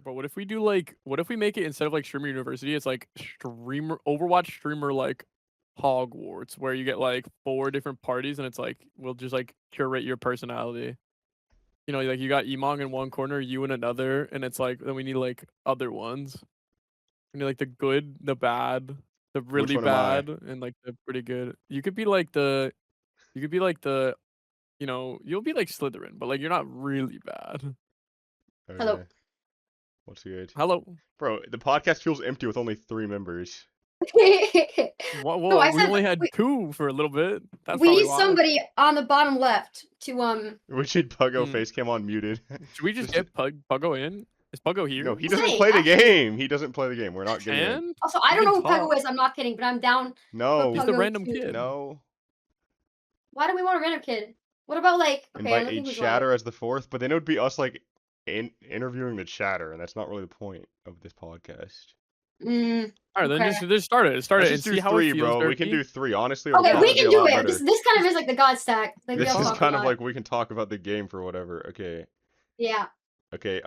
But what if we do like, what if we make it instead of like streamer university, it's like streamer Overwatch streamer like Hogwarts, where you get like 4 different parties, and it's like we'll just like curate your personality. You know, like you got Emong in one corner, you in another, and it's like then we need like other ones. We need like the good, the bad, the Which really one am I? bad, and like the pretty good. You could be like the, you could be like the, you know, you'll be like Slytherin, but like you're not really bad. Hello. Okay. What's good? Hello. Bro, the podcast feels empty with only 3 members. Well, No, I we said only had 2 for a little bit. That's we probably need why. somebody on the bottom left to We should Puggo Hmm. Facecam on muted. Should we just get Puggo in? Is Puggo here? No, he I'm doesn't saying, play the actually- game. He doesn't play the game. We're not getting in. And Also, I He don't know can who Puggo talk. is. I'm not kidding, but I'm down for No. He's the Puggo random too. kid. No. Why do we want a random kid? What about like okay, I'm Invite looking a who's chatter as the 4th, but then it would be us like interviewing the chatter, and that's not really the point of this podcast. Mm, All right, then okay. just start it. Start Let's it and just do see how 3, it feels. bro. We can Durpee. do 3. Honestly, Okay, it'll we be can a do lot it. better. This kind of is like the God stack. Like we This all is talk kind of about. like we can talk about the game for whatever. Okay. Yeah. Okay.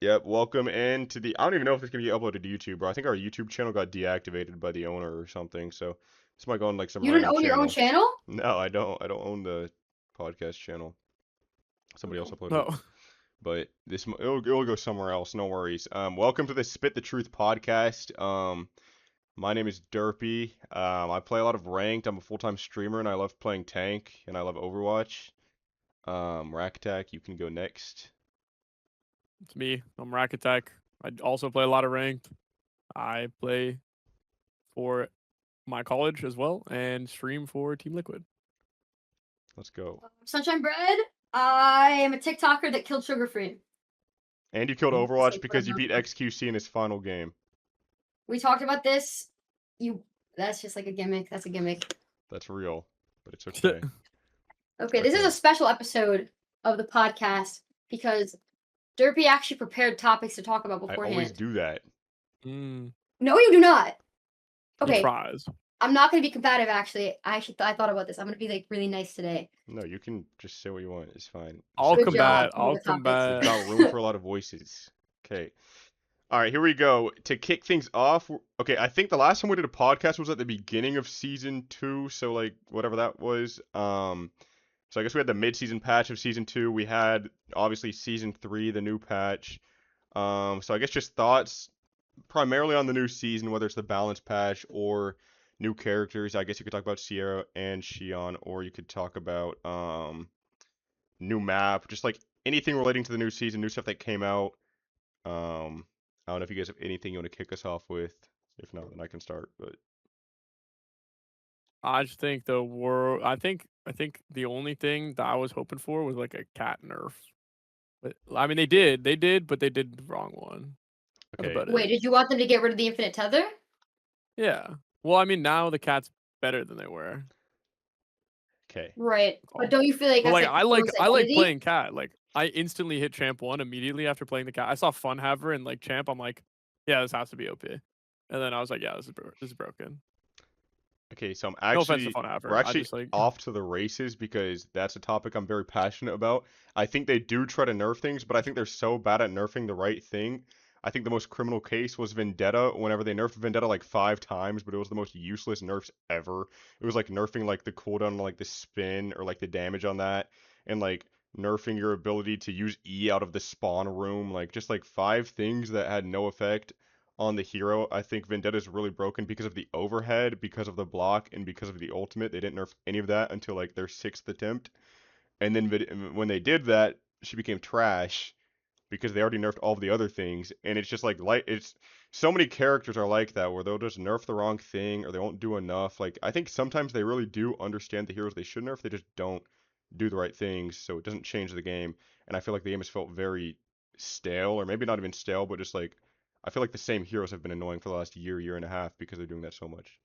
Yep. Welcome in to the. I don't even know if it's gonna get uploaded to YouTube, bro. I think our YouTube channel got deactivated by the owner or something. So this might go on like some. You don't random own your own channel? No, I don't. I don't own the podcast channel. Somebody else uploaded it. Oh, But it'll go somewhere else. No worries. Welcome to the Spit the Truth podcast. My name is Durpee. I play a lot of ranked. I'm a full-time streamer, and I love playing tank, and I love Overwatch. Rakattack, you can go next. it's me. I'm Rakattack. I also play a lot of ranked. I play for my college as well and stream for Team Liquid. Let's go. Sunshinebread. I am a TikToker that killed Sugar Free. And you killed Mm. Overwatch So because you far, beat XQC in his final game. We talked about this. That's just like a gimmick. That's a gimmick. That's real, but it's okay. Okay, this is Okay. a special episode of the podcast because Durpee actually prepared topics to talk about I beforehand. always do that. Mm, No, you do not. he Okay, tries. I'm not gonna be combative. Actually, I thought about this. I'm gonna be like really nice today. No, you can just say what you want. It's fine. I'll Good combat. job for I'll the topics. combat. Got room for a lot of voices. Okay. All right, here we go. To kick things off, okay, I think the last time we did a podcast was at the beginning of season 2, so like whatever that was. So I guess we had the mid-season patch of season 2. We had obviously season 3, the new patch. So I guess just thoughts primarily on the new season, whether it's the balance patch or new characters. I guess you could talk about Sierra and Shion, or you could talk about new map, just like anything relating to the new season, new stuff that came out. I don't know if you guys have anything you want to kick us off with. If not, then I can start. But I just think the world. I think the only thing that I was hoping for was like a cat nerf. But I mean, they did, but they did the wrong one. That's okay, about Wait, it. did you want them to get rid of the infinite tether? Yeah. Well, I mean, now the cat's better than they were. okay. Right, Oh. but don't you feel like But that's like, like I like identity? playing cat. Like, I instantly hit champ 1 immediately after playing the cat. I saw Fun Haver and like champ. I'm like, yeah, this has to be OP. And then I was like, yeah, this is broken. Okay, so I'm No offense to actually Fun Haver. we're I actually just like off to the races because that's a topic I'm very passionate about. I think they do try to nerf things, but I think they're so bad at nerfing the right thing. I think the most criminal case was Vendetta. Whenever they nerfed Vendetta like 5 times, but it was the most useless nerfs ever. It was like nerfing like the cooldown on like the spin or like the damage on that, and like nerfing your ability to use E out of the spawn room. Like just like 5 things that had no effect on the hero. I think Vendetta is really broken because of the overhead, because of the block, and because of the ultimate. They didn't nerf any of that until like their 6th attempt. And then when they did that, she became trash because they already nerfed all of the other things. And it's just like it's so many characters are like that where they'll just nerf the wrong thing or they won't do enough. Like I think sometimes they really do understand the heroes they should nerf. They just don't do the right things, so it doesn't change the game. And I feel like the game has felt very stale, or maybe not even stale, but just like I feel like the same heroes have been annoying for the last year and a half because they're doing that so much.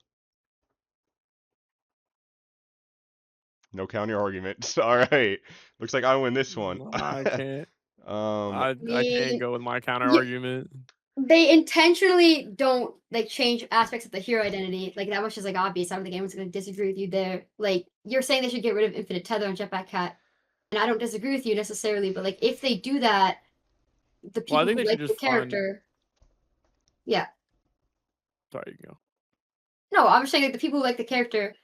No counter argument. All right. Looks like I win this one. I can't. Um, I can't go with my counter argument. They intentionally don't like change aspects of the hero identity. Like that much is like obvious. I don't think anyone's gonna disagree with you there. Like you're saying they should get rid of infinite tether on Jetpack Cat, and I don't disagree with you necessarily. But like if they do that, the people Well, I think who they should like the just find. character. Yeah. Sorry, you can go. No, I'm just saying like the people who like the character,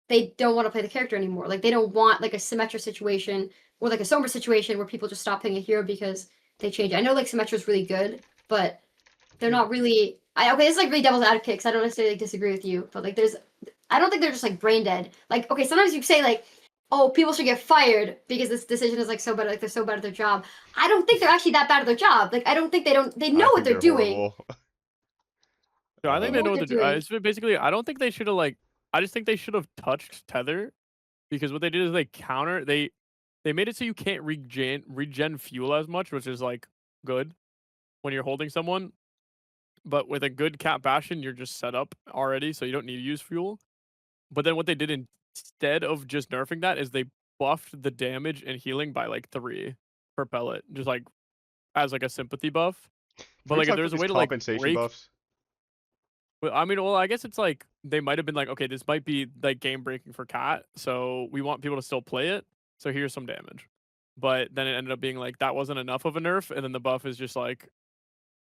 they don't want to play the character anymore. Like they don't want like a Symmetra situation or like a Sombra situation where people just stop playing a hero because they change. I know like Symmetra is really good, but they're not really. Okay, this is like really devil's advocate because I don't necessarily like, disagree with you, but like I don't think they're just like brain dead. Like okay, sometimes you say like, oh, people should get fired because this decision is like so bad, like they're so bad at their job. I don't think they're actually that bad at their job. Like I don't think they know I what think they're they're doing. horrible. No, I think know they know what what they're they're doing. doing. It's basically, I don't think they should have like. I just think they should have touched Tether, because what they did is they made it so you can't regen fuel as much, which is like good when you're holding someone. But with a good Cat Bastion, you're just set up already, so you don't need to use fuel. But then what they did instead of just nerfing that is they buffed the damage and healing by like 3 per pellet, just like as like a sympathy buff. Can But we like if talk there's about a way these to like compensation break. buffs? Well, I mean, well, I guess it's like they might have been like, okay, this might be like game breaking for Cat, so we want people to still play it. So here's some damage. But then it ended up being like that wasn't enough of a nerf, and then the buff is just like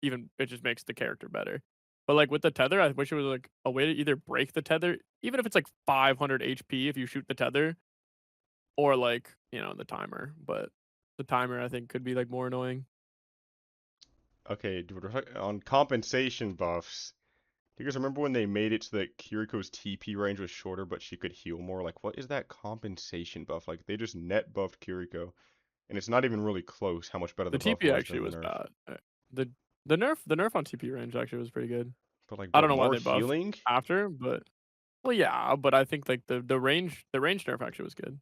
even it just makes the character better. But like with the tether, I wish it was like a way to either break the tether, even if it's like 500 HP if you shoot the tether, or like the timer. But the timer I think could be like more annoying. Okay, on compensation buffs. Do you guys remember when they made it so that Kiriko's TP range was shorter, but she could heal more? Like, what is that compensation buff? Like, they just net buffed Kiriko, and it's not even really close how much better The the buff TP was actually than the was nerf. bad. The nerf on TP range actually was pretty good. But like, I bro, don't know why more they buffed healing? after, but well, yeah, but I think like the range nerf actually was good.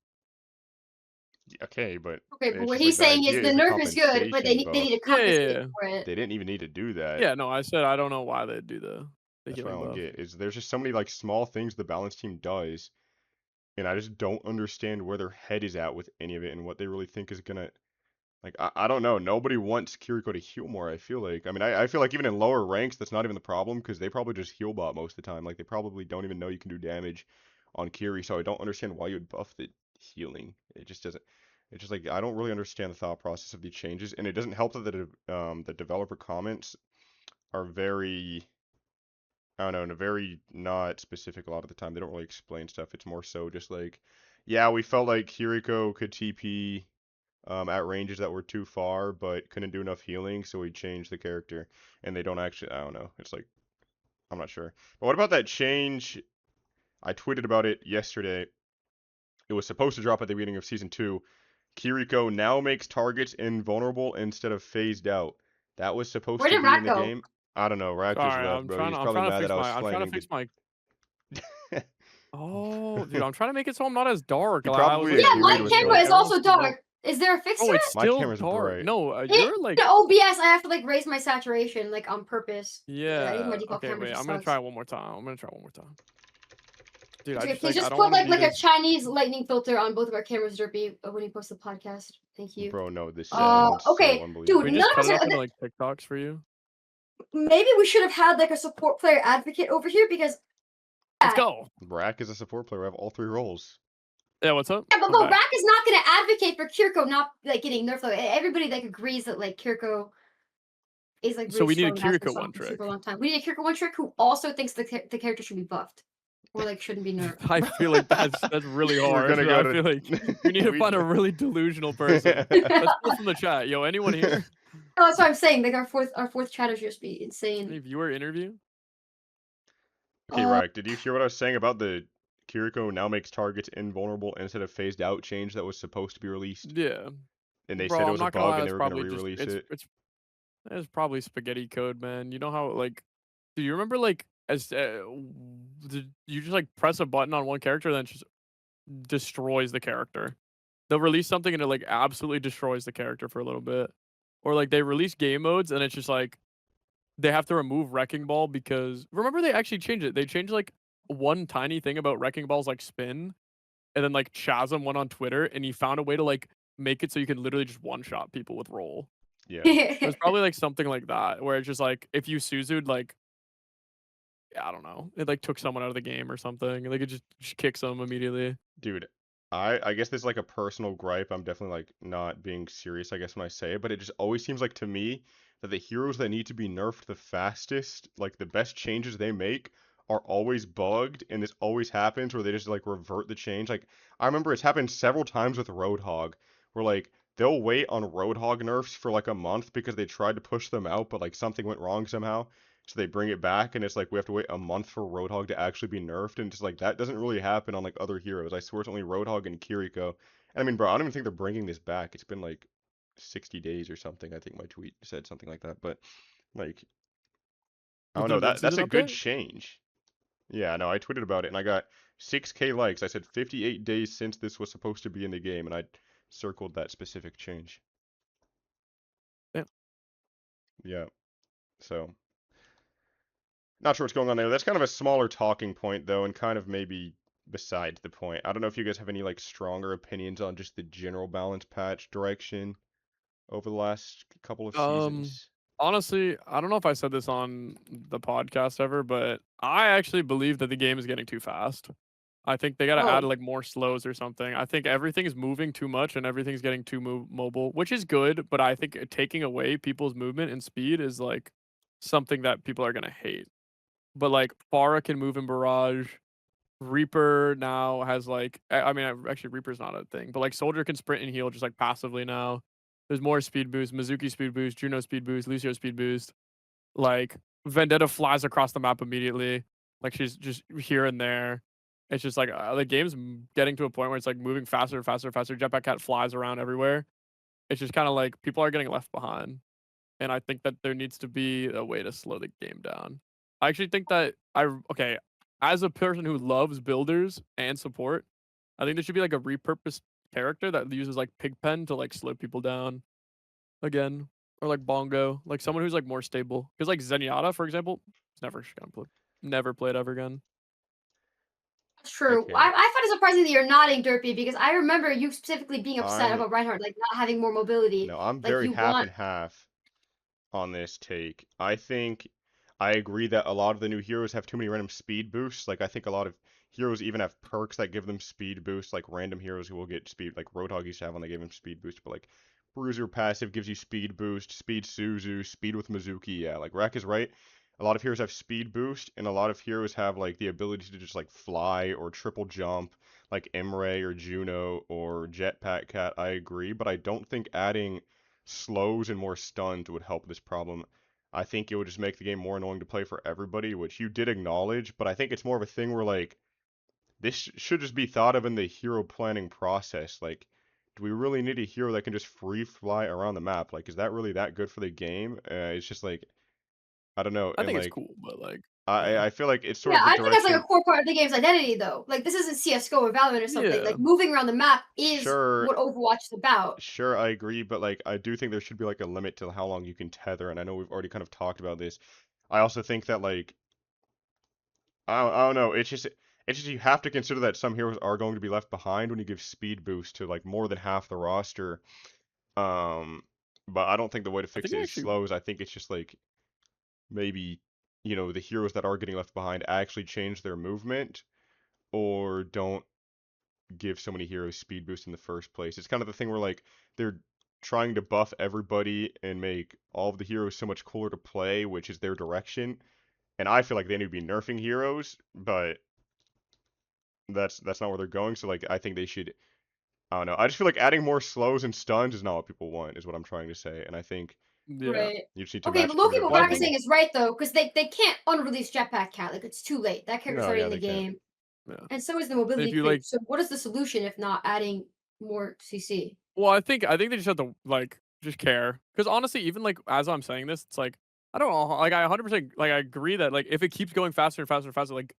Okay, but Okay, but it's what just like he's the saying is idea the is the nerf is good, but they compensation need to buff. Yeah, yeah, compensate yeah. for it. They didn't even need to do that. Yeah, no, I said I don't know why they do the That's what I healing don't buff. get. Is there's just so many like small things the balance team does, and I just don't understand where their head is at with any of it and what they really think is gonna. Like, I don't know. Nobody wants Kiriko to heal more, I feel like. I mean, I feel like even in lower ranks, that's not even the problem, because they probably just heal bot most of the time. Like, they probably don't even know you can do damage on Kiri, so I don't understand why you would buff the healing. It just doesn't. It's just like, I don't really understand the thought process of these changes, and it doesn't help that the developer comments are very, I don't know, very not specific a lot of the time. They don't really explain stuff. It's more so just like, yeah, we felt like Kiriko could TP at ranges that were too far, but couldn't do enough healing, so we changed the character. And they don't actually, I don't know. It's like, I'm not sure. But what about that change? I tweeted about it yesterday. It was supposed to drop at the beginning of Season 2. Kiriko now makes targets invulnerable instead of phased out. That was supposed Where to did be in Rat the go? game. I don't know. Rak just Sorry, left, I'm bro. trying. He's I'm probably trying to mad fix that I was my. I'm trying to slamming fix my. the. Oh, dude, I'm trying to make it so I'm not as dark. You Like, I was probably like, Yeah, agreed my with camera me. is also everyone's too dark. Is there a fix to Oh, it's it? My still camera's dark. bright. No, Hit you're like. the OBS. I have to like raise my saturation like on purpose. Yeah, I think my Yeah. default Okay, camera wait. just I'm gonna sucks. try it one more time. Dude, It's I okay. just Please like I just don't put want to like be a this. Chinese lightning filter on both of our cameras, Durpee, when you post the podcast. Thank you. Bro, no, this sounds so Okay, dude, We unbelievable. none just of cut us it up are. into like TikToks for you. Maybe we should have had like a support player advocate over here because Let's go. Rak is a support player. I have all 3 roles. Yeah, what's up? yeah, but I'm back. Rack is not going to advocate for Kiriko not like getting nerfed. Like, everybody like agrees that like Kiriko is like really So we need a strong and has been Kiriko strong one for a trick. super long time. We need a Kiriko one trick who also thinks the character should be buffed or like shouldn't be nerfed. I feel like that's really We're hard. gonna go I to. feel like we need to find a really delusional person. Let's pull from the chat. Yo, anyone here? No, that's what I'm saying. Like our fourth chatter should just be insane. Any viewer interview? Okay, Rak, did you hear what I was saying about the Kiriko now makes targets invulnerable instead of phased out change that was supposed to be released? Yeah. And they Bro, said it I'm was a not gonna bug lie. and they That's were gonna probably just re-release it. it's probably spaghetti code, man. You know how like, do you remember like you just like press a button on one character, then it just destroys the character. They'll release something and it like absolutely destroys the character for a little bit, or like they release game modes and it's just like they have to remove Wrecking Ball because remember they actually changed it. They changed like one tiny thing about Wrecking Ball's like spin, and then like Chasm went on Twitter and he found a way to like make it so you can literally just one shot people with roll. Yeah. It was probably like something like that where it's just like if you Suzu'd like I don't know, it like took someone out of the game or something, and they could just kick them immediately. Dude, I guess there's like a personal gripe. I'm definitely like not being serious, I guess, when I say it, but it just always seems like to me that the heroes that need to be nerfed the fastest, like the best changes they make, are always bugged, and this always happens where they just like revert the change. Like I remember it's happened several times with Roadhog, where like they'll wait on Roadhog nerfs for like a month because they tried to push them out, but like something went wrong somehow. So they bring it back, and it's like we have to wait a month for Roadhog to actually be nerfed, and it's like that doesn't really happen on like other heroes. I swear it's only Roadhog and Kiriko. And I mean, bro, I don't even think they're bringing this back. It's been like 60 days or something. I think my tweet said something like that, but like I Was don't it know. a That's mid-season a good update? change. Yeah, no, I tweeted about it, and I got 6K likes. I said 58 days since this was supposed to be in the game, and I circled that specific change. Yeah. Yeah, so. Not sure what's going on there. That's kind of a smaller talking point, though, and kind of maybe besides the point. I don't know if you guys have any, like, stronger opinions on just the general balance patch direction over the last couple of Um, seasons. Honestly, I don't know if I said this on the podcast ever, but I actually believe that the game is getting too fast. I think they gotta add Oh, like more slows or something. I think everything is moving too much and everything's getting too mobile, which is good, but I think taking away people's movement and speed is like something that people are gonna hate. But like Pharah can move in Barrage. Reaper now has like I mean actually Reaper's not a thing, but like Soldier can sprint and heal just like passively now. There's more speed boost, Mizuki speed boost, Juno speed boost, Lucio speed boost. Like Vendetta flies across the map immediately. Like she's just here and there. It's just like the game's getting to a point where it's like moving faster and faster and faster. Jetpack Cat flies around everywhere. It's just kind of like people are getting left behind. And I think that there needs to be a way to slow the game down. I actually think that okay, as a person who loves builders and support, I think there should be like a repurposed character that uses like Pigpen to like slow people down again, or like Bongo, like someone who's like more stable. Because like Zenyatta, for example, is never gonna play, never played ever again. that's true. I Okay, find it surprising that you're nodding, Durpee, because I remember you specifically being upset I'm about Reinhardt, like not having more mobility. no, I'm Like very you half want. and half on this take. I think I agree that a lot of the new heroes have too many random speed boosts. Like I think a lot of heroes even have perks that give them speed boosts, like random heroes who will get speed, like Roadhog used to have when they gave him speed boost, but like Bruiser passive gives you speed boost, speed Suzu, speed with Mizuki. Yeah, like Rack is right. A lot of heroes have speed boost, and a lot of heroes have like the ability to just like fly or triple jump, like Emre or Juno or Jetpack Cat. I agree, but I don't think adding slows and more stuns would help this problem. I think it would just make the game more annoying to play for everybody, which you did acknowledge, but I think it's more of a thing where like this should just be thought of in the hero planning process. Like, do we really need a hero that can just free fly around the map? Like, is that really that good for the game? It's just like I don't know, I and think it's like cool, but like, I yeah, I feel like it's sort Yeah, of the I think that's like a direction. core part of the game's identity, though. Like this isn't CS:GO or Valorant or something. yeah. Like moving around the map is Sure, what Overwatch is about. sure, I agree, but like I do think there should be like a limit to how long you can tether, and I know we've already kind of talked about this. I also think that like I don't know. It's just you have to consider that some heroes are going to be left behind when you give speed boost to like more than half the roster. Um, but I don't think the way to I fix think it it is actually, slows. I think it's just like maybe the heroes that are getting left behind actually change their movement or don't give so many heroes speed boost in the first place. It's kind of the thing where like they're trying to buff everybody and make all of the heroes so much cooler to play, which is their direction. And I feel like they need to be nerfing heroes, but that's not where they're going. So like I think they should. I don't know. I just feel like adding more slows and stuns is not what people want, is what I'm trying to say. And I think yeah. Right. you just need to Okay, match but it to Loki, whatever what Well, I people Rack is think, saying want. is right though, because they can't unrelease Jetpack Cat. Like it's too late. That character's No, already yeah, in the they can't. game, yeah. and so is the If mobility you creep. like, So what is the solution if not adding more CC? well, I think they just have to like just care. Because honestly, even like as I'm saying this, it's like I don't know. Like I 100% like I agree that like if it keeps going faster and faster and faster, like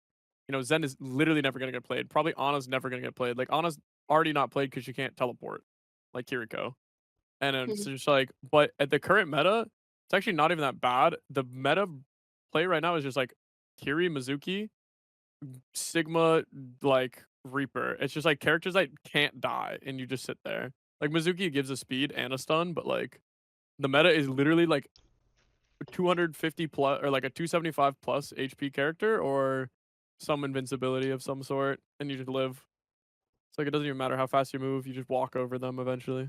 Zen is literally never gonna get played. Probably Ana's never gonna get played. Like Ana's already not played because she can't teleport, like Kiriko. And it's Mhm. just like, but at the current meta, it's actually not even that bad. The meta play right now is just like Kiri, Mizuki, Sigma, like Reaper. It's just like characters that can't die and you just sit there. Like Mizuki gives a speed and a stun, but like the meta is literally like 250 plus or like a 275 plus HP character or some invincibility of some sort and you just live. It's like it doesn't even matter how fast you move, you just walk over them eventually.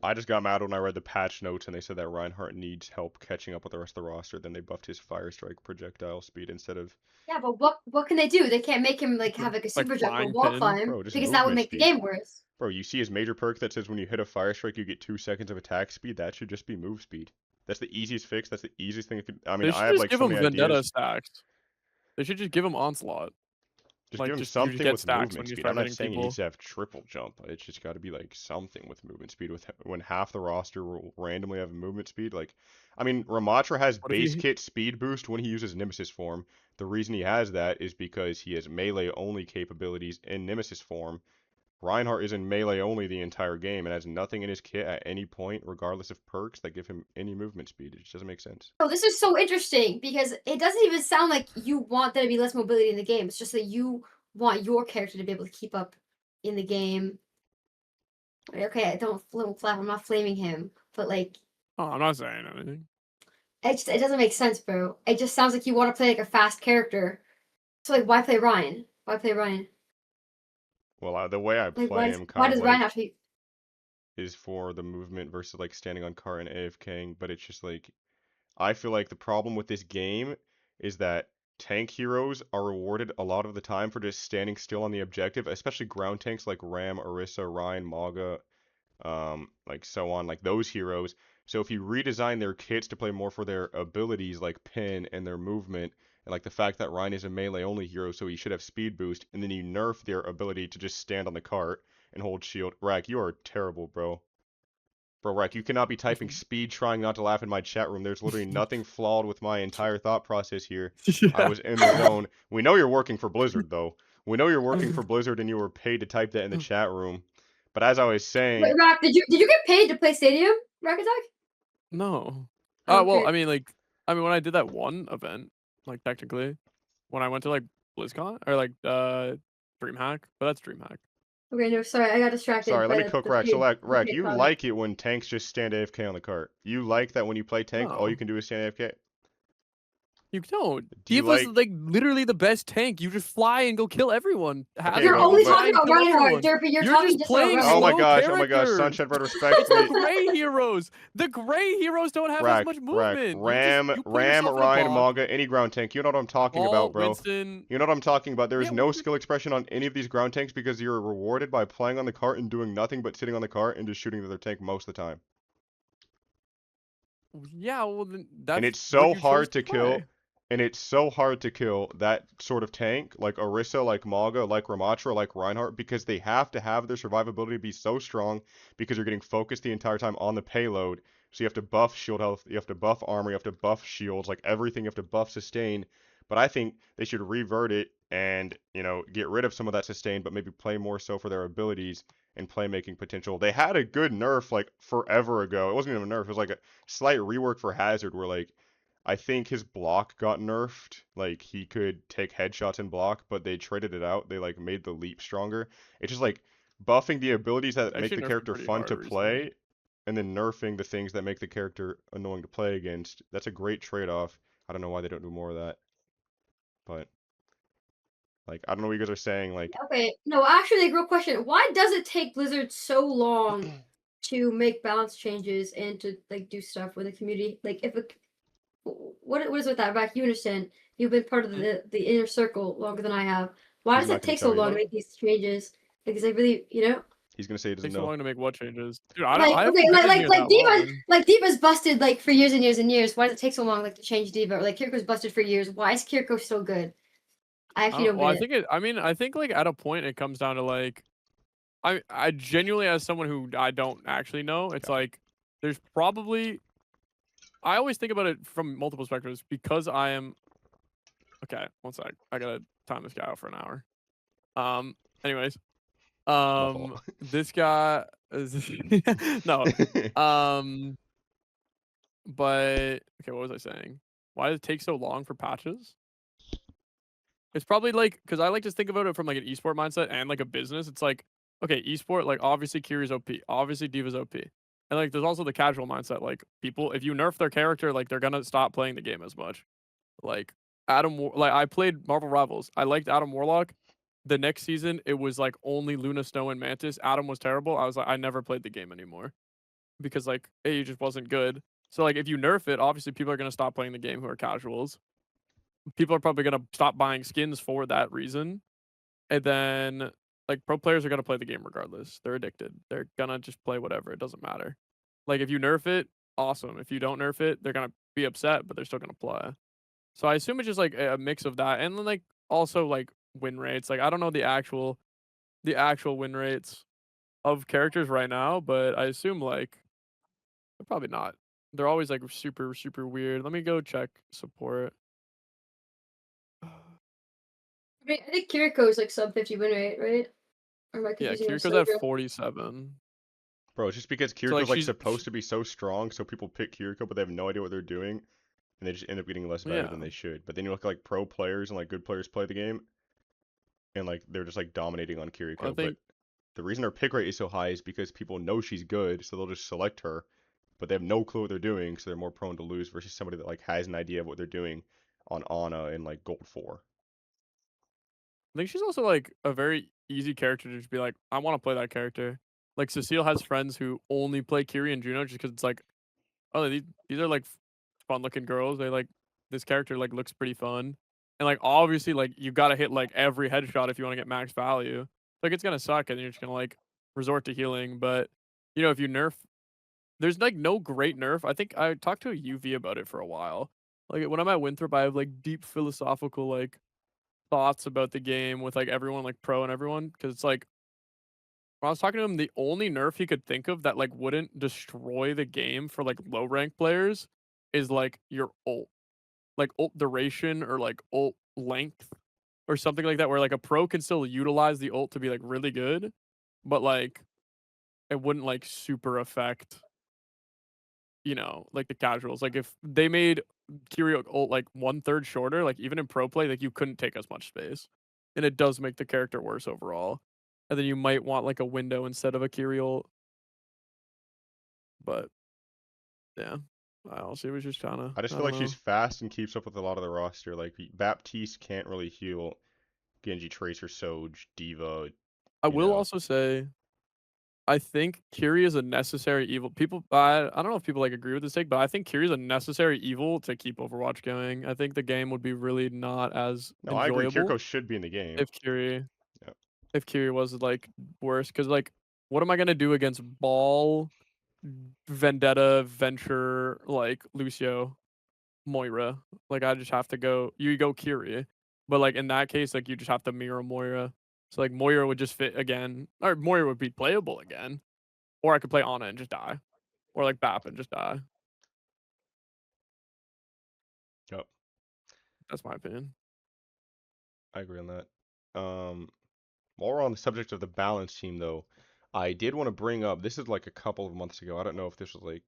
I just got mad when I read the patch notes and they said that Reinhardt needs help catching up with the rest of the roster. Then they buffed his Fire Strike projectile speed instead of. Yeah, but what can they do? They can't make him like have like a Like super jump or flying wall pin. climb Bro, just because that would movement make the speed. game worse. Bro, you see his major perk that says when you hit a Fire Strike, you get 2 seconds of attack speed? That should just be move speed. That's the easiest fix. That's the easiest thing. I mean, They I should have just like give so him many Vendetta ideas. stacks. They should just give him Onslaught. Just Like, give him you just something get with stacks movement when you speed. start I'm not hitting saying he people. needs to have triple jump. It's just got to be like something with movement speed. With when half the roster will randomly have movement speed. Like, I mean, Ramatra has What if base he kit speed boost when he uses Nemesis form. The reason he has that is because he has melee only capabilities in Nemesis form. Reinhardt is in melee only the entire game and has nothing in his kit at any point, regardless of perks, that give him any movement speed. It just doesn't make sense. Oh, this is so interesting because it doesn't even sound like you want there to be less mobility in the game. It's just that you want your character to be able to keep up in the game. Okay, I don't flame. I'm not flaming him, but like, Oh, I'm not saying anything. it doesn't make sense, bro. It just sounds like you want to play like a fast character. So like, why play Ryan? Why play Ryan? Well, the way I Like, play him why kind of does Ryan like have to be? is for the movement versus like standing on cart and AFKing, but it's just like I feel like the problem with this game is that tank heroes are rewarded a lot of the time for just standing still on the objective, especially ground tanks like Ram, Orisa, Ryan, Maga, like so on, like those heroes. So if you redesign their kits to play more for their abilities like pin and their movement, and like the fact that Ryan is a melee only hero, so he should have speed boost, and then you nerf their ability to just stand on the cart and hold shield. Rack, you are terrible, bro. Bro, Rack, you cannot be typing speed trying not to laugh in my chat room. There's literally nothing flawed with my entire thought process here. I Yeah. was in the zone. We know you're working for Blizzard, though. We know you're working for Blizzard and you were paid to type that in the chat room. But as I was saying, Wait, Rack, did you get paid to play Stadium? Rakattack? No. Oh, Well, okay. I mean, like, when I did that one event, like technically, when I went to like BlizzCon or like DreamHack, but that's DreamHack. Okay, no, sorry, I got distracted sorry, let by me cook the Rack. So, paid, the Rack, paid you comment. like it when tanks just stand AFK on the cart. You like that when you play tank, all you No. can do is stand AFK? You don't. Do you D.Va's like... like literally the best tank. You just fly and go kill everyone. Okay, You're but- only but- talking Fly and about kill Reinhardt, everyone. Durpee. You're You're talking just just about playing Reinhardt. Oh my slow gosh, characters. Sunshinebread, It's the respectfully. gray heroes. The gray heroes don't have as Rack, much movement. Ram, You put yourself in a Ryan, box. Maga, any ground tank. You know what I'm talking about, bro. Winston. You know what I'm talking about. There is Yeah, no what skill expression on any of these ground tanks because you're rewarded by playing on the cart and doing nothing but sitting on the cart and just shooting the other tank most of the time. Yeah, well, then that's And it's what so you chose hard to to kill. play. And it's so hard to kill that sort of tank, like Orisa, like Maga, like Ramatra, like Reinhardt, because they have to have their survivability be so strong because you're getting focused the entire time on the payload. So you have to buff shield health, you have to buff armor, you have to buff shields, like everything you have to buff sustain. But I think they should revert it and, you know, get rid of some of that sustain, but maybe play more so for their abilities and playmaking potential. They had a good nerf like forever ago. It wasn't even a nerf, it was like a slight rework for Hazard where like I think his block got nerfed. Like he could take headshots and block, but they traded it out. They like made the leap stronger. It's just like buffing the abilities that They make actually the nerfed him character pretty fun hard to recently. play, and then nerfing the things that make the character annoying to play against. That's a great trade-off. I don't know why they don't do more of that. But like I don't know what you guys are saying, like Okay, no, actually, like, real question. Why does it take Blizzard so long to make balance changes and to like do stuff with the community? Like, if a what is with that, Rack? You understand? You've been part of the inner circle longer than I have. Why he's does not it gonna take so tell you. long to make these changes? Because I really, you know, He's gonna say he It doesn't takes so know. long to make what changes? Dude, like I haven't okay, been in here that long. like Diva's busted like for years and years and years. Why does it take so long like to change Diva? Or like Kiriko's busted for years. Why is Kiriko so good? I actually don't Well, get it. I think like at a point it comes down to like I genuinely, as someone who I don't actually know, it's like there's probably I always think about it from multiple spectrums because I am okay, one sec. I gotta time this guy out for an hour. Anyways. My fault. This guy is no. But okay, what was I saying? Why does it take so long for patches? It's probably like because I like to think about it from like an esport mindset and like a business. It's like okay, esport like obviously Kiri's OP, obviously Diva's OP, and like there's also the casual mindset. Like people, if you nerf their character, like they're gonna stop playing the game as much. Like like I played Marvel Rivals. I liked Adam Warlock, the next season it was like only Luna, Snow, and Mantis. Adam was terrible. I was like, I never played the game anymore because like he just wasn't good. So like if you nerf it, obviously people are gonna stop playing the game who are casuals. People are probably gonna stop buying skins for that reason. And then like pro players are gonna play the game regardless. They're addicted. They're gonna just play whatever. It doesn't matter. Like if you nerf it, awesome. If you don't nerf it, they're gonna be upset, but they're still gonna play. So I assume it's just like a mix of that, and then like also like win rates. Like I don't know the actual win rates of characters right now, but I assume like they're probably not. They're always like super super weird. Let me go check support. I mean, I think Kiriko is like sub 50 win rate, right? Or am I Yeah, confusing with Kiriko's at Sojo? 47. Bro, it's just because So like Kiriko's like supposed to be so strong, so people pick Kiriko, but they have no idea what they're doing, and they just end up getting less value yeah, than they should. But then you look at like pro players and like good players play the game, and like they're just like dominating on I Kiriko. But think the reason her pick rate is so high is because people know she's good, so they'll just select her, but they have no clue what they're doing, so they're more prone to lose versus somebody that like has an idea of what they're doing on Ana and like Gold 4. I think she's also like a very easy character to just be like, I want to play that character. Like Cecile has friends who only play Kiri and Juno just because it's like, oh, these are like fun looking girls. They like this character like looks pretty fun, and like obviously like you gotta hit like every headshot if you want to get max value. Like it's gonna suck, and you're just gonna like resort to healing. But if you nerf, there's like no great nerf. I think I talked to a UV about it for a while. Like when I'm at Winthrop, I have like deep philosophical like thoughts about the game with like everyone like pro and everyone because it's like when I was talking to him, the only nerf he could think of that like wouldn't destroy the game for like low rank players is like your ult, like ult duration or like ult length or something like that, where like a pro can still utilize the ult to be like really good, but like it wouldn't like super affect like the casuals. Like if they made Kyrio ult like 1/3 shorter, like even in pro play, like you couldn't take as much space. And it does make the character worse overall. And then you might want like a window instead of a Kyrio. But yeah. I honestly was just kinda I just I feel don't like she's know. fast and keeps up with a lot of the roster. Like Baptiste can't really heal Genji, Tracer, Soj, Diva, I you will know. also say I think Kiri is a necessary evil. People I don't know if people like agree with this take, but I think Kiri is a necessary evil to keep Overwatch going. I think the game would be really not as No, I agree. enjoyable Kiriko should be in the game. if Kiri Yeah. if Kiri was like worse, because like what am I gonna do against Ball, Vendetta, Venture, like Lucio, Moira? Like I just have to go. You go Kiri, but like in that case, like you just have to mirror Moira. So like Moira would just fit again, or Moira would be playable again, or I could play Ana and just die, or like Bap and just die. Yep. That's my opinion. I agree on that. While we're on the subject of the balance team, though, I did want to bring up. This is like a couple of months ago. I don't know if this was like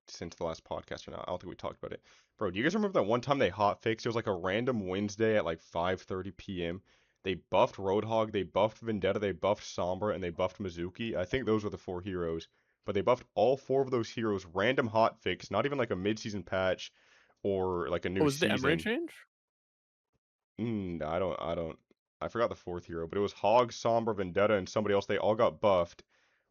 since the last podcast or not. I don't think we talked about it. Bro, do you guys remember that one time they hot fixed? It was like a random Wednesday at like 5:30 p.m. They buffed Roadhog, they buffed Vendetta, they buffed Sombra, and they buffed Mizuki. I think those were the 4 heroes. But they buffed all 4 of those heroes random hot fix, not even like a mid-season patch or like a Oh, new was it the Emery season. change? I forgot the 4th hero, but it was Hog, Sombra, Vendetta, and somebody else. They all got buffed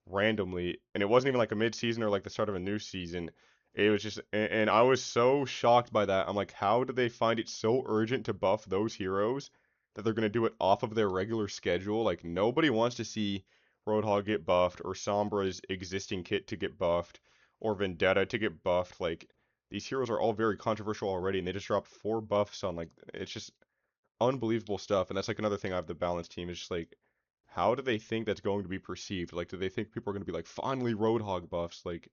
randomly, and it wasn't even like a mid-season or like the start of a new season. It was just, and I was so shocked by that. I'm like, how did they find it so urgent to buff those heroes that they're gonna do it off of their regular schedule? Like nobody wants to see Roadhog get buffed or Sombra's existing kit to get buffed or Vendetta to get buffed. Like these heroes are all very controversial already, and they just dropped 4 buffs on like it's just unbelievable stuff. And that's like another thing I have the balance team is just like, how do they think that's going to be perceived? Like, do they think people are going to be like, finally Roadhog buffs? Like,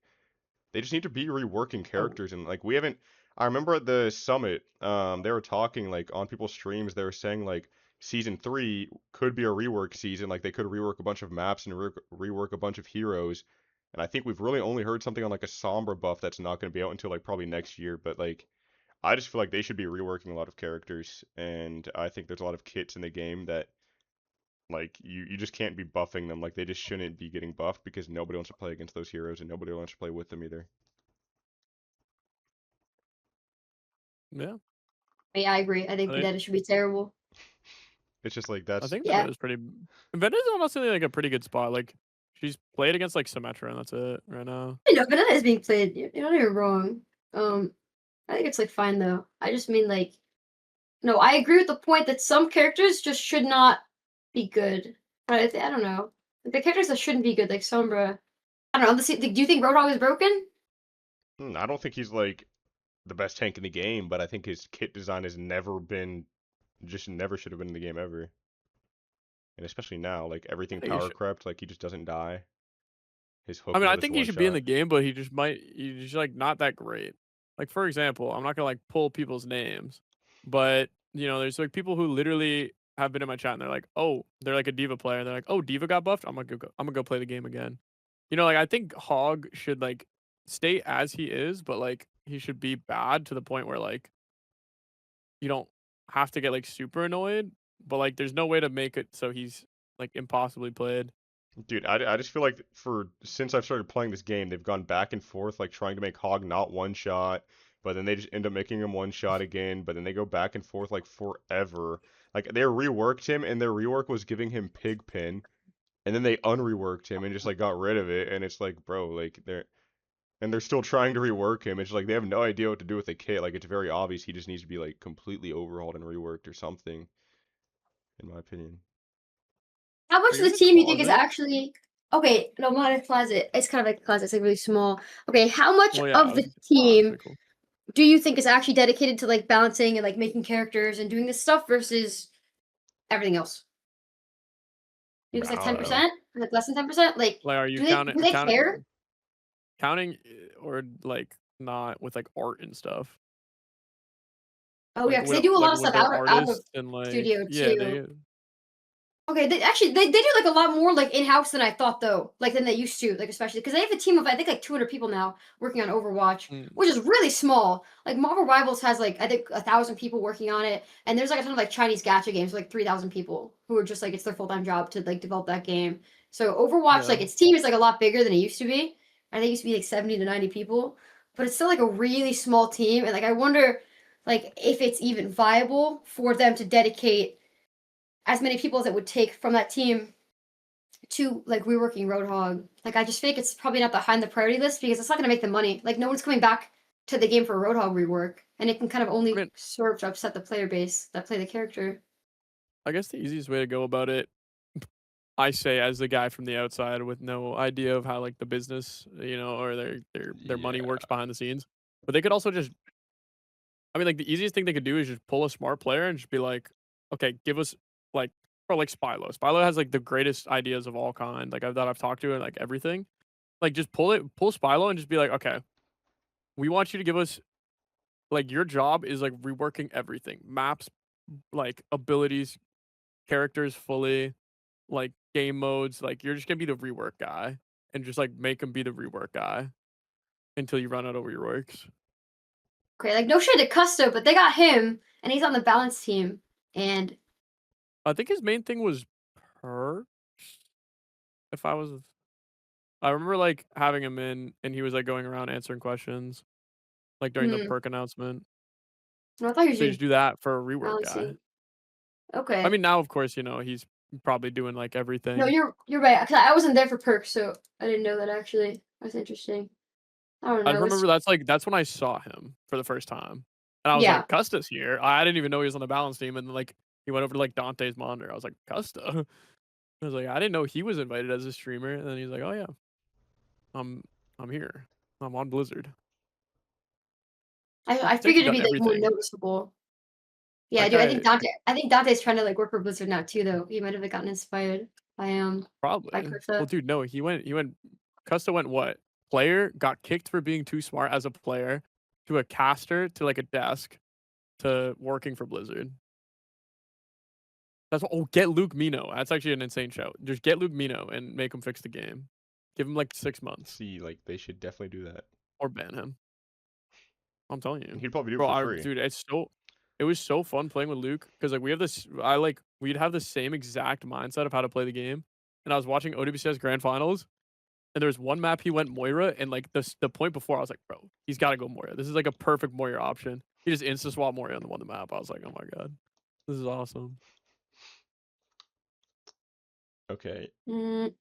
they just need to be reworking Oh, characters. And like, we haven't. I remember at the summit, they were talking like on people's streams. They were saying like season 3 could be a rework season. Like, they could rework a bunch of maps and rework a bunch of heroes. And I think we've really only heard something on like a Sombra buff that's not going to be out until like probably next year. But like, I just feel like they should be reworking a lot of characters, and I think there's a lot of kits in the game that like you just can't be buffing them. Like they just shouldn't be getting buffed because nobody wants to play against those heroes and nobody wants to play with them either. yeah. Yeah, I agree. I think I think Vendetta should be terrible. It's just like I that's think Yeah. Vendetta's pretty. Vendetta's honestly like a pretty good spot. Like she's played against like Symmetra, and that's it right now. I know Vanilla is being played. You're not even wrong. I think it's like fine though. I just mean like no. I agree with the point that some characters just should not be good. But I don't know. Like, the characters that shouldn't be good, like Sombra. I don't know. Do you think Roadhog is broken? I don't think he's like the best tank in the game, but I think his kit design has never been, just never should have been in the game ever. And especially now, like everything think he power should- crept, like he just doesn't die. His hook I mean, will I just think he one should be in shot. the game, but he's just like not that great. Like for example, I'm not gonna like pull people's names, but there's like people who literally have been in my chat and they're like, oh, they're like a Diva player. And they're like, oh, Diva got buffed. I'm gonna go play the game again. Like I think Hog should like stay as he is, but like he should be bad to the point where like you don't have to get like super annoyed, but like there's no way to make it so he's like impossibly played. Dude, I just feel like since I've started playing this game, they've gone back and forth, like trying to make Hog not one shot, but then they just end up making him one shot again, but then they go back and forth like forever. Like they reworked him, and their rework was giving him pig pin, and then they unreworked him and just like got rid of it, and it's like, bro, like they're still trying to rework him. It's like they have no idea what to do with the kit. Like it's very obvious he just needs to be like completely overhauled and reworked or something, in my opinion. How much Are of you the in the team you think is closet? actually okay? No, not a closet. It's kind of like a closet. It's like really small. Okay, how much Well, yeah, of the that's team pretty cool. do you think is actually dedicated to like balancing and like making characters and doing this stuff versus everything else? You think it's like I don't know. 10%? Like less than 10%? Like, Like, are you do they care? counting or like not with like art and stuff? Oh yeah, Like because they do a lot of would stuff their out of artists and like studio yeah too. they Okay, they do like a lot more like in house than I thought though, like than they used to, like especially because they have a team of I think like 200 people now working on Overwatch, mm, which is really small. Like Marvel Rivals has like I think 1,000 people working on it, and there's like a ton of like Chinese gacha games, with, like 3,000 people who are just like it's their full time job to like develop that game. So Overwatch, yeah. like its team is like a lot bigger than it used to be. I think it used to be like 70 to 90 people, but it's still like a really small team, and like I wonder, like if it's even viable for them to dedicate as many people as it would take from that team to like reworking Roadhog. Like I just think it's probably not behind the priority list because it's not going to make them money. Like no one's coming back to the game for a Roadhog rework, and it can kind of I only mean, serve to upset the player base that play the character. I guess the easiest way to go about it, I say as the guy from the outside with no idea of how like the business, or their money Yeah. works behind the scenes. But they could also just, I mean, like the easiest thing they could do is just pull a smart player and just be like, okay, give us like, or like Spylo. Spylo has like the greatest ideas of all kind, like that I've talked to and like everything. Like just pull Spylo and just be like, okay, we want you to give us like your job is like reworking everything, maps, like abilities, characters fully, like game modes. Like you're just gonna be the rework guy and just like make him be the rework guy until you run out of reworks. Okay, like no shade to Custo, but they got him, and he's on the balance team, and I think his main thing was perks. If I remember like having him in and he was like going around answering questions like during the hmm, perk announcement. no, I thought he was So you doing just do that for a rework guy. balancing. I Okay, mean, now of course he's probably doing like no, everything. you're right. 'Cause I wasn't there for perks, so I didn't know that actually. That's interesting. I don't I know. just It's remember that's when I saw him for the first time, and I was yeah. like, "Custa's here." I didn't even know he was on the balance team, and then, like he went over to like Dante's monitor. I was like, "Custa." I was like, "I didn't know he was invited as a streamer," and then he's like, "Oh yeah, I'm I'm here. I'm on Blizzard." I He's actually figured it'd done be like more everything. noticeable. Yeah, That dude. guy I think Dante's trying to like work for Blizzard now too, though. He might have gotten inspired by by probably. Well, Cursor. dude, no, he went. Custa went what? Player got kicked for being too smart as a player, to a caster, to like a desk, to working for Blizzard. That's what. Oh, get Luke Mino. That's actually an insane show. Just get Luke Mino and make him fix the game. Give him like 6 months See, like they should definitely do that. or ban him. I'm telling you, He'd probably do it bro. for free. Dude, it was so fun playing with Luke because like we have this. We'd have the same exact mindset of how to play the game. And I was watching OWCS Grand Finals, and there was one map he went Moira, and like the point before I was like, bro, he's got to go Moira. This is like a perfect Moira option. He just insta swap Moira and won the map. I was like, oh my god, this is awesome. Okay. Mm,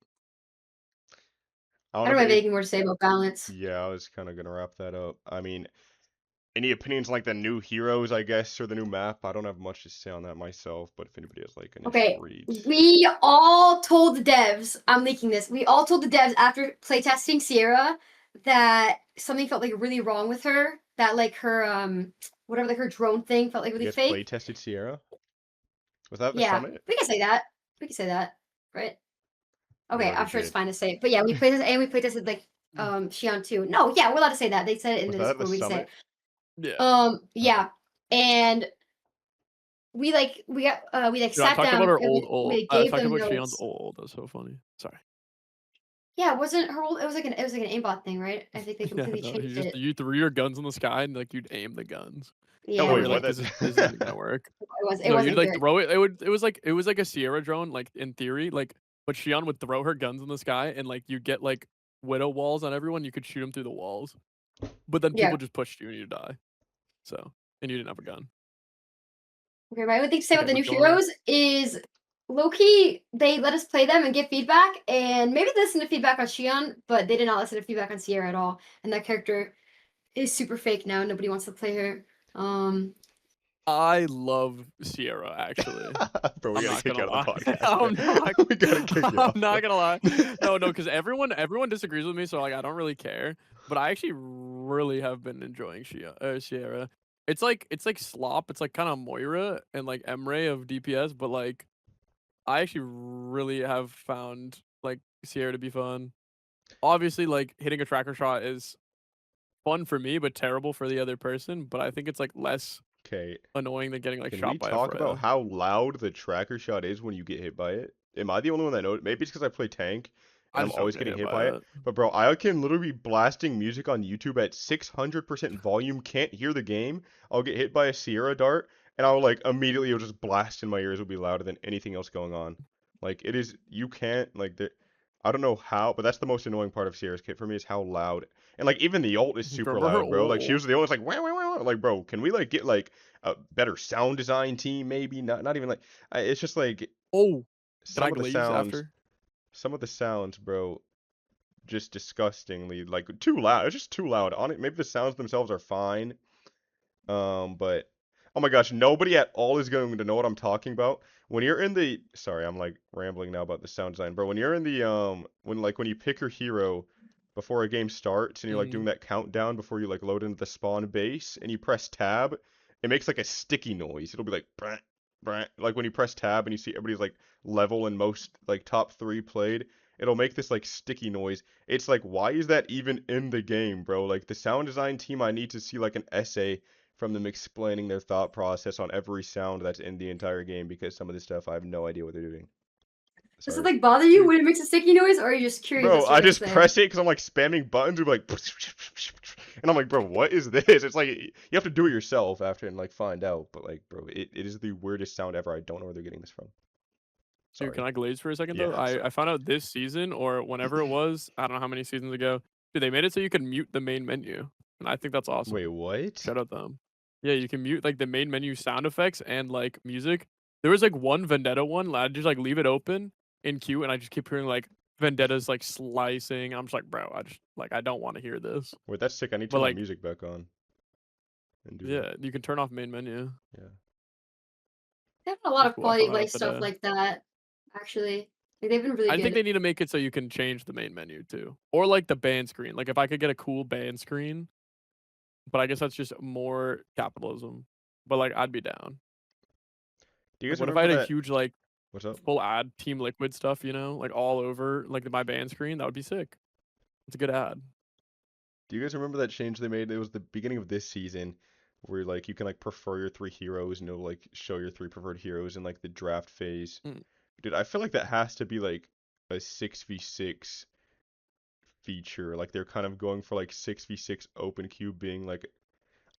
I I don't don't know have if anything more to say about balance. yeah, I was kind of gonna wrap that up. I mean, any opinions on, like the new heroes, I guess, or the new map? I don't have much to say on that myself, but if anybody has like initial Okay, reads. we all told the devs, I'm leaking this, we all told the devs after playtesting Sierra that something felt like really wrong with her. That like her whatever like her drone thing felt like You really guys fake. playtested Sierra? Was that at the Yeah, summit? we can say that. We can say that, right? We Okay, already I'm sure it's did. fine to say. But yeah, we playtested and we playtested like Shion too. No, yeah, we're allowed to say that. They said it in Was the that at the Discord, we can say summit? it. Yeah. Oh. Yeah. And we like we like Dude, I'm sat talking about down her and old. we gave Talking them about Shion's notes. old. That's so funny. Sorry. Yeah, it wasn't her old, it was like an aimbot thing, right? I think they Yeah, completely no, changed it. you threw your guns in the sky and like you'd aim the guns. No, Yeah, And wait, you're what? like, That this isn't gonna work. it No, you'd wasn't like good. throw it. It was like a Sierra drone, like in theory, like but Shion would throw her guns in the sky and like you get like widow walls on everyone. You could shoot them through the walls, but then Yeah. people just pushed you and you die. So and you didn't have a gun. Okay, my only thing to say about Okay, the new but going on. heroes is low key, they let us play them and get feedback, and maybe they listened to feedback on Shion, but they did not listen to feedback on Sierra at all. And that character is super fake now. Nobody wants to play her. I love Sierra actually. Bro, we I'm gotta not kick you gonna out of lie. the podcast, I'm not. man. We gotta kick you I'm off, bro. not gonna lie. No, because everyone disagrees with me, so like I don't really care. But I actually really have been enjoying Sierra. It's like Slop. It's like kind of Moira and like Emre of DPS, but like I actually really have found like Sierra to be fun. Obviously, like hitting a tracker shot is fun for me, but terrible for the other person. But I think it's like less Okay. annoying than getting like Can we shot by a talk about Freya. how loud the tracker shot is when you get hit by it? Am I the only one that knows? Maybe it's because I play tank and I I'm just don't always get getting hit hit by by it. it. But bro, I can literally be blasting music on YouTube at 600% volume, can't hear the game. I'll get hit by a Sierra dart, and I'll like immediately it'll just blast in my ears. Will be louder than anything else going on. Like it is, you can't like the. I don't know how, but that's the most annoying part of Sierra's kit for me is how loud. And like even the ult is super Remember her loud, bro. Like she ult? was the ult, it's like wow, wow, wow. Like bro, can we like get like a better sound design team maybe? Not even like it's just like Oh, can I some of the glaze sounds, after? bro, just disgustingly like too loud. It's just too loud. On it, maybe the sounds themselves are fine. But oh my gosh, nobody at all is going to know what I'm talking about. When you're in the sorry, I'm like rambling now about the sound design, bro. When you're in the when you pick your hero before a game starts and you're like doing Mhm. that countdown before you like load into the spawn base and you press tab, it makes like a sticky noise. It'll be like brah, brah. Like when you press tab and you see everybody's like level and most like top 3 played, it'll make this like sticky noise. It's like why is that even in the game, bro? Like the sound design team, I need to see like an essay from them explaining their thought process on every sound that's in the entire game because some of this stuff I have no idea what they're doing. Does it Sorry. like bother you Dude, when it makes a sticky noise, or are you just curious Bro, as to what I they just say? press it because I'm like spamming buttons. It'll be like, and I'm like, bro, what is this? It's like you have to do it yourself after and like find out. But like, bro, it is the weirdest sound ever. I don't know where they're getting this from. dude, can Sorry. I glaze for a second Yeah, though? sorry. I found out this season or whenever it was, I don't know how many seasons ago. Dude, they made it so you can mute the main menu, and I think that's Wait, awesome. what? Shout out them. Yeah, you can mute like the main menu sound effects and like music. There was like one Vendetta one. I just like leave it open in queue, and I just keep hearing like Vendetta's like slicing. I'm just like, bro, I just like I don't want to hear this. Wait, that's sick. I need to But turn my like, music back on and do that. yeah, you can turn off main menu. Yeah. They have a lot Pretty of cool. I quality found of that out life stuff today. like that, actually. Like, they've been really I think good. they need to make it so you can change the main menu too, or like the band screen. Like if I could get a cool band screen, but I guess that's just more capitalism. But like I'd be down. Do you Like guys what if I remember had a that? huge like What's up? full ad Team Liquid stuff, you know, like all over like my band screen? That would be sick. It's a good ad. Do you guys remember that change they made? It was the beginning of this season where like you can like prefer your 3 heroes and it'll like show your 3 preferred heroes in like the draft phase. Mm. Dude, I feel like that has to be like a 6v6 feature. Like they're kind of going for like 6v6 open queue being like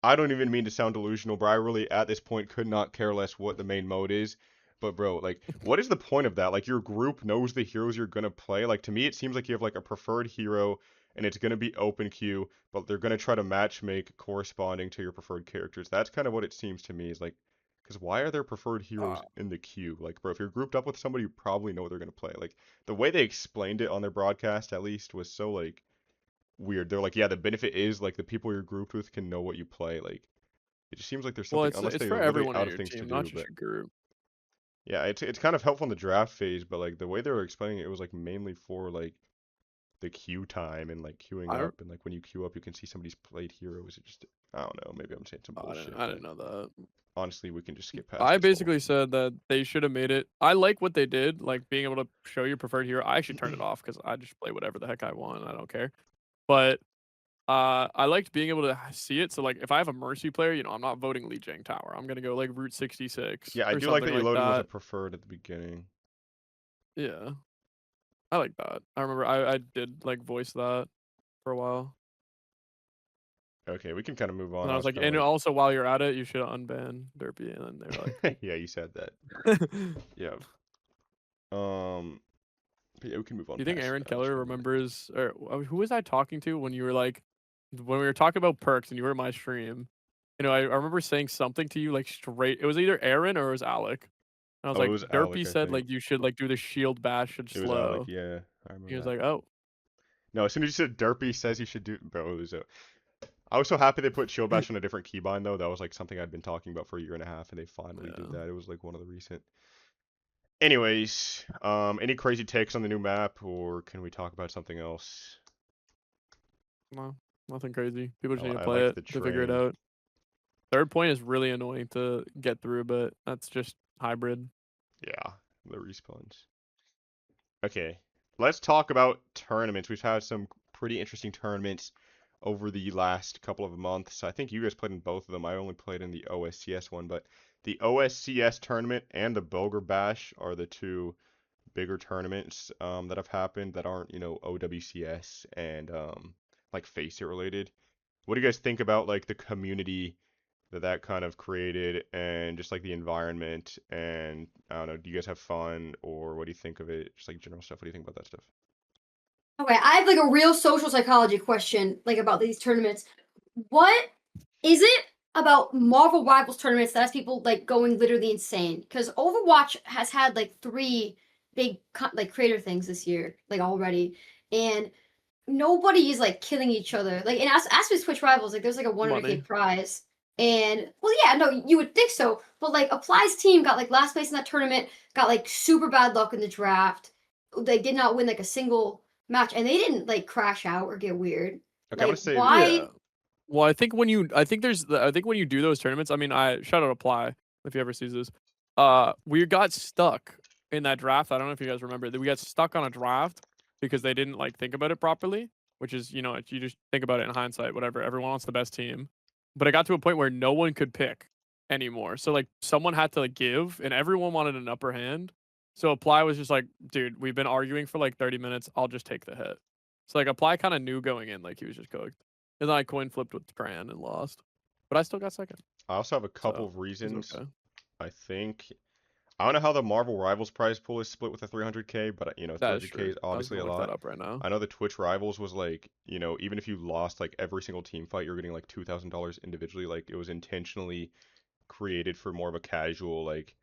I don't even mean to sound delusional, but I really at this point could not care less what the main mode is. But bro, like what is the point of that? Like your group knows the heroes you're gonna play. Like to me it seems like you have like a preferred hero and it's gonna be open queue, but they're gonna try to match make corresponding to your preferred characters. That's kind of what it seems to me is like Because why are there preferred heroes in the queue? Like, bro, if you're grouped up with somebody, you probably know what they're gonna play. Like, the way they explained it on their broadcast, at least, was so like weird. They're like, yeah, the benefit is like the people you're grouped with can know what you play. Like, it just seems like there's Well, something, unless it's they for are really everyone in out of your things to team, not do. just But your group. yeah, it's kind of helpful in the draft phase. But like the way they were explaining it, it was like mainly for like the queue time and like queuing I up, and like when you queue up, you can see somebody's played heroes. It just, I don't know. Maybe I'm saying some bullshit, I but didn't know that. honestly, we can just skip past I this whole. basically said that they should have made it. I like what they did, like being able to show your preferred hero. I actually turned it off because I just play whatever the heck I want. I don't care. But I liked being able to see it. So like, if I have a Mercy player, I'm not voting Lee Jang Tower. I'm gonna go like Route 66 Yeah, I or do like something that you like loaded with a that. preferred at the beginning. Yeah, I like that. I remember I did like voice that for a while. Okay, we can kind of move on. And I I was was like, kind and of also while you're at it, you should unban Durpee. And then they were like, like, yeah, you said that. cool. Yeah. But yeah, we can move on Do you think past Aaron that. Let's Keller go more. remembers, or who was I talking to when you were like, when we were talking about perks and you were in my stream? I remember saying something to you like straight. It was either Aaron or it was Alec. And I was Oh, it like, was Alec, Durpee I said think. like you should like do the shield bash and It was Alec, slow. yeah. I He remember was that. like, oh, No, as soon as you said Durpee says you should do, bro, it was a. I was so happy they put Shield Bash on a different keybind though. That was like something I'd been talking about for a year and a half, and they finally did yeah. that. It was like one of the recent. Anyways, any crazy takes on the new map, or can we talk about something else? No, nothing crazy. People just need to I play liked it the to figure it train. out. Third point is really annoying to get through, but that's just hybrid. Yeah, the respawns. Okay, let's talk about tournaments. We've had some pretty interesting tournaments over the last couple of months. I think you guys played in both of them. I only played in the OSCS one, but the OSCS tournament and the Bulgar Bash are the two bigger tournaments that have happened that aren't, OWCS and like Face It related. What do you guys think about like the community that kind of created and just like the environment, and I don't know, do you guys have fun, or what do you think of it? Just like general stuff. What do you think about that stuff? Okay, I have like a real social psychology question, like about these tournaments. What is it about Marvel Rivals tournaments that has people like going literally insane? Because Overwatch has had like three big like creator things this year, like already, and nobody is like killing each other. Like in Asp's Twitch Rivals, like there's like a 100K Money. prize. And well, yeah, no, you would think so, but like Apply's team got like last place in that tournament, got like super bad luck in the draft. They did not win like a single match, and they didn't like crash out or get weird. Okay, I'm gonna Like say Yeah. why? Well, I think when you do those tournaments, I mean, I shout out Apply if he ever sees this. We got stuck in that draft. I don't know if you guys remember that we got stuck on a draft because they didn't like think about it properly, which is, you just think about it in hindsight, whatever. Everyone wants the best team. But it got to a point where no one could pick anymore. So like someone had to like give and everyone wanted an upper hand. So Apply was just like, dude, we've been arguing for like 30 minutes. I'll just take the hit. So like Apply kind of knew going in like he was just cooked. And then I coin flipped with Tran and lost. But I still got second. I also have a couple So of it was reasons. okay. I think I don't know how the Marvel Rivals prize pool is split with the 300K, but 300K That is true. is I was obviously gonna a look that lot. up right now. I know the Twitch Rivals was like, even if you lost like every single team fight, you're getting like $2,000 individually. Like it was intentionally created for more of a casual like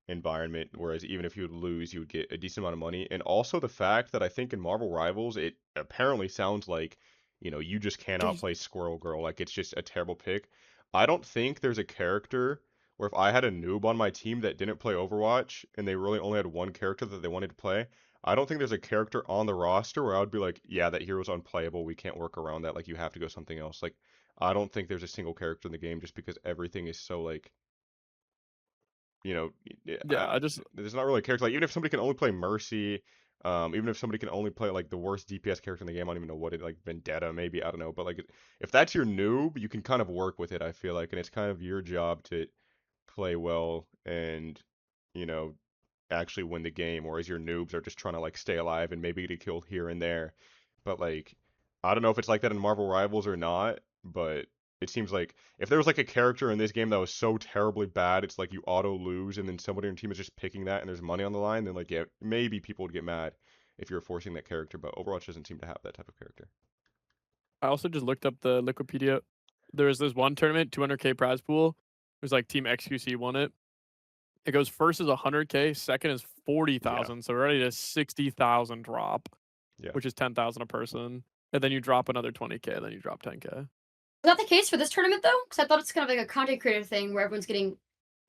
environment, whereas even if you would lose, you would get a decent amount of money. And also the fact that I think in Marvel Rivals, it apparently sounds like, you just cannot Jeez. play Squirrel Girl. Like it's just a terrible pick. I don't think there's a character where if I had a noob on my team that didn't play Overwatch and they really only had one character that they wanted to play, I don't think there's a character on the roster where I would be like, yeah, that hero's unplayable. We can't work around that. Like you have to go something else. Like I don't think there's a single character in the game just because everything is so like you know, Yeah, I just there's not really a character. Like even if somebody can only play Mercy, even if somebody can only play like the worst DPS character in the game, I don't even know what it like Vendetta maybe, I don't know. But like if that's your noob, you can kind of work with it. I feel like, and it's kind of your job to play well and you know actually win the game, whereas your noobs are just trying to like stay alive and maybe get a kill here and there. But like, I don't know if it's like that in Marvel Rivals or not, but it seems like if there was like a character in this game that was so terribly bad, it's like you auto lose, and then somebody on your team is just picking that, and there's money on the line, then like yeah, maybe people would get mad if you're forcing that character. But Overwatch doesn't seem to have that type of character. I also just looked up the Liquipedia. There was this one tournament, 200K prize pool. It was like Team XQC won it. It goes first is 100K, second is 40,000, so we're already at a 60,000 drop, Yeah. which is 10,000 a person, and then you drop another 20K, and then you drop 10K. Is that the case for this tournament though? Because I thought it's kind of like a content creator thing where everyone's getting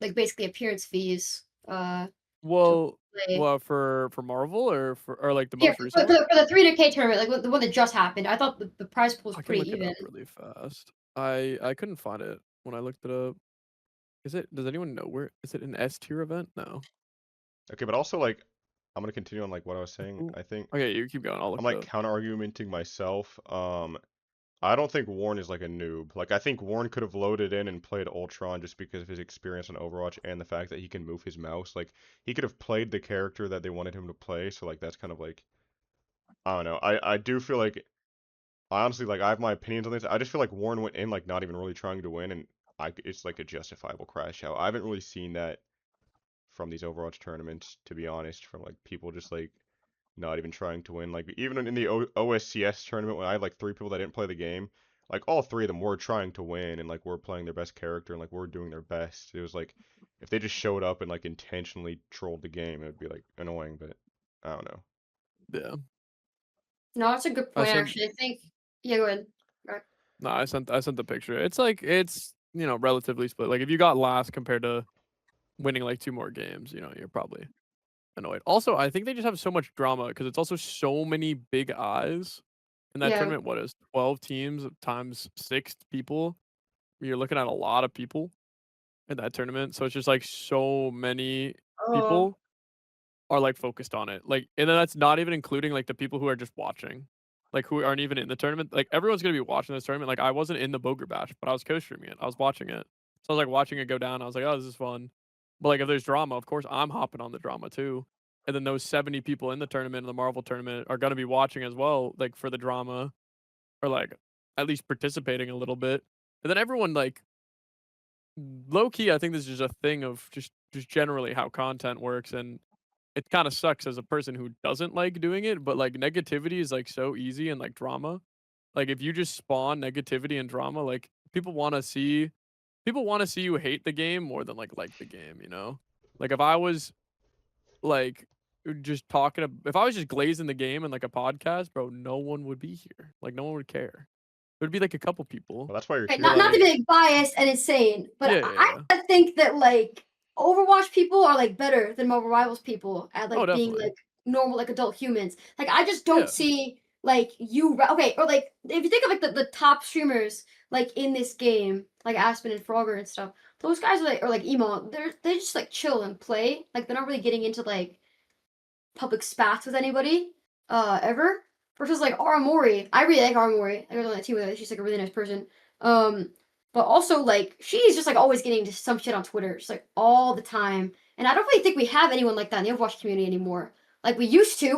like basically appearance fees. To Well, play. for Marvel or like the Yeah, most for, recent for, one? for the 300K tournament, like the one that just happened, I thought the prize pool was I can pretty look it even. up really fast. I couldn't find it when I looked it up. Is it? Does anyone know where? Is it an S tier event? No. Okay, but also like I'm gonna continue on like what I was saying. Ooh. I think Okay, you keep going. I'll look I'm it like up. counter argumenting myself. I don't think Warren is like a noob. Like I think Warren could have loaded in and played Ultron just because of his experience on Overwatch and the fact that he can move his mouse. Like he could have played the character that they wanted him to play. So like that's kind of like I don't know. I do feel like I honestly like I have my opinions on this. I just feel like Warren went in like not even really trying to win, and it's like a justifiable crash out. I haven't really seen that from these Overwatch tournaments, to be honest, from like people just like not even trying to win. Like even in the OSCS tournament when I had like 3 people that didn't play the game, like all 3 of them were trying to win and like were playing their best character and like were doing their best. It was like if they just showed up and like intentionally trolled the game, it would be like annoying, but I don't know. Yeah. No, that's a good I point sent actually. I think. Yeah, go ahead. Right. no, I sent the picture. It's like it's relatively split. Like if you got last compared to winning like 2 more games, you're probably annoyed. Also, I think they just have so much drama because it's also so many big eyes in that Yeah. tournament. What is 12 teams times 6 people? You're looking at a lot of people in that tournament. So it's just like so many Oh. people are like focused on it. Like, and then that's not even including like the people who are just watching, like who aren't even in the tournament. Like everyone's gonna be watching this tournament. Like I wasn't in the Boger Bash, but I was co-streaming it. I was watching it. So I was like watching it go down. I was like, oh, this is fun. But like if there's drama, of course I'm hopping on the drama too. And then those 70 people in the tournament, in the Marvel tournament, are gonna be watching as well, like for the drama, or like at least participating a little bit. And then everyone like low key, I think this is just a thing of just generally how content works, and it kind of sucks as a person who doesn't like doing it, but like negativity is like so easy and like drama. Like if you just spawn negativity and drama, like people want to see you hate the game more than like the game. Like if I was like just if I was just glazing the game in like a podcast, bro, no one would be here. Like no one would care. There'd be like a couple people. Well, that's why you're Okay, here, not But to right? be like biased and insane, but yeah, I yeah. kinda think that like Overwatch people are like better than Marvel Rivals people at Oh, like being definitely. like normal like adult humans. Like I just don't Yeah. see like okay, or like if you think of like the top streamers like in this game, like Aspen and Frogger and stuff, those guys are like or like emo, they just like chill and play. Like they're not really getting into like public spats with anybody ever. Versus like Aramori. I really like Aramori. I was on that team with her. She's like a really nice person. Um, but also like she's just like always getting into some shit on Twitter, just like all the time. And I don't really think we have anyone like that in the Overwatch community anymore. Like we used to. I'm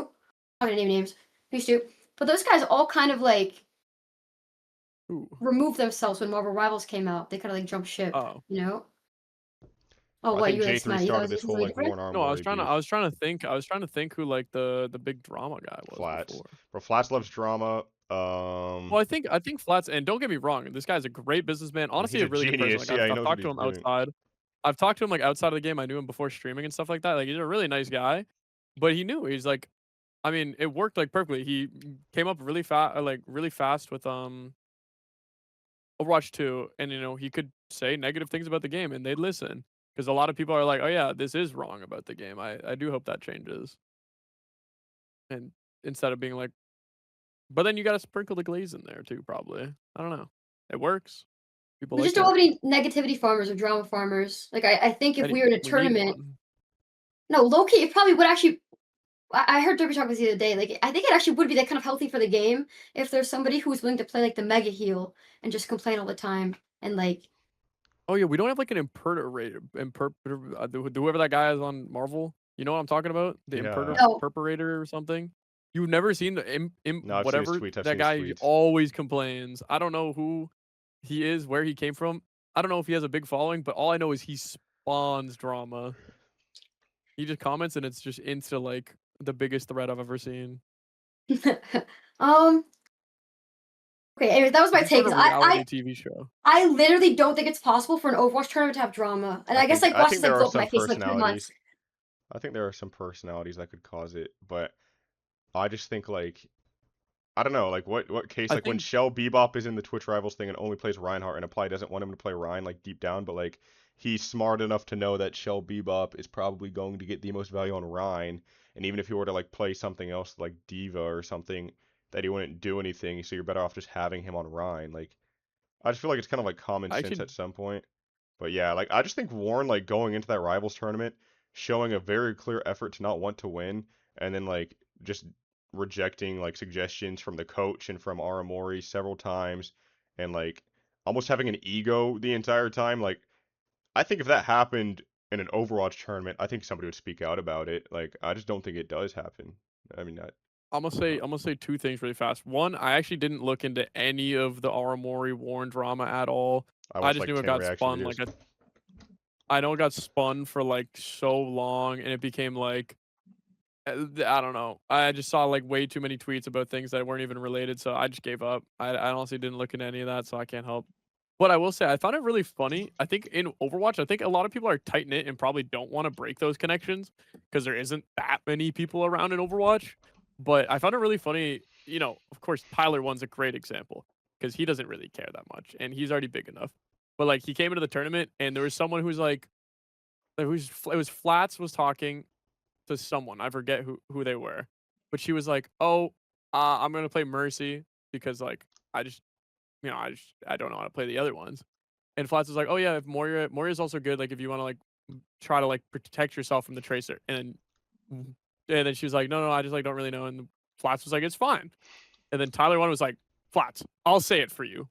not gonna name names. We used to. But those guys all kind of like Ooh. removed themselves when Marvel Rivals came out. They kind of like jumped ship, Oh. you know? Oh, Well, I what think you like J3 smile? You thought started it was this whole something like different? Warren No, I was Armory trying to beef. I was trying to think I was trying to think who like the big drama guy was Flats. before. Bro, Flats loves drama. Well, I think Flats, and don't get me wrong, this guy's a great businessman. And Honestly, he's a a really good person. genius. Like Yeah, he I've knows what talked to he's him doing. outside. I've talked to him like outside of the game. I knew him before streaming and stuff like that. Like he's a really nice guy, but he's like, I mean, it worked like perfectly. He came up really fast with Overwatch 2, and he could say negative things about the game, and they'd listen because a lot of people are like, oh yeah, this is wrong about the game. I do hope that changes, and instead of being like, but then you got to sprinkle the glaze in there too, probably. I don't know. It works. People We just like don't it. have any negativity farmers or drama farmers. Like I think if we were in a We need tournament, one. no, Loki, it probably would actually. I heard Durpee talk about this the other day. Like I think it actually would be that kind of healthy for the game if there's somebody who's willing to play like the mega heal and just complain all the time and like. Oh yeah, we don't have like an whoever that guy is on Marvel. You know what I'm talking about? The Yeah. No, imperperator or something. You've never seen the No, I've seen his whatever tweets. I've that seen his guy tweets. always complains. I don't know who he is, where he came from. I don't know if he has a big following, but all I know is he spawns drama. He just comments and it's just insta like the biggest thread I've ever seen. um, Okay, anyways, that was my It's take. just 'Cause a reality TV show. I literally don't think it's possible for an Overwatch tournament to have drama. And I guess like I watch think this like there are blow up in some my face in like 3 months. personalities. I think there are some personalities that could cause it, but I just think like I don't know, like what case I like when think Shell Bebop is in the Twitch Rivals thing and only plays Reinhardt and Apply doesn't want him to play Rein like deep down, but like he's smart enough to know that Shell Bebop is probably going to get the most value on Rein, and even if he were to like play something else like Diva or something, that he wouldn't do anything, so you're better off just having him on Rein. Like I just feel like it's kind of like common I sense actually at some point. But yeah, like I just think Warren like going into that Rivals tournament, showing a very clear effort to not want to win, and then like just rejecting like suggestions from the coach and from Aramori several times, and like almost having an ego the entire time. Like I think if that happened in an Overwatch tournament, I think somebody would speak out about it. Like I just don't think it does happen. I mean, I'm gonna say two things really fast. One, I actually didn't look into any of the Aramori Warren drama at all. I I watched just like knew it 10 got reaction spun videos. I know it got spun for like so long and it became like I don't know. I just saw like way too many tweets about things that weren't even related, so I just gave up. I honestly didn't look into any of that, so I can't help. But I will say I found it really funny. I think in Overwatch, I think a lot of people are tight knit and probably don't want to break those connections because there isn't that many people around in Overwatch. But I found it really funny. You know, of course, Tyler one's a great example because he doesn't really care that much and he's already big enough. But like he came into the tournament and there was someone who's like, it was Flats was talking to someone. I forget who they were, but she was like, "Oh, I'm gonna play Mercy because like I just I don't know how to play the other ones." And Flats was like, "Oh yeah, if Moria's also good. Like if you want to like try to like protect yourself from the Tracer." And then she was like, "No, I just like don't really know." And Flats was like, "It's fine." And then Tyler one was like, "Flats, I'll say it for you.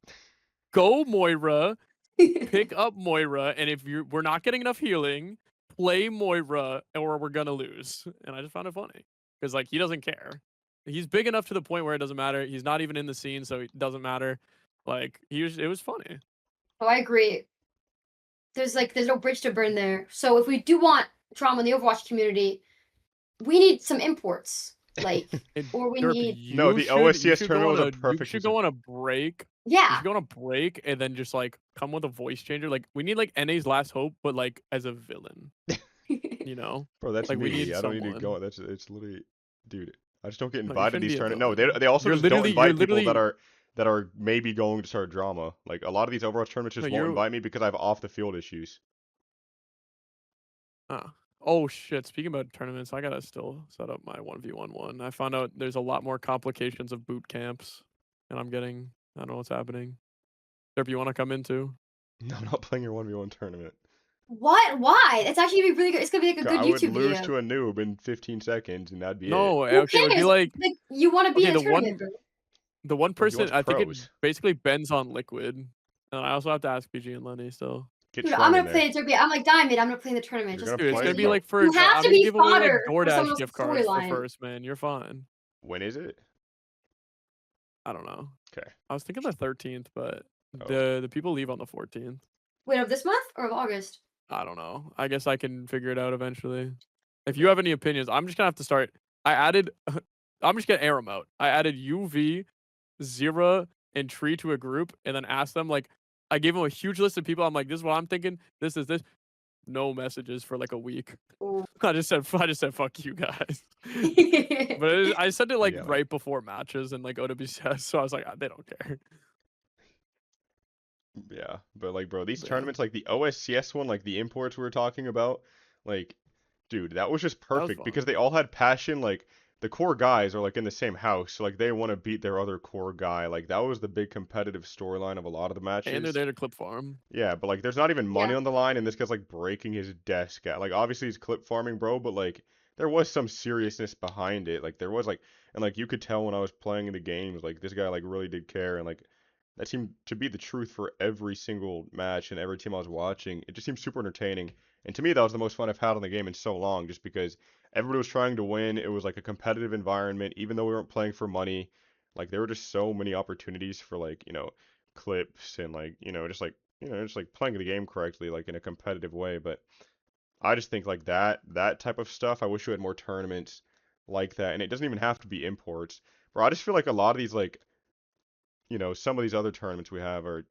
Go Moira, pick up Moira, and if we're not getting enough healing, play Moira or we're gonna lose." And I just found it funny because like he doesn't care. He's big enough to the point where it doesn't matter. He's not even in the scene, so it doesn't matter. Like it was funny. Oh, I agree. There's no bridge to burn there. So if we do want drama in the Overwatch community, we need some imports. Like And or we Derpy, need No, the OSCS tournament was a you perfect should go example. on a break. You yeah. should go on a break and then just like come with a voice changer. Like we need like NA's Last Hope, but like as a villain. You know, Bro, that's like we me. need I don't need to someone. go. That's it's literally, dude. I just don't get No, you invited to shouldn't these be a tournaments. No, villain. they also just don't You're invite people literally that are maybe going to start drama. Like a lot of these Overwatch tournaments no, just won't you're invite me because I have off the field issues. oh shit. Speaking about tournaments, I gotta still set up my 1v11. I found out there's a lot more complications of boot camps, and I don't know what's happening. Derp, you want to come in too? No, I'm not playing your 1v1 tournament. What? Why? It's actually gonna be really good. It's gonna be like a good I would YouTube lose video. to a noob in 15 seconds, and that'd be it. No, Who okay, it would be cares? like Like you want to be okay, in a tournament, bro. the one Bro, he person wants I think it pros. basically bends on Liquid, and I also have to ask PG and Lenny still. Get Dude, I'm Schlong in gonna there. play in Derby. I'm like Diamond. I'm gonna play in the tournament. You're Just, gonna Dude, it's play? gonna just be you, Bro, like for you have I'm to gonna be give away like fodder for someone DoorDash else's gift cards for storyline. first, man. You're fine. when is it? I don't know. Okay. I was thinking the 13th, but Oh. the people leave on the 14th. Wait, of this month or of August? I don't know. I guess I can figure it out eventually. If you have any opinions, I'm just gonna have to start. I added. I'm just gonna air them out. I added UV, Zira, and Tree to a group, and then asked them like. I gave them a huge list of people. I'm like, this is what I'm thinking. This is this. No messages for like a week. Ooh. I just said fuck you guys. But I sent it like Yeah, right before matches and like OWCS, so I was like, they don't care. yeah, but like, bro, these But, yeah, tournaments, like the OSCS one, like the imports we were talking about, like, dude, that was just that was perfect fun. because they all had passion. Like, the core guys are like in the same house, so like they want to beat their other core guy. Like, that was the big competitive storyline of a lot of the And they're matches. there to clip farm. Yeah, but like, there's not even money Yeah. on the line, and this guy's like breaking his desk at. Like, obviously he's clip farming, bro, but like, there was some seriousness behind it. Like, there was like, and like you could tell when I was playing the games, like this guy like really did care, and like that seemed to be the truth for every single match and every team I was watching. It just seemed super entertaining, and to me that was the most fun I've had on the game in so long, just because everybody was trying to win. It was like a competitive environment, even though we weren't playing for money. Like, there were just so many opportunities for like, clips and like, just like playing the game correctly, like in a competitive way. But I just think like that type of stuff, I wish we had more tournaments like that. And it doesn't even have to be imports. Bro, I just feel like a lot of these like you know, some of these other tournaments we have are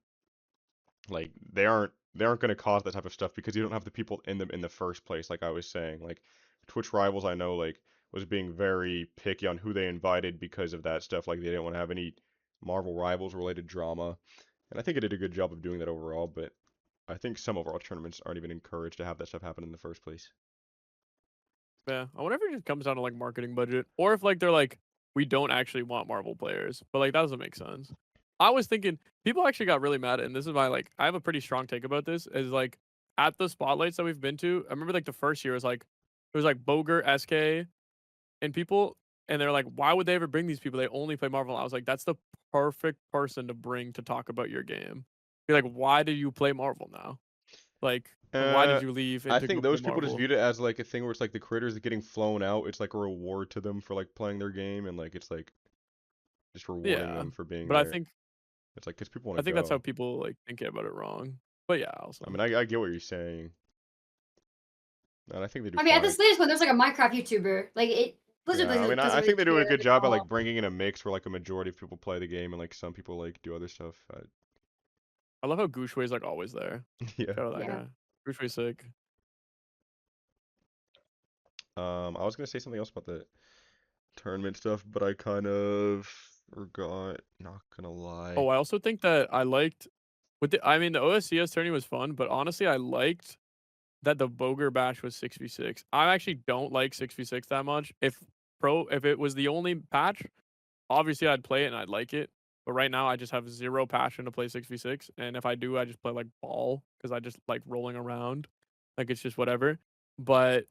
like they aren't going to cause that type of stuff because you don't have the people in them in the first place. Like I was saying, like Twitch Rivals, I know like was being very picky on who they invited because of that stuff. Like they didn't want to have any Marvel Rivals related drama, and I think it did a good job of doing that overall. But I think some Overwatch tournaments aren't even encouraged to have that stuff happen in the first place. Yeah, I wonder if it just comes down to like marketing budget, or if like they're like, we don't actually want Marvel players, but like that doesn't make sense. I was thinking people actually got really mad, and this is my like I have a pretty strong take about this. Is like at the spotlights that we've been to, I remember like the first year was like it was like Boger, SK, and people, and they're like, why would they ever bring these people? They only play Marvel. And I was like, that's the perfect person to bring to talk about your game. You're like, why do you play Marvel now? Like, why did Uh, you leave I and to go think play those people just Marvel? viewed it as like a thing where it's like the creators getting flown out. It's like a reward to them for like playing their game, and like it's like just rewarding Yeah, them for being but I there. think It's like because people want I to think that's how go. people like think about it wrong. But yeah, I also mean, I get what you're saying, and I think they do I mean, at fine. this latest one, there's like a Minecraft YouTuber. Like it, Blizzard Yeah, I mean, doesn't I really think they do a care good like at job at all. like bringing in a mix where like a majority of people play the game and like some people like do other stuff. I love how Gushway's like always there. Yeah. Shout out that Yeah. guy. Gushway's sick. I was gonna say something else about the tournament stuff, but I kind of forgot. Not gonna lie. Oh, I also think that I liked with the I mean the OSCS tourney was fun, but honestly I liked that the Boger Bash was 6v6. I actually don't like 6v6 that much. If it was the only patch, obviously I'd play it and I'd like it. But right now I just have zero passion to play 6v6. And if I do, I just play like ball because I just like rolling around. Like it's just whatever. But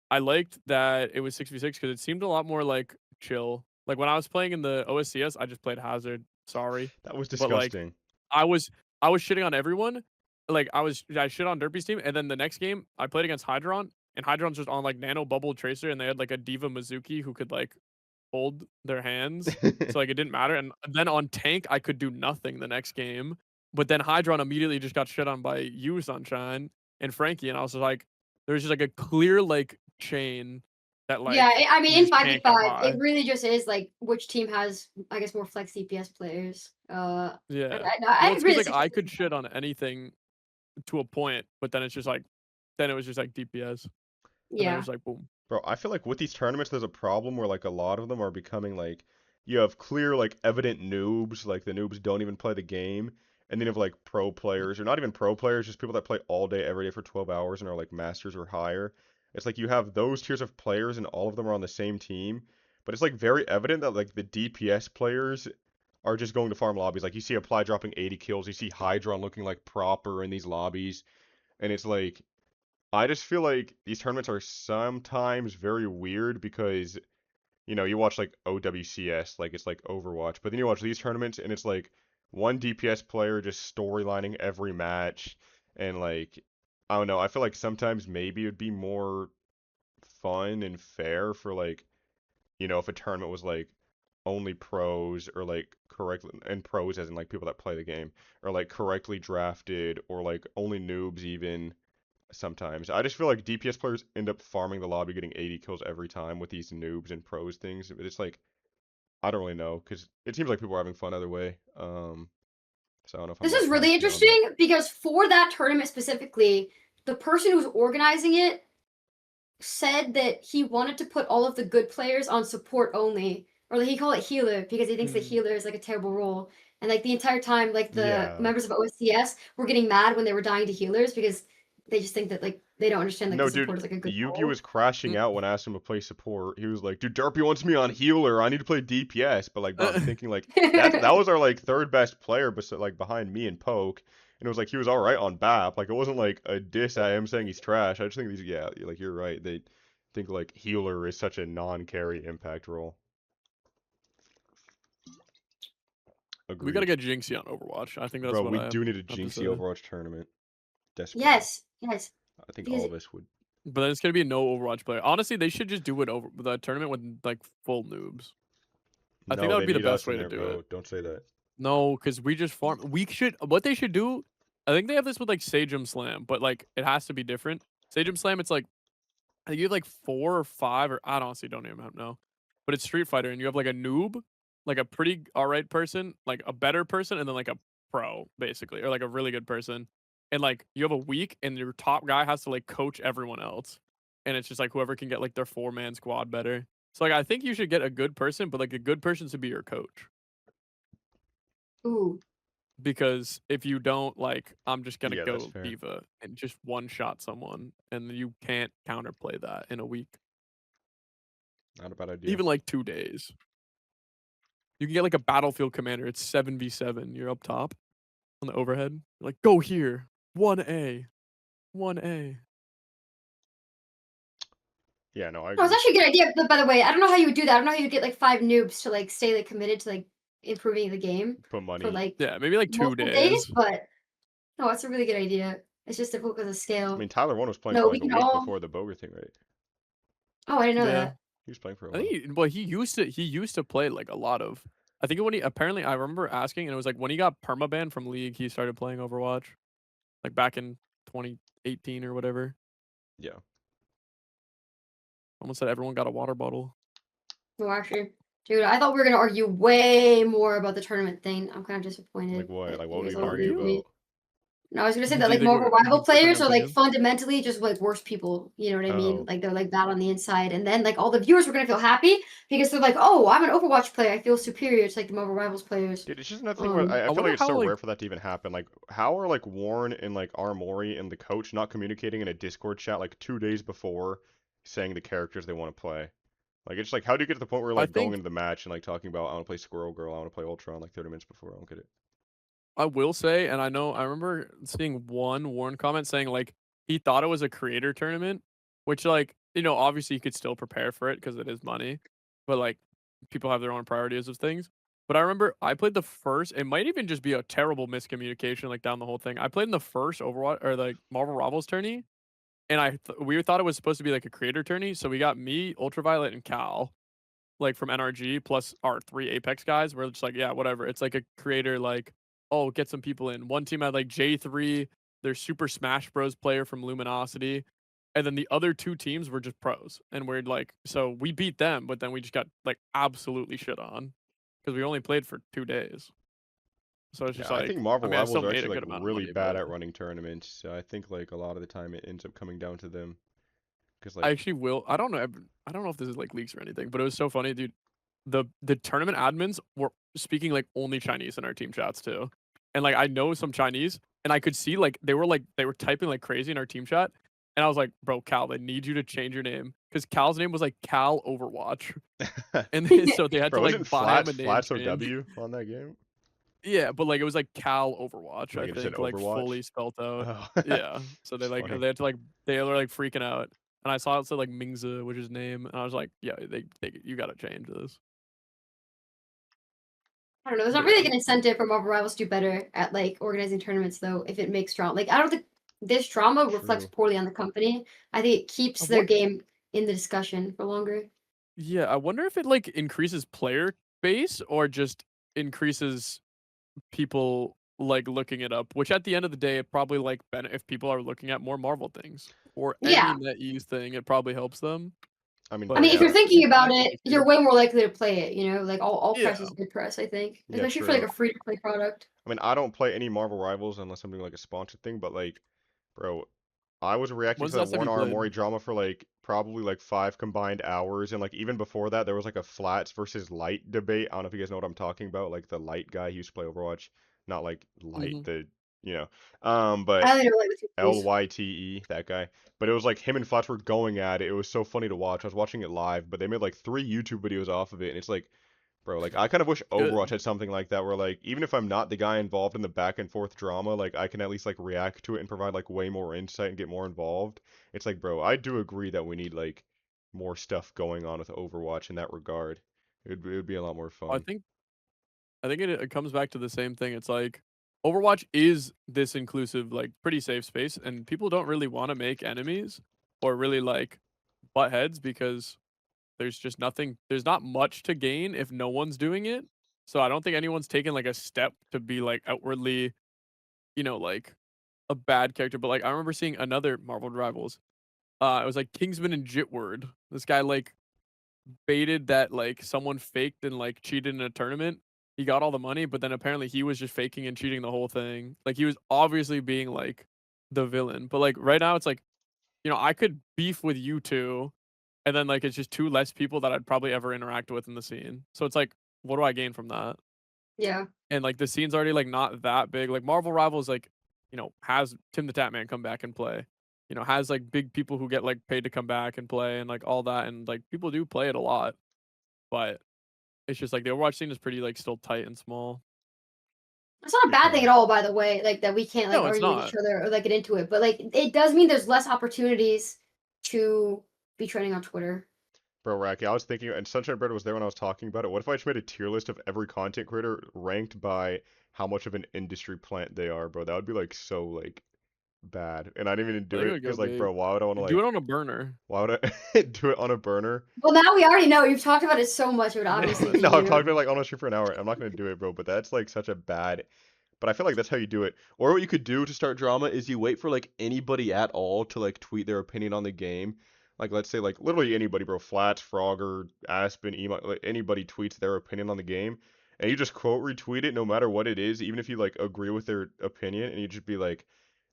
I liked that it was 6v6 because it seemed a lot more like chill. Like when I was playing in the OSCS, I just played Hazard. Sorry. That was But like disgusting. I was I was shitting on everyone. Like I shit on Durpee's team, and then the next game I played against Hydron, and Hydron's just on like Nano Bubble Tracer, and they had like a Diva Mizuki who could like hold their hands, so like it didn't matter. And then on tank I could do nothing the next game, but then Hydron immediately just got shit on by you, Sunshine, and Frankie, and I was just like, there's just like a clear like chain that Yeah, like I mean, you in just can't get 5v5, it by. really just is like which team has, I guess, more flex DPS players. Yeah. I Well, it's agree because that like I 66 could shit on anything to a point, but then it's just like then it was just like DPS, and then it Yeah. was like boom. Bro, I feel like with these tournaments, there's a problem where like a lot of them are becoming like you have clear like evident noobs, like the noobs don't even play the game, and then you have like pro players or not even pro players, just people that play all day every day for 12 hours and are like masters or higher. It's like you have those tiers of players and all of them are on the same team, but it's like very evident that like the DPS players are just going to farm lobbies. Like you see Apply dropping 80 kills, you see Hydron looking like proper in these lobbies, and it's like I just feel like these tournaments are sometimes very weird because, you know, you watch like OWCS, like it's like Overwatch, but then you watch these tournaments and it's like one DPS player just storylining every match and like I don't know, I feel like sometimes maybe it'd be more fun and fair for like, you know, if a tournament was like only pros or like correct and pros as in like people that play the game or like correctly drafted or like only noobs even sometimes. I just feel like DPS players end up farming the lobby, getting 80 kills every time with these noobs and pros things. But it's like I don't really know because it seems like people are having fun either way. So I don't know if I'm This more is really passionate on that. interesting because for that tournament specifically, the person who's organizing it said that he wanted to put all of the good players on support only, or like he called it healer because he thinks the Mm. healer is like a terrible role. And like the entire time, like the Yeah. members of OSCS were getting mad when they were dying to healers because they just think that like they don't understand like No, the dude, support is like a good Yugi role. was crashing Mm. out when I asked him to play support. He was like, "Dude, Durpee wants me on healer. I need to play DPS." But like, bro, I'm thinking like that was our like third best player, but like behind me and Poke, and it was like he was all right on BAP. Like it wasn't like a diss at him saying he's trash. I just think these, yeah, like you're right. They think like healer is such a non-carry impact role. We gotta Agreed, get Jinxie on Overwatch. I think that's bro. what We I do need a have to Jinxie say. Overwatch tournament desperately. Yes, yes. I think Because all of us would. But then it's gonna be no Overwatch player. Honestly, they should just do it over the tournament with like full noobs. I think No, that they would be the need best us in way to there, do it. bro. Don't say that. No, because we just farm. We should. What they should do. I think they have this with like Sagem Slam, but like it has to be different. Sagem Slam, it's like I think you have like 4 or 5, or I honestly don't even know. But it's Street Fighter, and you have like a noob, like a pretty alright person, like a better person, and then like a pro basically, or like a really good person. And like you have a week, and your top guy has to like coach everyone else, and it's just like whoever can get like their 4-man squad better. So like I think you should get a good person, but like a good person should be your coach. Ooh. Because if you don't, like, I'm just gonna Yeah, that's go fair. diva and just one shot someone, and you can't counterplay that in a week, Not a bad idea. even like 2 days. You can get like a battlefield commander. It's 7v7. You're up top on the overhead. You're like, go here, 1A, 1A. Yeah, no, I No, it's agree. actually a good idea. But by the way, I don't know how you would do that. I don't know how you get like 5 noobs to like stay like committed to like improving the game Put for money. like Yeah, maybe like two multiple days. days. But no, it's a really good idea. It's just difficult because of I scale. mean, Tyler One was playing No, for we like a can week all. before the Boger thing, right? Oh, I didn't know Yeah, that. He was playing for a I while. think. Well, he used to play like a lot of. I think when he apparently I remember asking, and it was like when he got permabanned from League, he started playing Overwatch, like back in 2018 or whatever. Yeah. Almost said everyone got a water bottle. No, actually, dude, I thought we were gonna argue way more about the tournament thing. I'm kind of Like disappointed what? that Like what you were we guys gonna all agree argue with me. about? No, I was gonna say that Do you like think Marvel you Rival have different players are like opinions? fundamentally just like worse people. You know what I mean? Oh. Like they're like bad on the inside, and then like all the viewers were gonna feel happy because they're like, oh, I'm an Overwatch player. I feel superior to like the Marvel Rivals players. Dude, it's just another thing where I I feel like wonder it's how so like rare for that to even happen. Like, how are like Warren and like Armori and the coach not communicating in a Discord chat like 2 days before saying the characters they want to play? Like, it's like, how do you get to the point where I like going think into the match and like talking about I want to play Squirrel Girl, I want to play Ultron like 30 minutes before? I don't get it. I will say, and I remember seeing one Warren comment saying like he thought it was a creator tournament, which like obviously you could still prepare for it because it is money, but like people have their own priorities of things. But I remember I played the first. It might even just be a terrible miscommunication like down the whole thing. I played in the first Overwatch or like Marvel Rivals tourney, and we thought it was supposed to be like a creator tourney. So we got me, Ultraviolet, and Cal, like from NRG plus our 3 Apex guys. We're just like, yeah, whatever. It's like a creator, like, oh, get some people in. One team had like J3, their Super Smash Bros. Player from Luminosity. And then the other 2 teams were just pros. And we're like, so we beat them, but then we just got like absolutely shit on because we only played for 2 days. So it's just Yeah, I think like, I Marvel mean, I still Rivals are made a actually like good amount of really money, bad but at running tournaments. So I think like a lot of the time it ends up coming down to them because I like actually will. I don't know if this is like leaks or anything, but it was so funny, dude. The tournament admins were speaking like only Chinese in our team chats too. And like I know some Chinese and I could see like they were typing like crazy in our team chat. And I was like, bro, Cal, they need you to change your name. Because Cal's name was like Cal Overwatch. And then, so they had to Bro, like isn't buy him a Flats name Flats change. OW on that game? Yeah, but like it was like Cal Overwatch, I Like it just said think, like Overwatch. fully spelled out. Oh, Yeah. So it's funny. they had to like they were like freaking out. And I saw it said like Mingzi, which is his name, and I was like, yeah, you gotta change this. I don't know. There's not But really yeah. like an incentive for Marvel Rivals to do better at like organizing tournaments though. If it makes drama, like I don't think this drama reflects True. poorly on the company. I think it I keeps their want game in the discussion for longer. Yeah, I wonder if it like increases player base or just increases people like looking it up, which at the end of the day, it probably like if people are looking at more Marvel things or any Yeah, NetEase thing, it probably helps them. I mean, I bro, But mean, if yeah, you're yeah. I thinking think about that could it, be you're good. way more likely to play it. You know, like all Yeah. press is good press. I think, Yeah, especially for like true. a free to play product. I mean, I don't play any Marvel Rivals unless I'm doing like a sponsored thing, but like, bro, I was reacting When's to the that last time Warren you played? Aramori drama for like probably like 5 combined hours, and like even before that, there was like a Flats versus Light debate. I don't know if you guys know what I'm talking about, like the Light guy he used to play Overwatch, not like Light Hmm. the you know, I but only know like with movies. Lyte that guy. But it was like him and Flats were going at it. It was so funny to watch. I was watching it live, but they made like 3 YouTube videos off of it, and it's like bro, like I kind of wish Overwatch Good. had something like that where like even if I'm not the guy involved in the back and forth drama, like I can at least like react to it and provide like way more insight and get more involved. It's like, bro, I do agree that we need like more stuff going on with Overwatch in that regard. It would be a lot more I fun. think it comes back to the same thing. It's like Overwatch is this inclusive, like pretty safe space, and people don't really want to make enemies or really like butt heads because there's not much to gain if no one's doing it. So I don't think anyone's taken like a step to be like outwardly, like a bad character. But like I remember seeing another Marvel Rivals. It was like Kingsman and Jitward. This guy like baited that like someone faked and like cheated in a tournament. He got all the money, but then apparently he was just faking and cheating the whole thing. Like he was obviously being like the villain. But like right now it's like, I could beef with you two, and then like it's just two less people that I'd probably ever interact with in the scene. So it's like, what do I gain from that? Yeah. And like the scene's already like not that big. Like Marvel Rivals, like, has Tim the Tatman come back and play. Has like big people who get like paid to come back and play and like all that. And like people do play it a lot. But it's just like the Overwatch scene is pretty like still tight and small. It's not a You bad can- thing at all, by the way. Like that we can't like No, it's argue with each not. other or like get into it. But like it does mean there's less opportunities to be trending on Twitter. Bro, Racky, I was thinking, and Sunshinebread was there when I was talking about it. What if I just made a tier list of every content creator ranked by how much of an industry plant they are, bro? That would be like so like bad. And I didn't even I do think it it would go because like, big. bro, why would I want to Do it like, on a burner. why would I do it on a burner? Well, now we already know. You've talked about it so much. It would obviously be No, I've you. talked about it like honestly for an hour. I'm not gonna do it, bro. But that's like such a bad. But I feel like that's how you do it. Or what you could do to start drama is you wait for like anybody at all to like tweet their opinion on the game. Like let's say like literally anybody, bro. Flats, Frogger, Aspen, Emo, like anybody tweets their opinion on the game, and you just quote retweet it no matter what it is, even if you like agree with their opinion, and you just be like,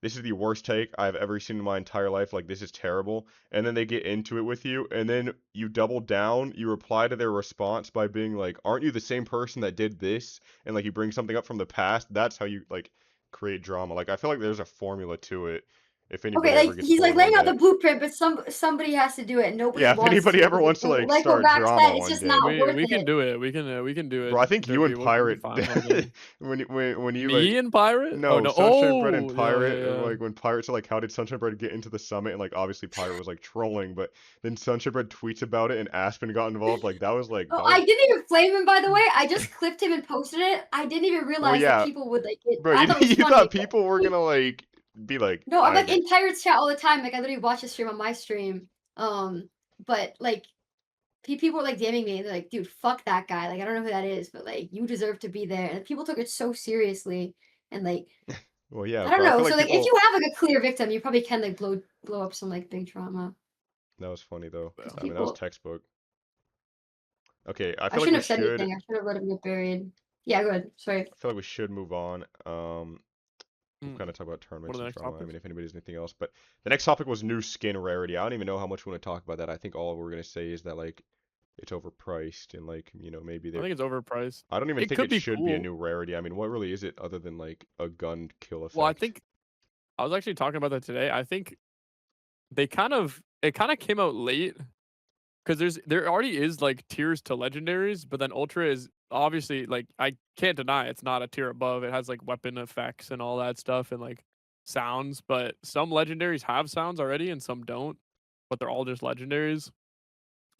"This is the worst take I've ever seen in my entire life. Like this is terrible." And then they get into it with you, and then you double down. You reply to their response by being like, "Aren't you the same person that did this?" And like you bring something up from the past. That's how you like create drama. Like I feel like there's a formula to it. If anybody Okay, ever like gets he's like bored one laying out day. the blueprint, but somebody has to do it. And nobody Yeah, if wants anybody to. ever wants to like Like start Rack drama said, it's one just day, not worth We can it. do it. We can do it. bro. I think you Durpee. and We can Pirate find one game. when you Me like and Pirate? no, Oh no! Sunshinebread and Oh, Pirate, yeah. like when Pirates are like, how did Sunshinebread get into the summit? And like obviously Pirate was like trolling, but then Sunshinebread tweets about it and Aspen got involved. Like that was like Oh, that I was didn't even flame him, by the way. I just clipped him and posted it. I didn't even well realize that yeah, people would like it. bro. I You, thought it was you funny. thought people were gonna like be like, No, I'm I like agree. in Pirates chat all the time. Like I literally watch the stream on my stream. But like people were like DMing me. They're like, "Dude, fuck that guy. Like I don't know who that is, but like you deserve to be there." And people took it so seriously, and like Well yeah, I don't bro. I know. feel So like like if people. you have like a clear victim, you probably can like blow up some like big drama. That was funny though. Because I mean that was people, textbook. Okay, I I feel like shouldn't we have said should. anything. I should have let him get buried. Yeah, good. Sorry. I feel like we should move on. We'll kind of talk about What tournaments are the and next drama. I topics? mean, if anybody has anything else, but the next topic was new skin rarity. I don't even know how much we want to talk about that. I think all we're gonna say is that like it's overpriced and like maybe I they're. think it's overpriced. I don't even It think could it be should be a cool. new rarity. I mean, what really is it other than like a gun kill effect? Well, I think I was actually talking about that today. I think it kind of came out late because there already is like tiers to legendaries, but then Ultra is obviously like I can't deny it's not a tier above. It has like weapon effects and all that stuff and like sounds, but some legendaries have sounds already and some don't, but they're all just legendaries.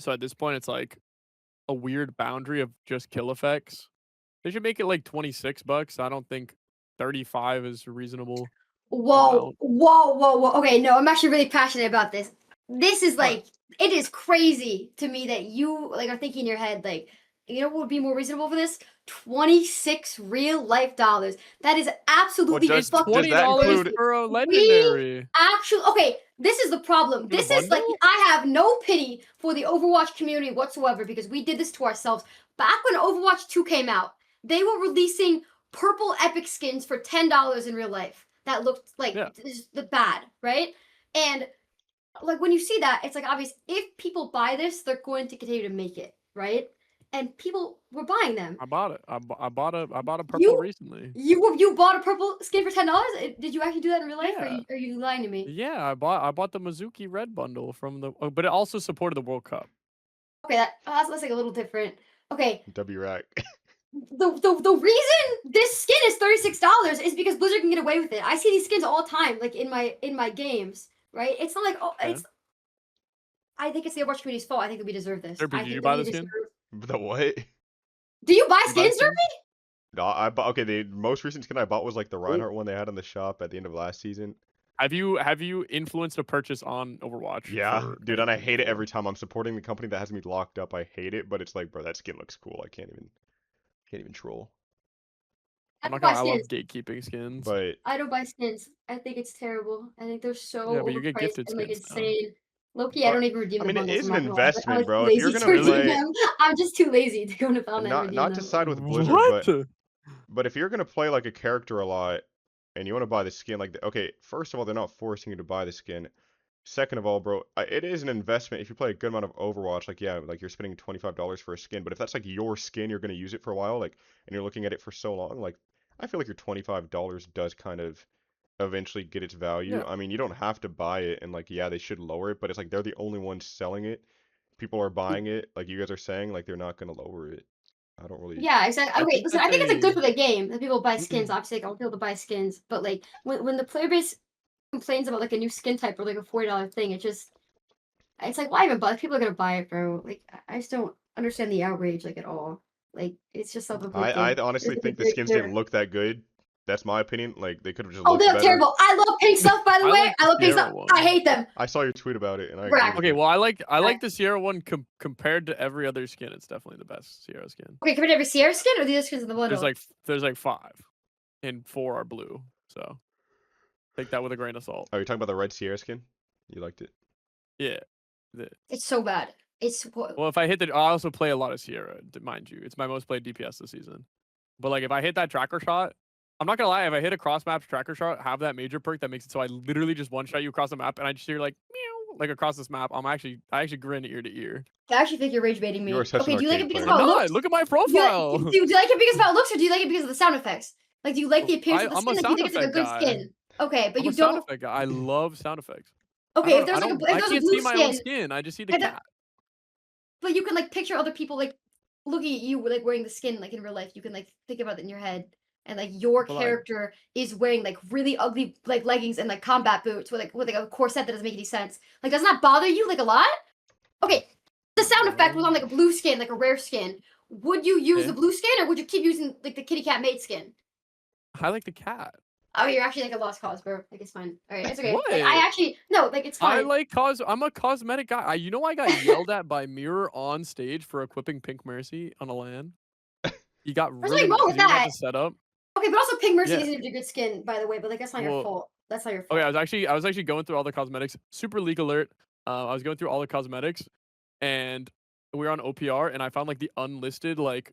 So at this point, it's like a weird boundary of just kill effects. They should make it like $26. I don't think 35 is a reasonable Whoa, amount. whoa, whoa, whoa. Okay, no, I'm actually really passionate about this. This is Alright. like, it is crazy to me that you like are thinking in your head, like, you know what would be more reasonable for this? 26 real life dollars. That is absolutely does- It's fucking does that $20 include- crazy. for a We legendary. actually, okay, this is the problem. In a This is like, bundle? I have no pity for the Overwatch community whatsoever because we did this to ourselves. Back when Overwatch 2 came out, they were releasing purple epic skins for $10 in real life. That looked like Yeah. the bad, right? And like when you see that, it's like obvious if people buy this, they're going to continue to make it, right? And people were buying them. I bought it. I bought a purple You recently. you bought a purple skin for $10? Did you actually do that in real life, or Yeah. are you lying to me? Yeah, I bought the Mizuki Red bundle from the but it also supported the World Cup. Okay, that's like a little different. Okay, W rack. the reason this skin is $36 is because Blizzard can get away with it. I see these skins all the time, like in my games, right? It's not like Yeah. it's. I think it's the Overwatch community's fault. I think that we deserve this. Durpee, I did think you that buy we the skin? deserve- The what? Do you buy You buy the skins, skin? Durpee? No, I bought. Okay, the most recent skin I bought was like the Reinhardt one they had in the shop at the end of last season. Have you influenced a purchase on Overwatch? Yeah, for dude, and I anything hate it before? every time. I'm supporting the company that has me locked up. I hate it, but it's like, bro, that skin looks cool. I can't even troll. I I'm don't not buy gonna lie, I love skins. gatekeeping skins. But I don't buy skins. I think it's terrible. I think they're so Yeah, but you get overpriced gifted and like skins now. insane. Low-key, I But, don't even redeem I the mean, it bundles. is I'm an not gonna lie. I investment, was bro. too If you're lazy to gonna redeem play, them. I'm just too lazy to go to Fountain and redeem not to them. side with Blizzard, What? but if you're gonna play like a character a lot, and you want to buy the skin, like, okay, first of all, they're not forcing you to buy the skin. Second of all, bro, it is an investment. If you play a good amount of Overwatch, like, yeah, like you're spending $25 for a skin, but if that's like your skin, you're gonna use it for a while, like, and you're looking at it for so long, like, I feel like your $25 does kind of eventually get its value. Yeah. I mean, you don't have to buy it, and like, yeah, they should lower it, but it's like they're the only ones selling it. People are buying it, like you guys are saying, like they're not gonna lower it. I don't really. Yeah, exactly. I Okay, think listen, that I think it's a good they for the game that people buy skins. Obviously, like, I want people to buy skins, but like when the player base complains about like a new skin type or like a $40 thing, it's like why even buy? People are gonna buy it, bro. Like I just don't understand the outrage like at all. Like it's just I self-inflicted. honestly There's like a think the great skins didn't clear. look that good. That's my opinion. Like they could have just Oh, they looked look better. terrible. I love pink stuff, by the I way. like the I love pink Sierra stuff. one. I hate them. I saw your tweet about it, and I agree Rack. with Okay, you. well, I like the Sierra one compared to every other skin. It's definitely the best Sierra skin. Okay, compared to every Sierra skin or the other skins in the bundle? There's like 5, and 4 are blue. So take that with a grain of salt. Oh, you're talking about the red Sierra skin? You liked it? Yeah. It's so bad. Well, if I hit I also play a lot of Sierra, mind you. It's my most played DPS this season. But like if I hit that tracker shot, I'm not gonna lie, if I hit a cross map tracker shot, have that major perk that makes it so I literally just one shot you across the map and I just hear like meow like across this map, I actually grin ear to ear. I actually think you're rage baiting me. You are such Okay, an do you like arcade it because player. of how I'm it not. looks? Look at my Do you, profile. do you like it because of how it looks, or do you like it because of the sound effects? Like, do you like the appearance of the I'm a skin? Like, do you sound think it's like a good effect guy. skin? Okay, but I'm you a sound don't. effect guy. I love sound effects. Okay, if there's like I if there's a can't blue see my own skin, skin. I just see the and cat. but you can like picture other people like looking at you like wearing the skin like in real life. You can like think about it in your head, and like your But, character is wearing like really ugly like leggings and like combat boots with like a corset that doesn't make any sense. Like, doesn't that bother you like a lot? Okay, the sound effect was on like a blue skin, like a rare skin. Would you use the blue skin, or would you keep using like the kitty cat maid skin? I like the cat. Oh, you're actually like a lost cause, bro. Like, it's fine. All right, it's okay. What? Like, I actually no, like it's fine. I'm a cosmetic guy. You know I got yelled at by Mirror on stage for equipping Pink Mercy on a LAN. He got There's really nothing wrong mad with 'cause he didn't have that. the setup. Okay, but also Pink Mercy Yeah. isn't even a good skin, by the way. But like, that's not your Well, fault. That's not your fault. Okay, I was actually going through all the cosmetics. Super leak alert. I was going through all the cosmetics, and we were on OPR, and I found like the unlisted like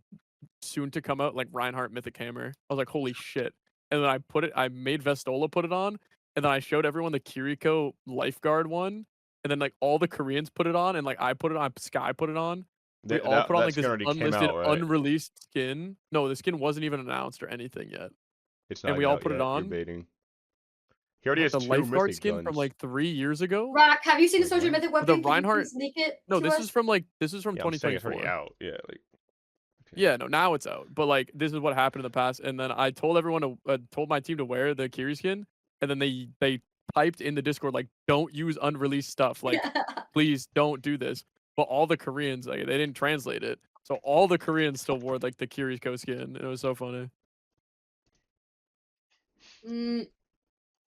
soon to come out like Reinhardt Mythic Hammer. I was like, holy shit! And then I made Vestola put it on, and then I showed everyone the Kiriko Lifeguard one, and then like all the Koreans put it on, and like I put it on, Sky put it on. We all put on That like skin this already came unlisted, out, right? unreleased skin. No, the skin wasn't even announced or anything yet. It's And not we even all out put it yet. You're on. baiting. He already What, has the 2 Lifeguard mythic skin guns. from like 3 years ago? Rock, have you seen the Wait, Social what? Mythic weapon? The Can you Reinhardt. please leak it No, to this us? is from Yeah, I'm saying it's 2024. already out. Yeah, like. Okay. Yeah, no, now it's out. But like, this is what happened in the past. And then I told everyone told my team to wear the Kiri skin, and then they typed in the Discord like, "Don't use unreleased stuff. Like, please don't do this." But all the Koreans, like, they didn't translate it, so all the Koreans still wore like the Kiriko skin. And it was so funny.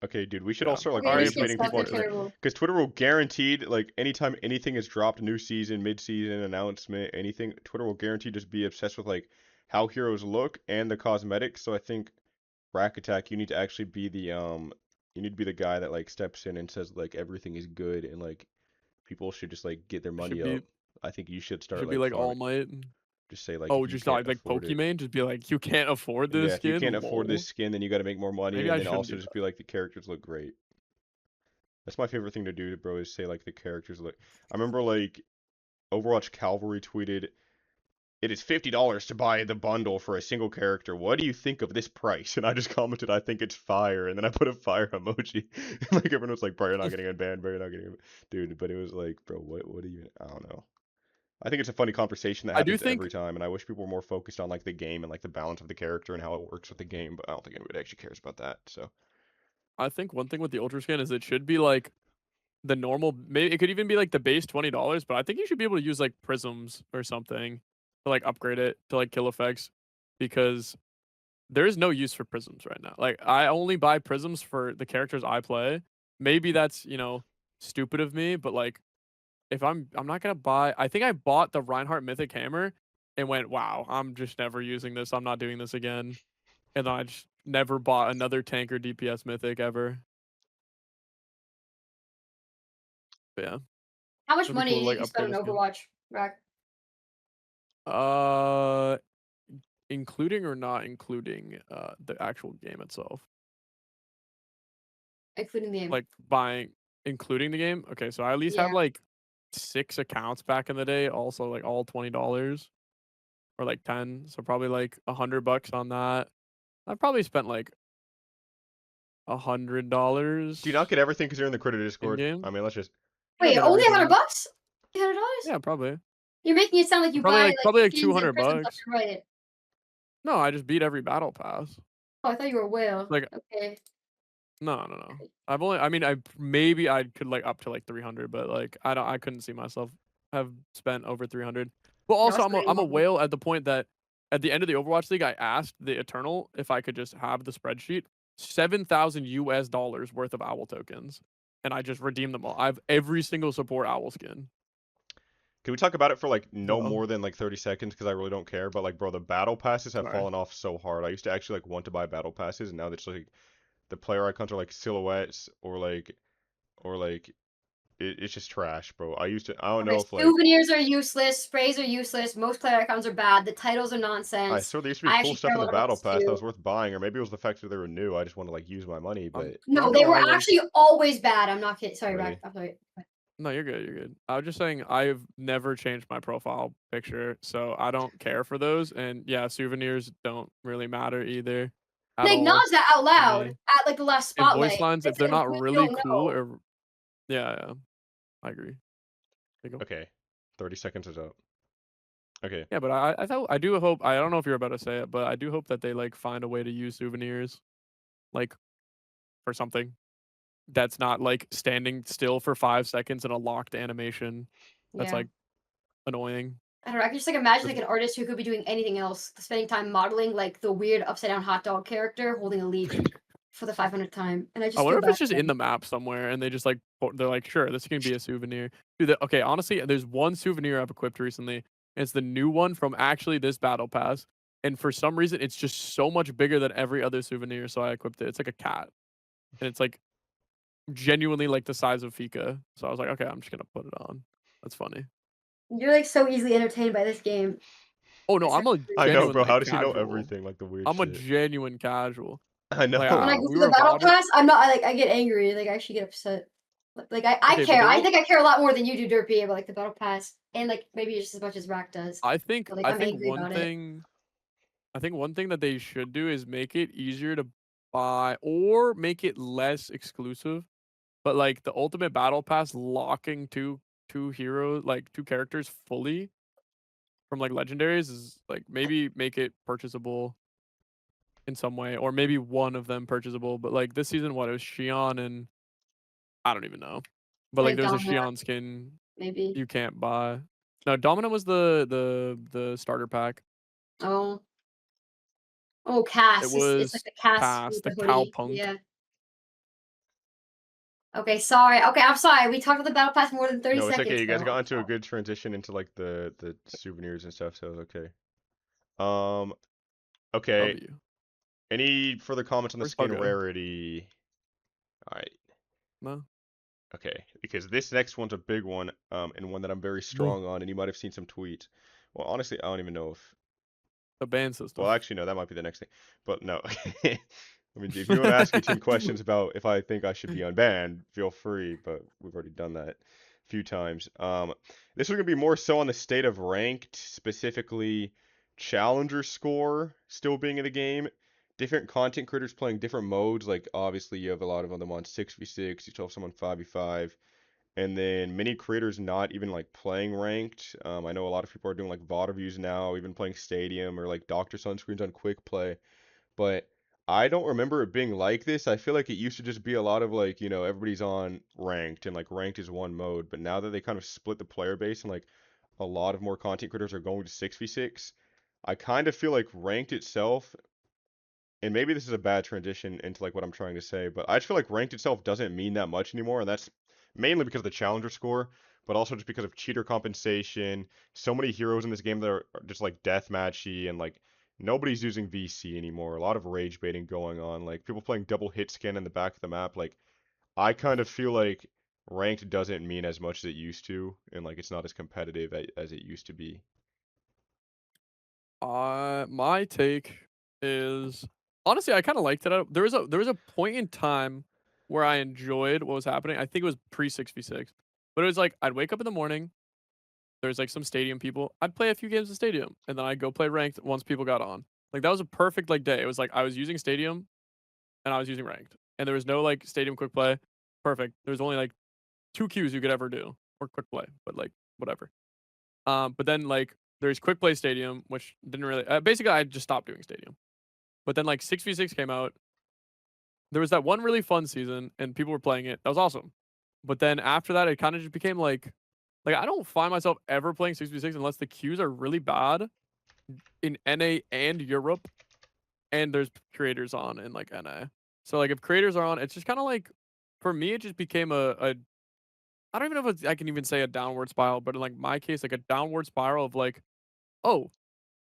Okay, dude, we should Yeah. all start like Okay, rage Alright, these baiting skins people stuff are terrible. because Twitter will guaranteed like anytime anything is dropped, new season, mid-season announcement, anything, Twitter will guarantee just be obsessed with like how heroes look and the cosmetics. So I think Rakattack, you need to actually be the you need to be the guy that like steps in and says like everything is good and like people should just like get their money up. I think you should start Should be like like All Might. just say like Oh, if you just can't like afford it. Pokimane. Just be like, you can't afford this Yeah, if skin. you can't afford Lol. this skin, then you got to make more money, Maybe and I then shouldn't also do just be like the characters look great. That's my favorite thing to do, bro, is say like the characters look. I remember like Overwatch Cavalry tweeted, "It is $50 to buy the bundle for a single character. What do you think of this price?" And I just commented, "I think it's fire," and then I put a fire emoji. And like everyone was like, "Bro, you're not getting unbanned, bro, you're not getting," dude. But it was like, bro, what do you? I don't know. I think it's a funny conversation that I do happens think every time, and I wish people were more focused on like the game and like the balance of the character and how it works with the game. But I don't think anybody actually cares about that. So one thing with the Ultra skin is it should be like the normal. Maybe it could even be like the base $20, but I think you should be able to use like prisms or something to like upgrade it to like kill effects, because there is no use for prisms right now. Like, I only buy prisms for the characters I play. Maybe that's, stupid of me, but like, if I'm not gonna buy. I think I bought the Reinhardt Mythic Hammer and went, wow, I'm just never using this. I'm not doing this again. And then I just never bought another tank or DPS Mythic ever. But yeah. How much It'd be money cool to, did like, you spend upgrade on the skin. Overwatch, Rack? Uh, including or not including the actual game itself? Including the game. Like buying, including the game. Okay, so I at least have Yeah. like 6 accounts back in the day. Also, like all $20 or like 10. So probably like $100 on that. I probably spent like $100 Do you not get everything because you're in the Critter in Discord? game. I mean, let's just. I Wait, get only $100 everything. bucks? $100? Yeah, probably. You're making it sound like you Probably buy like probably like skins and prisms $200. left and right. No, I just beat every battle pass. Oh, I thought you were a whale. Like Okay. no. I've only I mean I maybe I could like up to like 300, but like I couldn't see myself have spent over 300. But No, also it's I'm pretty a low. whale at the point that at the end of the Overwatch League I asked the Eternal if I could just have the spreadsheet, $7,000 worth of owl tokens, and I just redeemed them all. I have every single support owl skin. Can we talk about it for like no So, more than like 30 seconds because I really don't care. But like, bro, the battle passes have sorry. fallen off so hard. I used to actually like want to buy battle passes, and now it's like the player icons are like silhouettes or like it's just trash, bro. I used to. I don't know Okay, if like. souvenirs are useless, sprays are useless, most player icons are bad, the titles are I nonsense. swear there used to be I cool actually stuff care a in the lot about battle this pass that was too. worth buying, or maybe it was the fact that they were new. I just want to like use my money, but No, not they gonna were lie, like actually always bad. I'm not kidding. Sorry, really. Rack. I'm sorry. no, you're good. You're good. I was just saying I've never changed my profile picture, so I don't care for those. And yeah, souvenirs don't really matter either at They all acknowledged that out to loud me. at like the last And voice spotlight. lines, They if they're said not we really don't cool know. or yeah, I agree. There you go. Okay, 30 seconds is up. Okay, Yeah, but I do hope I don't know if you're about to say it, but I do hope that they like find a way to use souvenirs like for something that's not like standing still for 5 seconds in a locked animation. That's Yeah. like annoying. I don't know. I can just like imagine 'Cause like an artist who could be doing anything else, spending time modeling like the weird upside down hot dog character holding a leaf for the 500th time, and I I just wonder feel if bad it's just for in them. the map somewhere and they just like they're like, sure, this can be a souvenir. Dude, okay, honestly, there's one souvenir I've equipped recently. And it's the new one from actually this battle pass. And for some reason, it's just so much bigger than every other souvenir. So I equipped it. It's like a cat. And it's like genuinely like the size of Fika. So I was like, okay, I'm just gonna put it on. That's funny. You're like so easily entertained by this game. Oh no, It's I'm a actually I crazy. know, genuine bro. like How does he know casual. everything? Like the weird I'm a shit. genuine casual. I know. Like When I go we through were the battle VODing. pass, I'm not like I get angry. Like I actually get upset. Like I Okay, but care. there I was think I care a lot more than you do, Durpee, about like the battle pass, and like maybe just as much as Rack does. But like I I'm think angry about it. I think one thing that they should do is make it easier to buy or make it less exclusive. But like the ultimate battle pass locking two heroes, like two characters fully from like legendaries is like maybe make it purchasable in some way, or maybe one of them purchasable. But like this season, what it was Shion and I don't even know. But like Like there's a Domino, Shion skin maybe. you can't buy. No, Domino was the starter pack. Oh. Oh, It Cass. It's like was the Cass past with the the hoodie. cowpunk. Yeah. Okay, sorry. Okay, I'm sorry. We talked about the battle pass more than 30 No, it's okay. seconds, You guys though. got I'm into a sorry. good transition into like the souvenirs and stuff, so it's okay. Um, okay. W. Any further comments on the Where's skin Pogo? rarity? All right. No. Okay, because this next one's a big one, and one that I'm very No. strong on, and you might have seen some tweets. Well, honestly, I don't even know if. The ban system. Well, actually, no, that might be the next thing. But no. I mean, if you want to ask me 10 questions about if I think I should be unbanned, feel free, but we've already done that a few times. This is going to be more so on the state of ranked, specifically challenger score still being in the game. Different content creators playing different modes. Like, obviously, you have a lot of them on 6v6, you still have some on 5v5. And then many creators not even like playing ranked. I know a lot of people are doing like VOD reviews now, even playing Stadium or like Doctor Sunscreens on Quick Play. But I don't remember it being like this. I feel like it used to just be a lot of like, everybody's on ranked and like ranked is one mode. But now that they kind of split the player base and like a lot of more content creators are going to 6v6, I kind of feel like ranked itself, and maybe this is a bad transition into like what I'm trying to say, but I just feel like ranked itself doesn't mean that much anymore, and that's mainly because of the challenger score, but also just because of cheater compensation. So many heroes in this game that are just like deathmatchy, and like nobody's using VC anymore. A lot of rage baiting going on, like people playing double hit scan in the back of the map. Like I kind of feel like ranked doesn't mean as much as it used to, and like it's not as competitive as it used to be. My take is honestly, I kind of liked it. There was a point in time where I enjoyed what was happening. I think it was pre 6v6, but it was like I'd wake up in the morning. There's like some stadium people. I'd play a few games in stadium, and then I'd go play ranked once people got on. Like that was a perfect like day. It was like I was using stadium and I was using ranked, and there was no like stadium quick play. Perfect. There was only like two queues you could ever do or quick play, but like whatever. But then like there's quick play stadium, which didn't really. Basically, I just stopped doing stadium. But then like 6v6 came out. There was that one really fun season, and people were playing it. That was awesome. But then after that, it kind of just became like I don't find myself ever playing 6v6 unless the queues are really bad in NA and Europe, and there's creators on in like NA. So like if creators are on, it's just kind of like for me, it just became a I don't even know if I can even say a downward spiral, but in like my case, like a downward spiral of like, oh,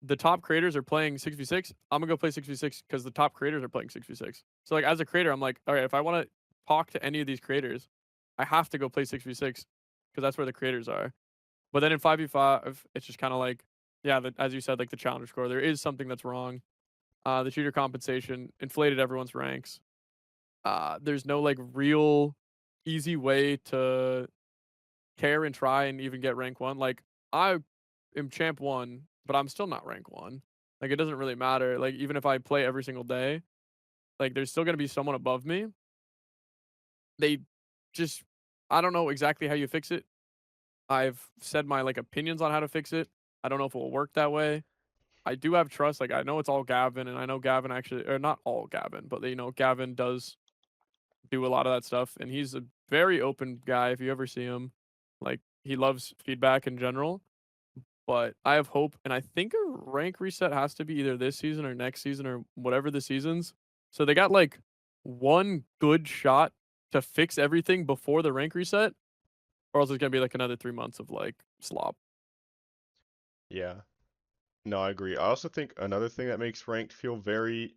the top creators are playing 6v6. I'm gonna go play 6v6 because the top creators are playing 6v6. So like as a creator, I'm like, all right, if I want to talk to any of these creators, I have to go play 6v6 because that's where the creators are. But then in 5v5, it's just kind of like, yeah, as you said, like the challenger score, there is something that's wrong. The cheater compensation inflated everyone's ranks. There's no like real easy way to care and try and even get rank 1. Like I am champ 1, but I'm still not rank 1. Like it doesn't really matter. Like even if I play every single day, like there's still going to be someone above me. They just I don't know exactly how you fix it. I've said my like opinions on how to fix it. I don't know if it will work that way. I do have trust. Like I know it's all Gavin, and I know Gavin actually, or not all Gavin, but Gavin does do a lot of that stuff, and he's a very open guy. If you ever see him, like he loves feedback in general. But I have hope, and I think a rank reset has to be either this season or next season or whatever the seasons. So they got like one good shot to fix everything before the rank reset, or else it's gonna be like another 3 months of like slop. Yeah. No, I agree. I also think another thing that makes ranked feel very,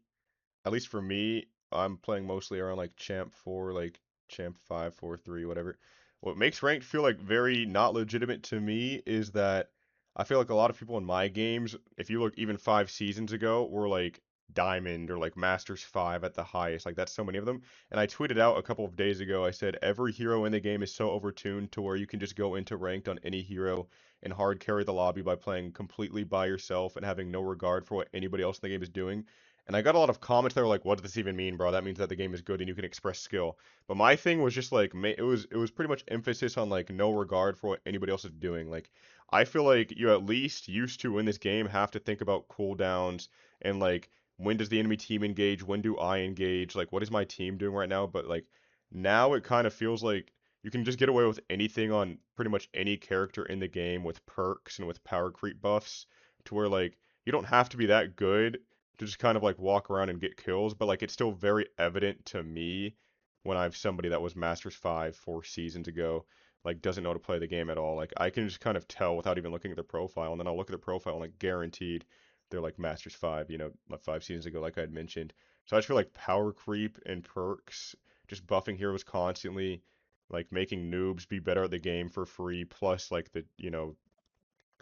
at least for me, I'm playing mostly around like champ 4, like champ 5, 4, 3, whatever. What makes ranked feel like very not legitimate to me is that I feel like a lot of people in my games, if you look even 5 seasons ago, were like diamond or like masters 5 at the highest. Like that's so many of them. And I tweeted out a couple of days ago, I said every hero in the game is so overtuned to where you can just go into ranked on any hero and hard carry the lobby by playing completely by yourself and having no regard for what anybody else in the game is doing. And I got a lot of comments that were like, "What does this even mean, bro? That means that the game is good and you can express skill." But my thing was just like, it was pretty much emphasis on like no regard for what anybody else is doing. Like, I feel like you at least used to in this game have to think about cooldowns and like when does the enemy team engage, when do I engage, like what is my team doing right now? But like now it kind of feels like you can just get away with anything on pretty much any character in the game with perks and with power creep buffs to where like you don't have to be that good to just kind of like walk around and get kills, but like it's still very evident to me when I have somebody that was Masters 5 4 seasons ago, like doesn't know how to play the game at all. Like I can just kind of tell without even looking at their profile, and then I'll look at their profile and like guaranteed they're like Masters 5, like 5 seasons ago, like I had mentioned. So I just feel like power creep and perks, just buffing heroes constantly, like making noobs be better at the game for free, plus like the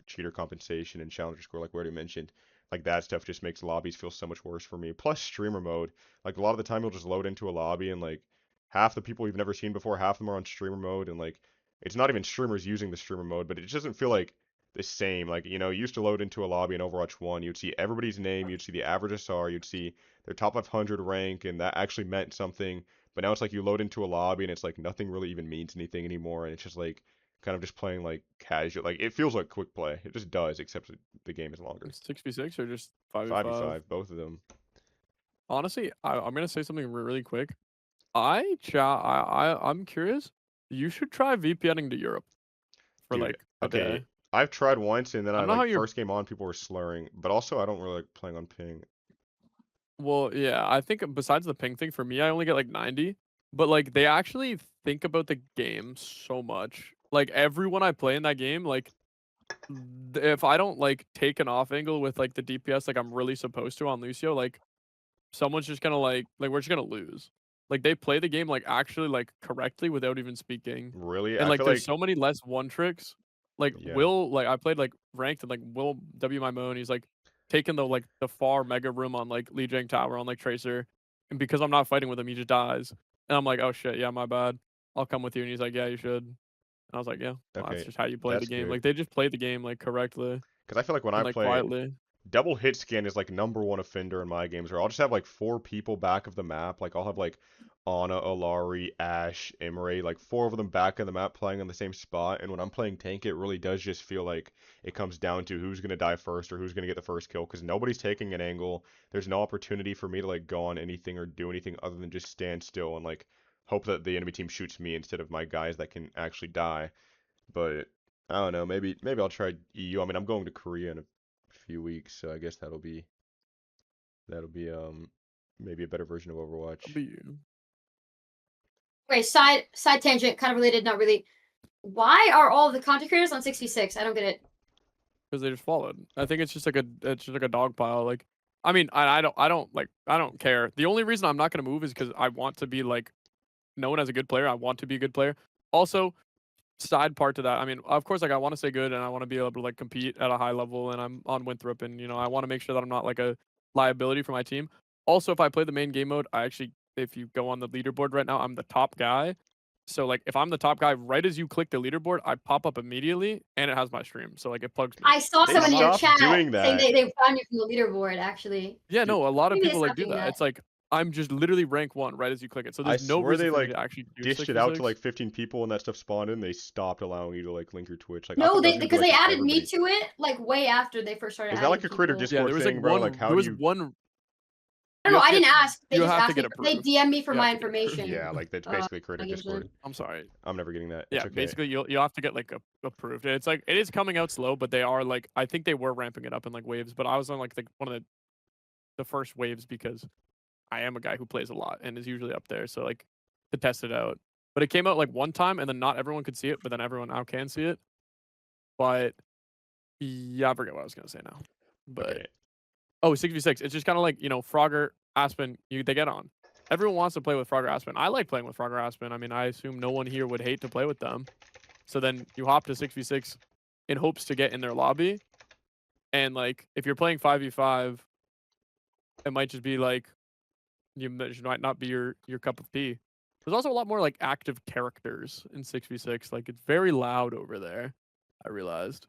cheater compensation and challenger score, like we already mentioned. Like that stuff just makes lobbies feel so much worse for me. Plus streamer mode. Like a lot of the time you'll just load into a lobby and like half the people you've never seen before, half of them are on streamer mode and like it's not even streamers using the streamer mode, but it just doesn't feel like the same. Like, you used to load into a lobby in Overwatch 1, you'd see everybody's name, you'd see the average SR, you'd see their top 500 rank, and that actually meant something. But now it's like you load into a lobby and it's like nothing really even means anything anymore, and it's just like kind of just playing like casual. Like it feels like quick play. It just does, except the game is longer. 6v6 or just 5v5? 5v5, both of them. Honestly, I'm gonna say something really quick. I'm curious. You should try VPNing to Europe for Dude, like a okay, day. I've tried once and then I I don't know how like you're. first game on people were slurring, but also I don't really like playing on ping. Well, yeah, I think besides the ping thing, for me, I only get like 90. But like they actually think about the game so much. Like everyone I play in that game, like if I don't like take an off angle with like the DPS like I'm really supposed to on Lucio, like someone's just gonna like we're just gonna lose. Like they play the game like actually like correctly without even speaking. Really, And I like feel there's like so many less one tricks. Like yeah. Will, like I played like ranked and like Will W my moan, he's like taking the far mega room on like Lee Jang Tower on like Tracer. And because I'm not fighting with him, he just dies. And I'm like, oh shit, yeah, my bad. I'll come with you. And he's like, yeah, you should. And I was like, yeah, well, that's Okay, just how you play the that's game. good. Like they just play the game like correctly Because I feel like when and I like play, quietly. double hit scan is like #1 offender in my games, where I'll just have like 4 people back of the map. Like I'll have like Ana, Alari, Ashe, Imre, like 4 of them back of the map playing on the same spot. And when I'm playing tank, it really does just feel like it comes down to who's gonna die first or who's gonna get the first kill. Because nobody's taking an angle. There's no opportunity for me to like go on anything or do anything other than just stand still and like hope that the enemy team shoots me instead of my guys that can actually die. But I don't know. Maybe I'll try EU. I mean, I'm going to Korea in a few weeks, so I guess that'll be maybe a better version of I'll Overwatch. be you. Wait, side tangent, kind of related, not really. Why are all of the content creators on 66? I don't get it. Because they just followed. I think it's just like a dog pile. Like, I mean, I don't care. The only reason I'm not gonna move is because I want to be like known as a good player. I want to be a good player. Also, side part to that, I mean, of course, like I want to stay good and I want to be able to like compete at a high level. And I'm on Winthrop, and I want to make sure that I'm not like a liability for my team. Also, if I play the main game mode, if you go on the leaderboard right now, I'm the top guy. So like if I'm the top guy, right as you click the leaderboard, I pop up immediately and it has my stream. So like it plugs me. I saw They someone in your stopped chat doing saying that. they found you from the leaderboard, actually. Yeah, Dude, no, a lot of Maybe they people like stopped do doing that. that. It's like I'm just literally rank 1 right as you click it. So I there's no swear reason they for me like to actually do dished it out to 66. like 15 people and that stuff spawned in. They stopped allowing you to like link your Twitch. Like I No, thought that was they gonna be because like they for added me everybody. to it like way after they first started Is that adding like a creator people. Yeah, Discord there was like thing, bro? Like one how there do was you? one No, you no, have I to didn't get ask. They you just have to asked get me. They approved. DM me for You my have to get approved. information. Yeah, like that's basically creator I guess then. Discord. I'm sorry. I'm never getting that. Yeah, It's okay. basically you'll have to get like approved. It's like it is coming out slow, but they are like I think they were ramping it up in like waves, but I was on like one of the first waves because I am a guy who plays a lot and is usually up there, so like to test it out. But it came out like one time and then not everyone could see it, but then everyone now can see it. But yeah, I forget what I was gonna say now. But Okay. oh, 6v6. It's just kind of like, Frogger, Aspen, they get on. Everyone wants to play with Frogger, Aspen. I like playing with Frogger, Aspen. I mean, I assume no one here would hate to play with them. So then you hop to 6v6 in hopes to get in their lobby. And like, if you're playing 5v5, it might just be like, it might not be your cup of tea. There's also a lot more like active characters in 6v6. Like, it's very loud over there, I realized.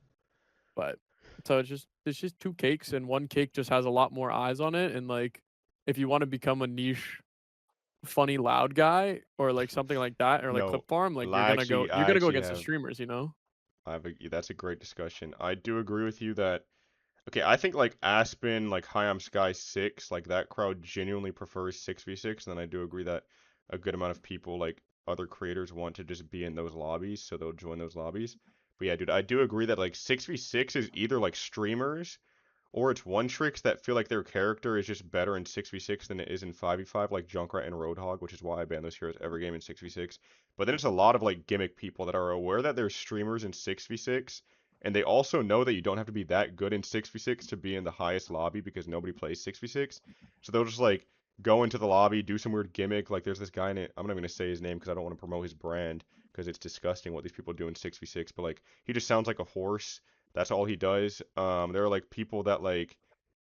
But so it's just 2 cakes and one cake just has a lot more eyes on it. And like if you want to become a niche funny loud guy or like something like that or like No, clip farm, like I you're gonna go actually against the have. streamers, That's a great discussion. I do agree with you that. Okay, I think like Aspen, like High I'm Sky 6, like that crowd genuinely prefers 6v6, and then I do agree that a good amount of people, like other creators, want to just be in those lobbies, so they'll join those lobbies. But yeah, dude, I do agree that like 6v6 is either like streamers or it's one tricks that feel like their character is just better in 6v6 than it is in 5v5, like Junkrat and Roadhog, which is why I ban those heroes every game in 6v6. But then it's a lot of like gimmick people that are aware that they're streamers in 6v6, and they also know that you don't have to be that good in 6v6 to be in the highest lobby because nobody plays 6v6. So they'll just like go into the lobby, do some weird gimmick. Like there's this guy in it, I'm not going to say his name because I don't want to promote his brand because it's disgusting what these people do in 6v6, but like he just sounds like a horse. That's all he does. There are like people that like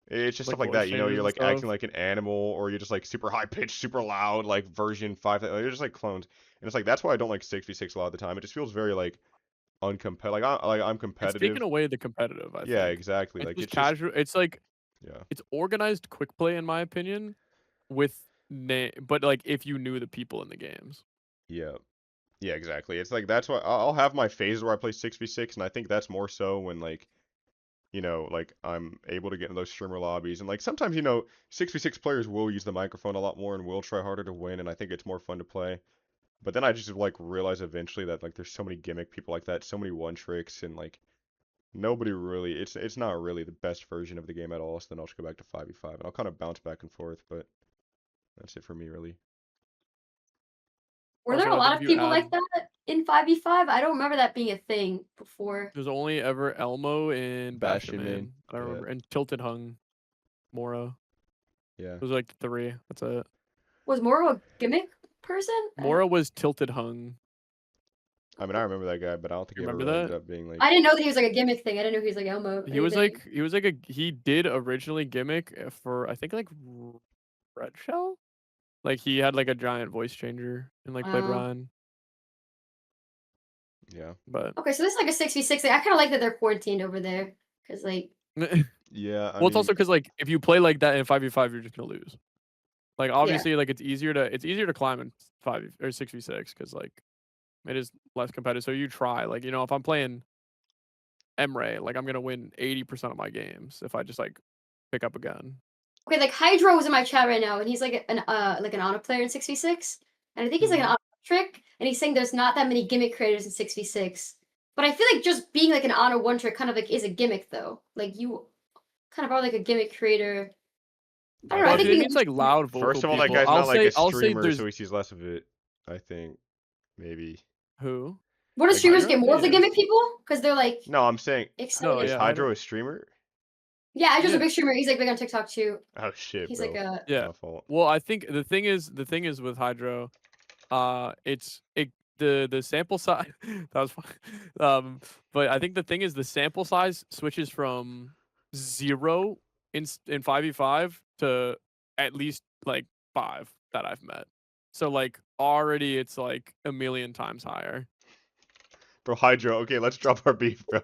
it's just Like stuff like voice that, changers you're and like acting stuff. like an animal or you're just like super high pitched, super loud, like version 5. You're just like clones. And it's like that's why I don't like 6v6 a lot of the time. It just feels very like uncompetitive. I'm It's taken competitive. away the competitive, I Yeah, think. exactly. It's Like just it's just casual. It's like yeah. it's organized quick play in my opinion with but like if you knew the people in the games. Yeah. Yeah, exactly. It's like that's why I'll have my phases where I play 6v6 and I think that's more so when like like I'm able to get in those streamer lobbies and like sometimes 6v6 players will use the microphone a lot more and will try harder to win and I think it's more fun to play. But then I just like realize eventually that like there's so many gimmick people like that, so many one tricks and like nobody really it's not really the best version of the game at all, so then I'll just go back to 5v5 and I'll kind of bounce back and forth, but that's it for me really. Were there Also, a I think lot if of you people add like that in 5v5? I don't remember that being a thing before. there's only ever Elmo and Bastion Bastion main. Man. I Yeah. remember. And Tilted Hung Mora. Yeah. Those are like the 3. That's it. Was Moro a gimmick? person. Mora was tilted hung. I mean, I remember that guy, but I don't think You he ever remember really that? ended up being like. I didn't know that he was like a gimmick thing. I didn't know he was like Elmo. He was like he did originally gimmick for I think like Red Shell. Like he had like a giant voice changer and like played Ryan. Yeah. But okay, so this is like a 6v6 thing. I kind of like that they're quarantined over there because like Yeah. well, it's also because like if you play like that in 5v5, you're just gonna lose. Like yeah. obviously, like it's easier to climb in 5 or 6v6 because like it is less competitive. So you try like if I'm playing Emre, like I'm gonna win 80% of my games if I just like pick up a gun. Okay, like Hydro was in my chat right now, and he's like an Ana player in 6v6, and I think he's like an Ana trick, and he's saying there's not that many gimmick creators in 6v6. But I feel like just being like an Ana one trick kind of like is a gimmick though. Like you kind of are like a gimmick creator. I don't know. I Well, think if it being means like loud vocal First of all, that people, guy's not like a I'll say streamer, there's so he sees less of it. I think maybe. who? what do Like streamers Hydro? get more of the Yeah. gimmick people because they're like No, I'm saying excited. No, is yeah, Hydro a streamer? Yeah, Hydro's Yeah. a big streamer. He's like big on TikTok too. Oh shit, He's bro. like a Yeah. My fault. Well, I think the thing is with Hydro, the sample size that was fun. But I think the thing is the sample size switches from 0 in 5v5 to at least like 5 that I've met. So like already it's like a million times higher. Bro, Hydro. Okay, let's drop our beef, bro.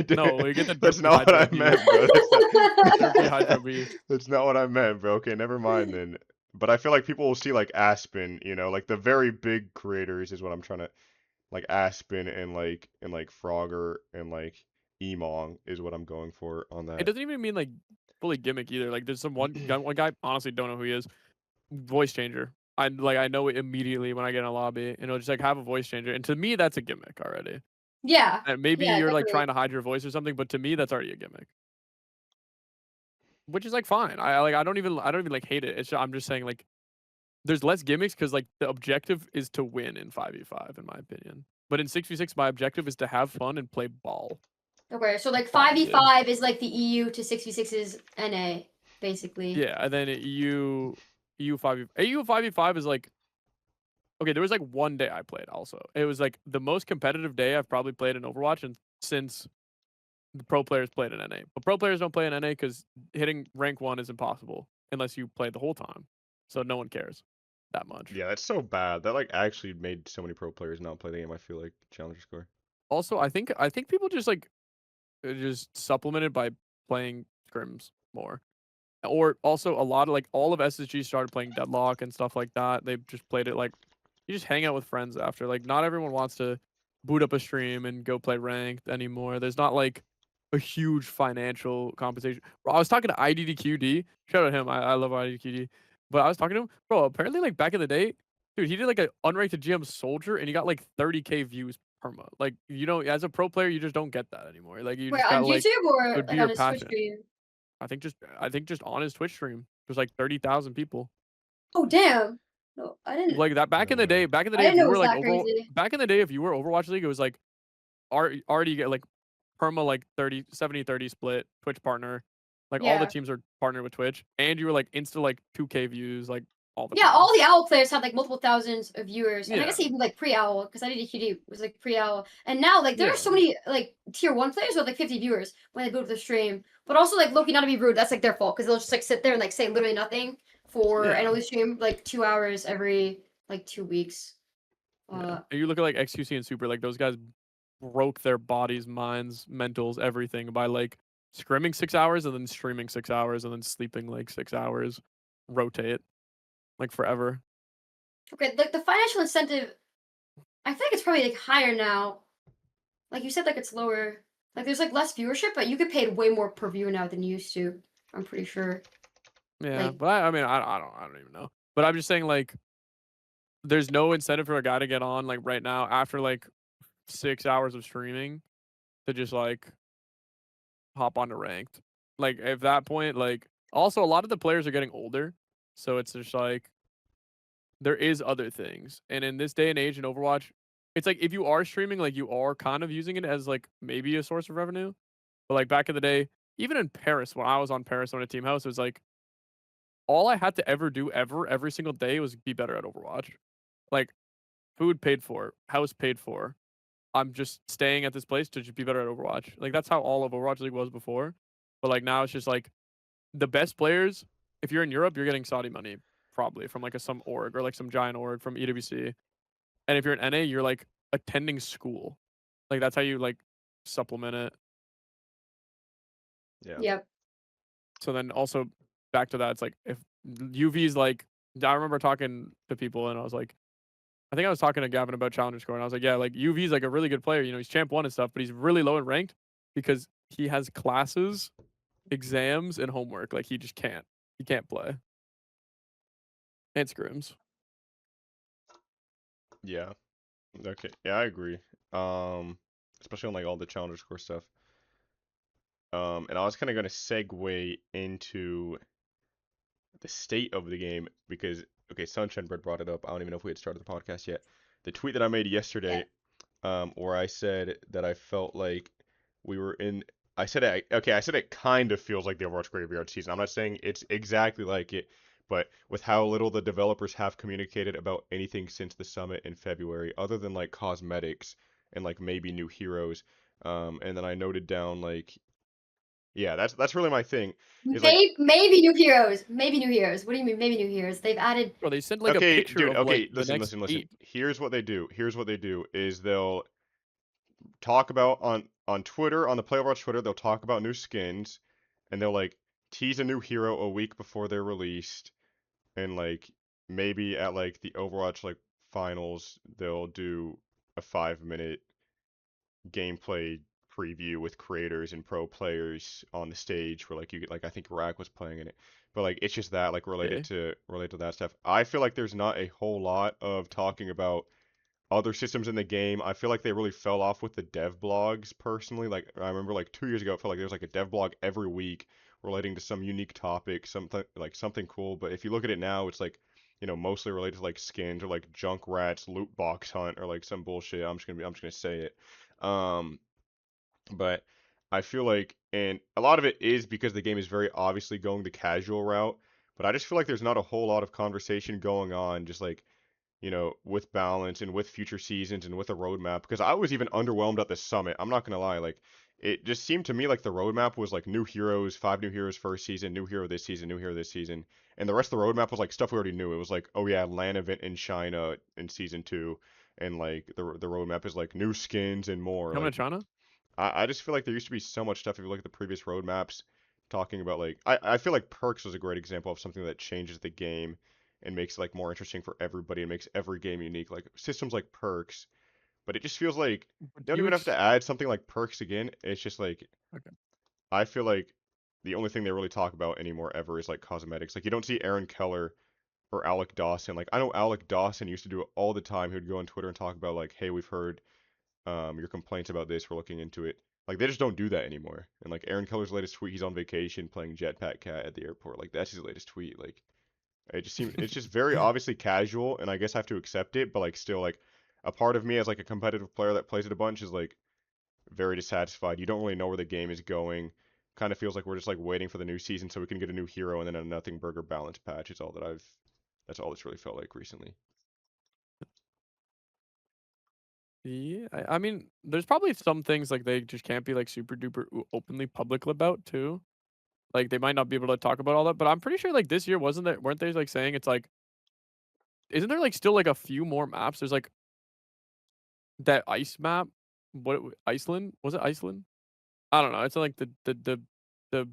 No, we get the That's Durpee not what I Hydro meant, beef. bro. Durpee Hydro beef. That's not what I meant, bro. Okay, never mind then. But I feel like people will see like Aspen, like the very big creators is what I'm trying to like Aspen and like Frogger and like Emong is what I'm going for on It that. doesn't even mean like fully gimmick either. Like there's some one guy, honestly don't know who he is. Voice changer. I know it immediately when I get in a lobby, and it'll just like have a voice changer. And to me, that's a gimmick already. yeah. And maybe Yeah, you're like definitely. trying to hide your voice or something, but to me, that's already a gimmick. Which is like fine. I don't even like hate it. I'm just saying like there's less gimmicks because like the objective is to win in 5v5 in my opinion. But in 6v6, my objective is to have fun and play ball. Okay, so like 5v5 is like the EU to 6v6's NA, basically. Yeah, and then EU 5v5 is like okay, there was like one day I played also. It was like the most competitive day I've probably played in Overwatch and since the pro players played in NA. But pro players don't play in NA because hitting rank 1 is impossible unless you play the whole time. So no one cares that much. Yeah, that's so bad. That like actually made so many pro players not play the game. I feel like Challenger score. Also, I think people just like just supplemented by playing scrims more. Or also a lot of like all of SSG started playing Deadlock and stuff like that. They've just played it like you just hang out with friends after. Like not everyone wants to boot up a stream and go play ranked anymore. There's not like a huge financial compensation. Bro, I was talking to IDDQD. Shout out him. I love IDDQD. But I was talking to him, bro. Apparently, like back in the day, dude, he did like an unranked GM soldier and he got like 30K views per month. Like as a pro player, you just don't get that anymore. Like you Wait, just on got like YouTube or would be like your on his Twitch passion. stream? I think just on his Twitch stream, there's like 30,000 people. Oh damn! No, I didn't. Like that back in the day. Back in the I day, didn't if know you it were was like that crazy. back in the day, if you were Overwatch League, it was like already get like perma like 70-30 split Twitch partner. Like all the Yeah. teams are partnered with Twitch, and you were like insta like 2K views like all the Yeah, time. all the OWL players had like multiple thousands of viewers, and I Yeah. guess even like pre-OWL because IDDQD was like pre-OWL, and now like there Yeah. are so many like tier 1 players with like 50 viewers when they boot up the stream. But also like Loki, not to be rude, that's like their fault because they'll just like sit there and like say literally nothing for Yeah. and only stream like 2 hours every like 2 weeks. Yeah. And you look at like XQC and Super, like those guys broke their bodies, minds, mentals, everything by like scrimming 6 hours and then streaming 6 hours and then sleeping like 6 hours, rotate like forever. Okay, like the financial incentive, I feel like it's probably like higher now. Like you said, like it's lower. Like there's like less viewership, but you get paid way more per view now than you used to. I'm pretty sure. Yeah, Like- but I mean, I don't even know. But I'm just saying, like, there's no incentive for a guy to get on like right now after like 6 hours of streaming to just like hop onto ranked. Like at that point, like also a lot of the players are getting older, so it's just like there is other things. And in this day and age in Overwatch, it's like if you are streaming, like you are kind of using it as like maybe a source of revenue. But like back in the day, even in Paris, when I was on Paris on a team house, it was like all I had to ever do every single day was be better at Overwatch. Like, food paid for, house paid for. I'm just staying at this place to just be better at Overwatch. Like, that's how all of Overwatch League was before. But, like, now it's just, like, the best players, if you're in Europe, you're getting Saudi money, probably, from, like, some org or, like, some giant org from EWC. And if you're in NA, you're, like, attending school. Like, that's how you, like, supplement it. Yeah. Yep. So then also back to that, it's like if UV's like, I remember talking to people and I was like, I think I was talking to Gavin about Challenger Score and I was like, yeah, like UV's like a really good player. You know, he's champ 1 and stuff, but he's really low in ranked because he has classes, exams, and homework. Like he just can't. He can't play. And scrims. Yeah. Okay. Yeah, I agree. Especially on like all the Challenger Score stuff. And I was kind of going to segue into the state of the game because okay, Sunshinebread brought it up. I don't even know if we had started the podcast yet. The tweet that I made yesterday, where I said that I felt like we were in. I said it kind of feels like the Overwatch Graveyard season. I'm not saying it's exactly like it, but with how little the developers have communicated about anything since the summit in February, other than like cosmetics and like maybe new heroes. And then I noted down like, yeah, that's really my thing. Is like, Maybe new heroes. Maybe new heroes. What do you mean? Maybe new heroes. They've added. Bro, they sent like a okay, picture dude, of okay, like the listen, next listen, listen. 8. Here's what they do. Here's what they do is they'll talk about on Twitter, on the Play Overwatch Twitter, they'll talk about new skins and they'll like tease a new hero a week before they're released and like maybe at like the Overwatch like finals they'll do a 5-minute gameplay preview with creators and pro players on the stage where like you get like I think Rack was playing in it. But like it's just that like Yeah. related to that stuff. I feel like there's not a whole lot of talking about other systems in the game. I feel like they really fell off with the dev blogs personally. Like I remember like 2 years ago, it felt like there was like a dev blog every week relating to some unique topic, something cool. But if you look at it now, it's like mostly related to like skins or like junk rats, loot box hunt, or like some bullshit. I'm just gonna say it. Um, but I feel like, and a lot of it is because the game is very obviously going the casual route. But I just feel like there's not a whole lot of conversation going on, just like with balance and with future seasons and with a roadmap. Because I was even underwhelmed at the summit. I'm not gonna lie, like it just seemed to me like the roadmap was like new heroes, 5 new heroes first season, new hero this season, new hero this season, and the rest of the roadmap was like stuff we already knew. It was like, oh yeah, LAN event in China in season 2, and like the roadmap is like new skins and more. Coming Like to China? I just feel like there used to be so much stuff if you look at the previous roadmaps talking about like I feel like perks was a great example of something that changes the game and makes it like more interesting for everybody and makes every game unique. Like systems like perks, but it just feels like But they don't you even have to add something like perks again. It's just like Okay. I feel like the only thing they really talk about anymore ever is like cosmetics. Like you don't see Aaron Keller or Alec Dawson. Like I know Alec Dawson used to do it all the time. He would go on Twitter and talk about like, hey, we've heard your complaints about this. We're looking into it. Like they just don't do that anymore. And like Aaron Keller's latest tweet, he's on vacation playing Jetpack Cat at the airport. Like that's his latest tweet. Like it's just very obviously casual, and I guess I have to accept it. But like still, like a part of me as like a competitive player that plays it a bunch is like very dissatisfied. You don't really know where the game is going. Kind of feels like we're just like waiting for the new season so we can get a new hero and then a nothing burger balance patch. Is all that I've. That's all it's really felt like recently. Yeah, I mean, there's probably some things like they just can't be like super duper openly public about too. Like they might not be able to talk about all that, but I'm pretty sure like this year weren't they like saying it's like isn't there like still like a few more maps? There's like that ice map. Iceland? Was it Iceland? I don't know. It's like the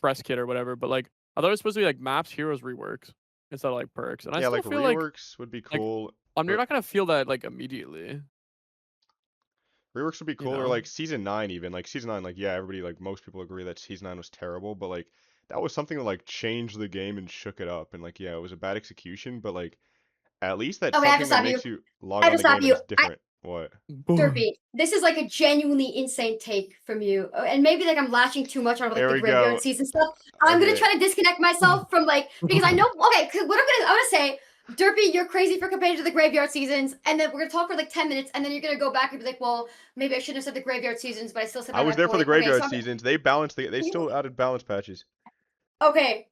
press kit or whatever, but like I thought it was supposed to be like maps, heroes, reworks instead of like perks. And I Yeah, still like feel like reworks would be cool, you're but not gonna feel that like immediately, reworks would be you cool, or know? like season 9 even. Like season 9, like yeah, everybody like most people agree that season 9 was terrible, but like that was something that like changed the game and shook it up. And like yeah, it was a bad execution, but like at least that's Okay, I have to something that stop you. makes you log I have on to the stop game and you. it's different. What? Durpee, this is like a genuinely insane take from you, and maybe like I'm lashing too much on like There the we graveyard go. season stuff. I'm gonna Okay. try to disconnect myself from like because I know. Okay, because what I'm gonna say, Durpee, you're crazy for comparing to the graveyard seasons, and then we're gonna talk for like 10 minutes, and then you're gonna go back and be like, well, maybe I shouldn't have said the graveyard seasons, but I still said I my was there for the point. Okay, so graveyard seasons. They balanced they you still added balance patches. okay?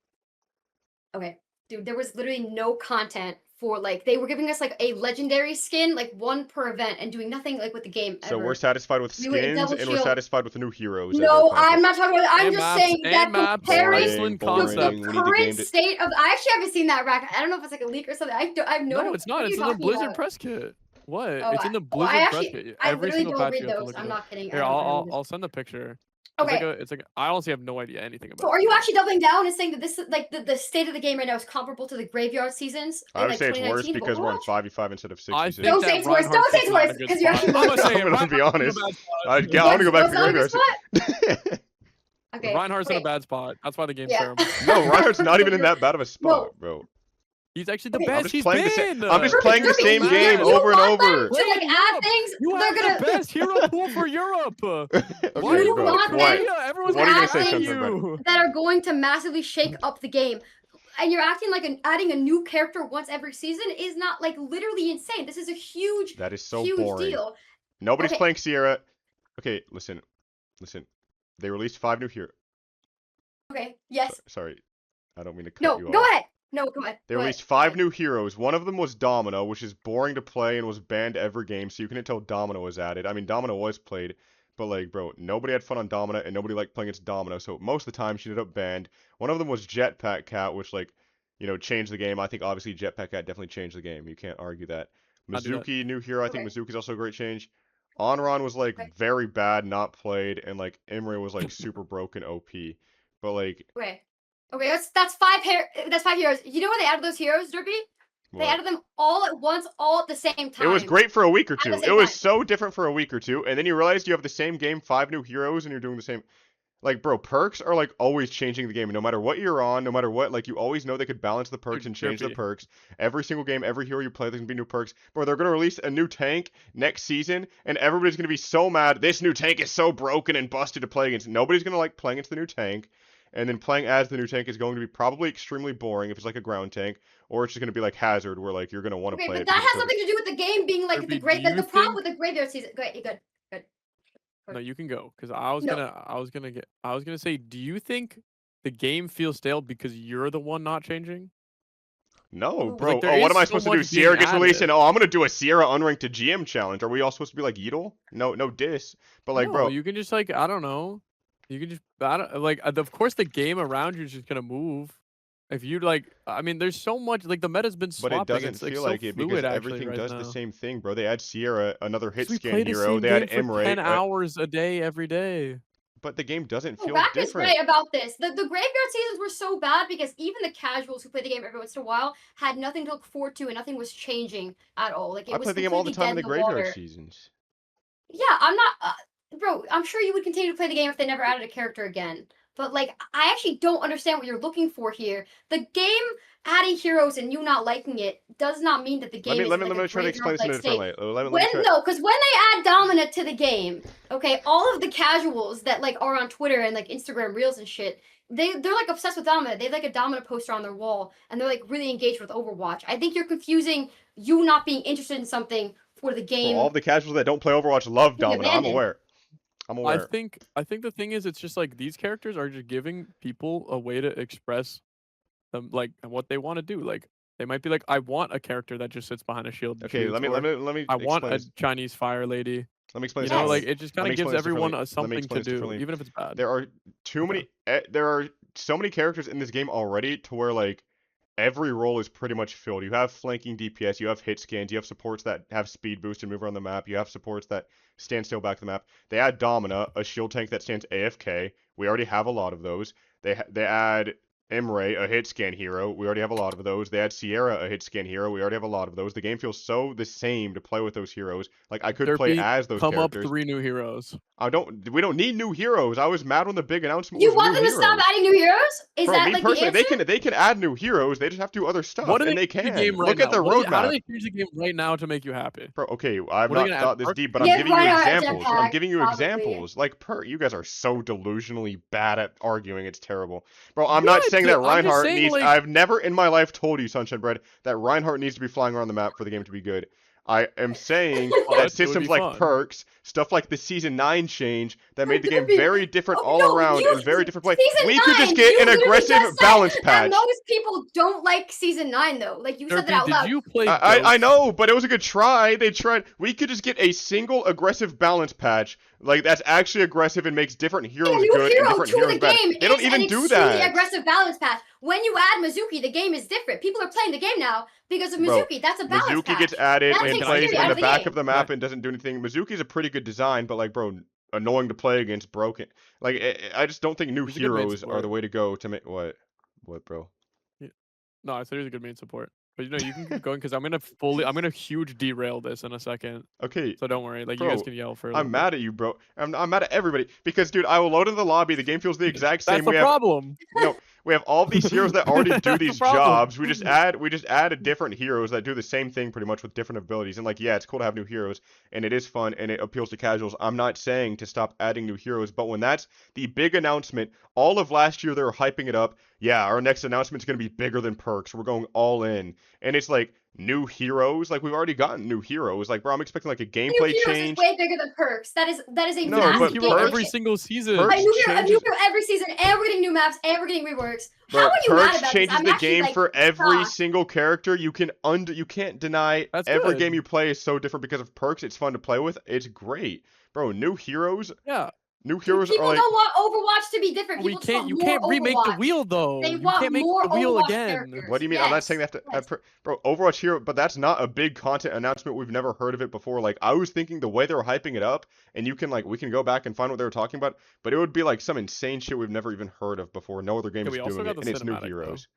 Okay, dude, there was literally no content for like they were giving us like a legendary skin, like one per event, and doing nothing like with the game So we're ever. satisfied with We were in skins Double and we're Shield. satisfied with the new heroes as our No, content. I'm not talking about that. I'm Aim just maps, saying aim that maps, comparing Iceland the concept. We need the current game to... state of. I actually haven't seen that, Rack. I don't know if it's like a leak or something. I have no. No, it's not. What are It's you in the talking Blizzard about? press kit. What? Oh, It's in the I Blizzard press actually, kit. I Every literally single don't patch read you have to those. look at I'm it. not kidding. Here, I I'll don't. I'll send the picture. Okay. It's like I honestly have no idea anything about So it. are you actually doubling down and saying that this is like the state of the game right now is comparable to the graveyard seasons I in would like say it's worse 2019 of because we're on Overwatch? 5v5 instead of I 6v6. think Don't that say it's worse. Reinhardt Don't say it's sits not in worse a good because you're spot. actually I'm gonna say I'm it. gonna be Reinhardt's in a honest. bad spot. I'm gonna go back to What's not a good graveyard. spot? Okay. Reinhardt's in a okay. bad spot. That's why the game's Yeah. terrible. No, Reinhardt's not even in that bad of a spot, No. bro. He's actually the Okay. I'm best just he's playing been. I'm just Durpee, playing the Durpee, same you game you over and want them over. to like add things. You They're have gonna. the best hero pool for Europe. Why Okay, You are bro. want What? them Everyone's What are you gonna gonna say, add Sunshinebread? you. that are going to massively shake up the game. And you're acting like adding a new character once every season is not like literally insane. This is a huge, That is so huge boring. deal. Nobody's Okay. playing Sierra. Okay, listen. They released 5 new heroes. Okay. Yes. Sorry, I don't mean to cut No. you Go off. ahead. No. Go ahead. They Go released ahead. Go 5 ahead. new heroes. One of them was Domino, which is boring to play and was banned every game, so you couldn't tell Domino was added. I mean, Domino was played, but like, bro, nobody had fun on Domino, and nobody liked playing against Domino, so most of the time she ended up banned. One of them was Jetpack Cat, which like, changed the game. I think obviously Jetpack Cat definitely changed the game. You can't argue that. I'll do that. Mizuki, new hero. I think Okay. Mizuki's also a great change. Onron was like Okay. very bad, not played, and like Imre was like super broken OP. But like, Okay. Okay. That's 5 That's 5 heroes. You know when they added those heroes, Durpee? They what? added them all at once, all at the same time. It was great for a week or At the two. same It was time. so different for a week or two, and then you realized you have the same game, 5 new heroes, and you're doing the same. Like, bro, perks are like always changing the game. No matter what you're on, no matter what, like you always know they could balance the perks and change the Durpee. perks. Every single game, every hero you play, there's gonna be new perks. Bro, they're gonna release a new tank next season, and everybody's gonna be so mad. This new tank is so broken and busted to play against. Nobody's gonna like playing against the new tank. And then playing as the new tank is going to be probably extremely boring if it's like a ground tank, or it's just gonna be like Hazard, where like you're gonna want to Okay, play but it. that because has it's so- nothing to do with the game being like Durpee, the great. do Like, you the problem think- with the graveyard season. Good. No, you can go because I was No. gonna say, do you think the game feels stale because you're the one not changing? No, Ooh. bro. Like, there Oh, what is am I so supposed to do? much being Sierra gets released, and added. I'm gonna do a Sierra unranked to GM challenge. Are we all supposed to be like Yeetle? No diss. But like, No, bro, you can just like I don't know. You can just of course the game around you is just gonna move. If you like, I mean, there's so much like the meta's been but swapping. it doesn't It's like feel so like it fluid because actually everything right does now. the same thing, bro. They add Sierra, another hit 'Cause we scan play the hero. same They game add for Imre, 10 hours a day every day. but the game doesn't No, feel Rack is different. right about this. The graveyard seasons were so bad because even the casuals who play the game every once in a while had nothing to look forward to and nothing was changing at all. Like it I was play the game all the completely time in dead the in the graveyard water. seasons. Yeah, I'm not, bro. I'm sure you would continue to play the game if they never added a character again. But like, I actually don't understand what you're looking for here. The game adding heroes and you not liking it does not mean that the game is Let like me a try to explain this in a graveyard-like different state. way. Let me try. No, because when they add Dominant to the game, okay, all of the casuals that like are on Twitter and like Instagram Reels and shit, they're like obsessed with Dominant. They have like a Dominant poster on their wall, and they're like really engaged with Overwatch. I think you're confusing you not being interested in something for the Bro, game. all of the casuals that don't play Overwatch love being Domino. I'm abandoned. aware. I think the thing is, it's just like these characters are just giving people a way to express them like what they want to do. Like they might be like, I want a character that just sits behind a shield. And Okay, shoots, let me I want explain a this. Chinese fire lady. Let me explain You this know, Yes. like differently. it just Let kind me of gives explain this everyone differently. Let me something to explain this do, differently. even if it's bad. There are too many. There are so many characters in this game already to where like every role is pretty much filled. You have flanking DPS, you have hit scans, you have supports that have speed boost and move around the map, you have supports that stand still back to the map. They add Domina, a shield tank that stands AFK. We already have a lot of those. They add Imre, a hit scan hero. We already have a lot of those. They add Sierra, a hit scan hero. We already have a lot of those. The game feels so the same to play with those heroes. Like I could play Durpee, as those come characters. up 3 new heroes. We don't need new heroes. I was mad when the big announcement You was want new them to heroes. stop adding new heroes? Is Bro, that me like the personally, answer? they can add new heroes. They just have to do other stuff, What do and they change can. the game right Look at now? the How do roadmap. they change the game right now to make you happy? Bro, okay, I've What are not they gonna add, thought this perks? deep, but I'm Yeah, giving you Reinhardt examples. I'm jetpack, giving you probably. examples. Like, you guys are so delusionally bad at arguing. It's terrible. Bro, I'm not What? saying that I'm just Reinhardt saying, needs... like- I've never in my life told you, Sunshinebread, that Reinhardt needs to be flying around the map for the game to be good. I am saying But that it would systems be like fun. perks, stuff like the Season 9 change that made the game Durpee, very different all no, around you, and very different play. Season We could 9, just get you an literally aggressive just said balance that patch. most people don't like Season 9, though. Like, you said that Durpee, out did loud. you play I Ghosts? know, but it was a good try. They tried. We could just get a single aggressive balance patch, like that's actually aggressive and makes different A heroes new good and hero different to heroes the bad. game They don't is even an do extremely that. aggressive balance patch. When you add Mizuki, the game is different. People are playing the game now because of Bro, Mizuki. That's a balance Mizuki patch. gets added That and takes plays theory in out the of the back game. of the map and doesn't do anything. Mizuki's a pretty good design, but like, bro, annoying to play against, broken. Like, I just don't think new He's a good main heroes are the support. way to go to make what, bro? No, I said he's a good main support. But you know, you can keep going because I'm gonna huge derail this in a second. Okay, So don't worry. Like you bro, guys can yell for a I'm little mad at you, bro. I'm mad at everybody because, dude, I will load into the lobby. The game feels the bit. exact That's same. the We have problem. we have all these heroes that already do That's the these problem. jobs. We just add a different heroes that do the same thing pretty much with different abilities. And like, yeah, it's cool to have new heroes and it is fun and it appeals to casuals. I'm not saying to stop adding new heroes, but when that's the big announcement, all of last year they were hyping it up. Yeah, our next announcement's gonna be bigger than perks. We're going all in. And it's like new heroes. Like we've already gotten new heroes. Like, bro, I'm expecting like a New gameplay heroes change. is way bigger than perks. That is a It's No, a new massive but hero game. every perks single season. perks A new changes hero every season, and we're getting new maps, and we're getting reworks. How Bro, are you mad perks about this? changes I'm the actually game like for every shocked. single character. You can't deny That's every good. game you play is so different because of perks. It's fun to play with. It's great. Bro, new heroes Yeah. are People like don't want Overwatch to be different. We People just can't. want You more can't remake the Overwatch. wheel though. They You want can't make more the wheel Overwatch again. characters. what do you mean? I'm not saying they have to Yes. bro, Overwatch Hero, but that's not a big content announcement. We've never heard of it before. Like I was thinking the way they were hyping it up, and you can like we can go back and find what they were talking about, but it would be like some insane shit we've never even heard of before. No other game Okay, is we also doing got it, the and it's new cinematic though. heroes.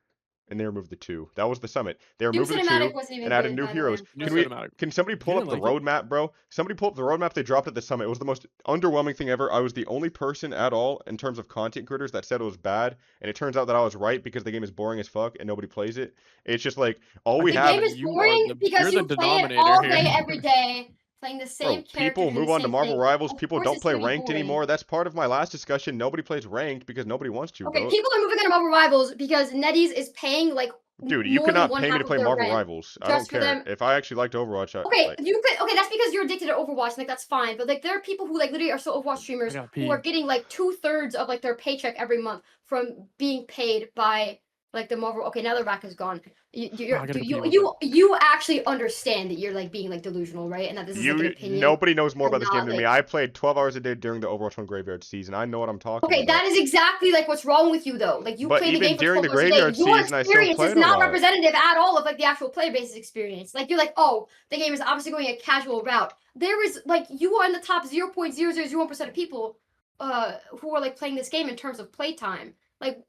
And they removed the 2. That was the summit. They Doom removed the Cinematic 2 wasn't even and added good, new by the heroes. way. New Can we? cinematic. Can somebody pull up didn't the like it? roadmap, bro? Somebody pull up the roadmap they dropped at the summit. It was the most underwhelming thing ever. I was the only person at all in terms of content creators that said it was bad, and it turns out that I was right because the game is boring as fuck and nobody plays it. It's just like all we The have. game is You are boring the- because you're you the play it denominator all here. day, every day, playing the same Bro, character, people doing move the on to same Marvel thing. Rivals. Of People course don't it's play gonna be ranked boring. anymore. That's part of my last discussion. Nobody plays ranked because nobody wants to, Okay, bro. people are moving on to Marvel Rivals because NetEase is paying like Dude, you more than cannot one pay me half to of play their Marvel rent Rivals. I just don't for care. them. If I actually liked Overwatch, Okay, like, you could. Okay, that's because you're addicted to Overwatch. Like that's fine. But like there are people who like literally are still Overwatch I streamers gotta who are pee. getting like 2/3 of like their paycheck every month from being paid by like the Marvel. Okay, now the rack is gone. I You're, gotta do pee real you actually understand that you're like being like delusional, right? And that this is like an opinion. nobody knows more and about this game not, than me. like- I played 12 hours a day during the Overwatch 1 Graveyard season. I know what I'm talking Okay, about. that is exactly like what's wrong with you though. Like you But play the even game for during 12 the hours a day. Graveyard Your season, I still experience is played a not lot. representative at all of like the actual player base's experience. Like you're like, oh, the game is obviously going a casual route. There is like you are in the top 0.0001% of people who are like playing this game in terms of playtime. Like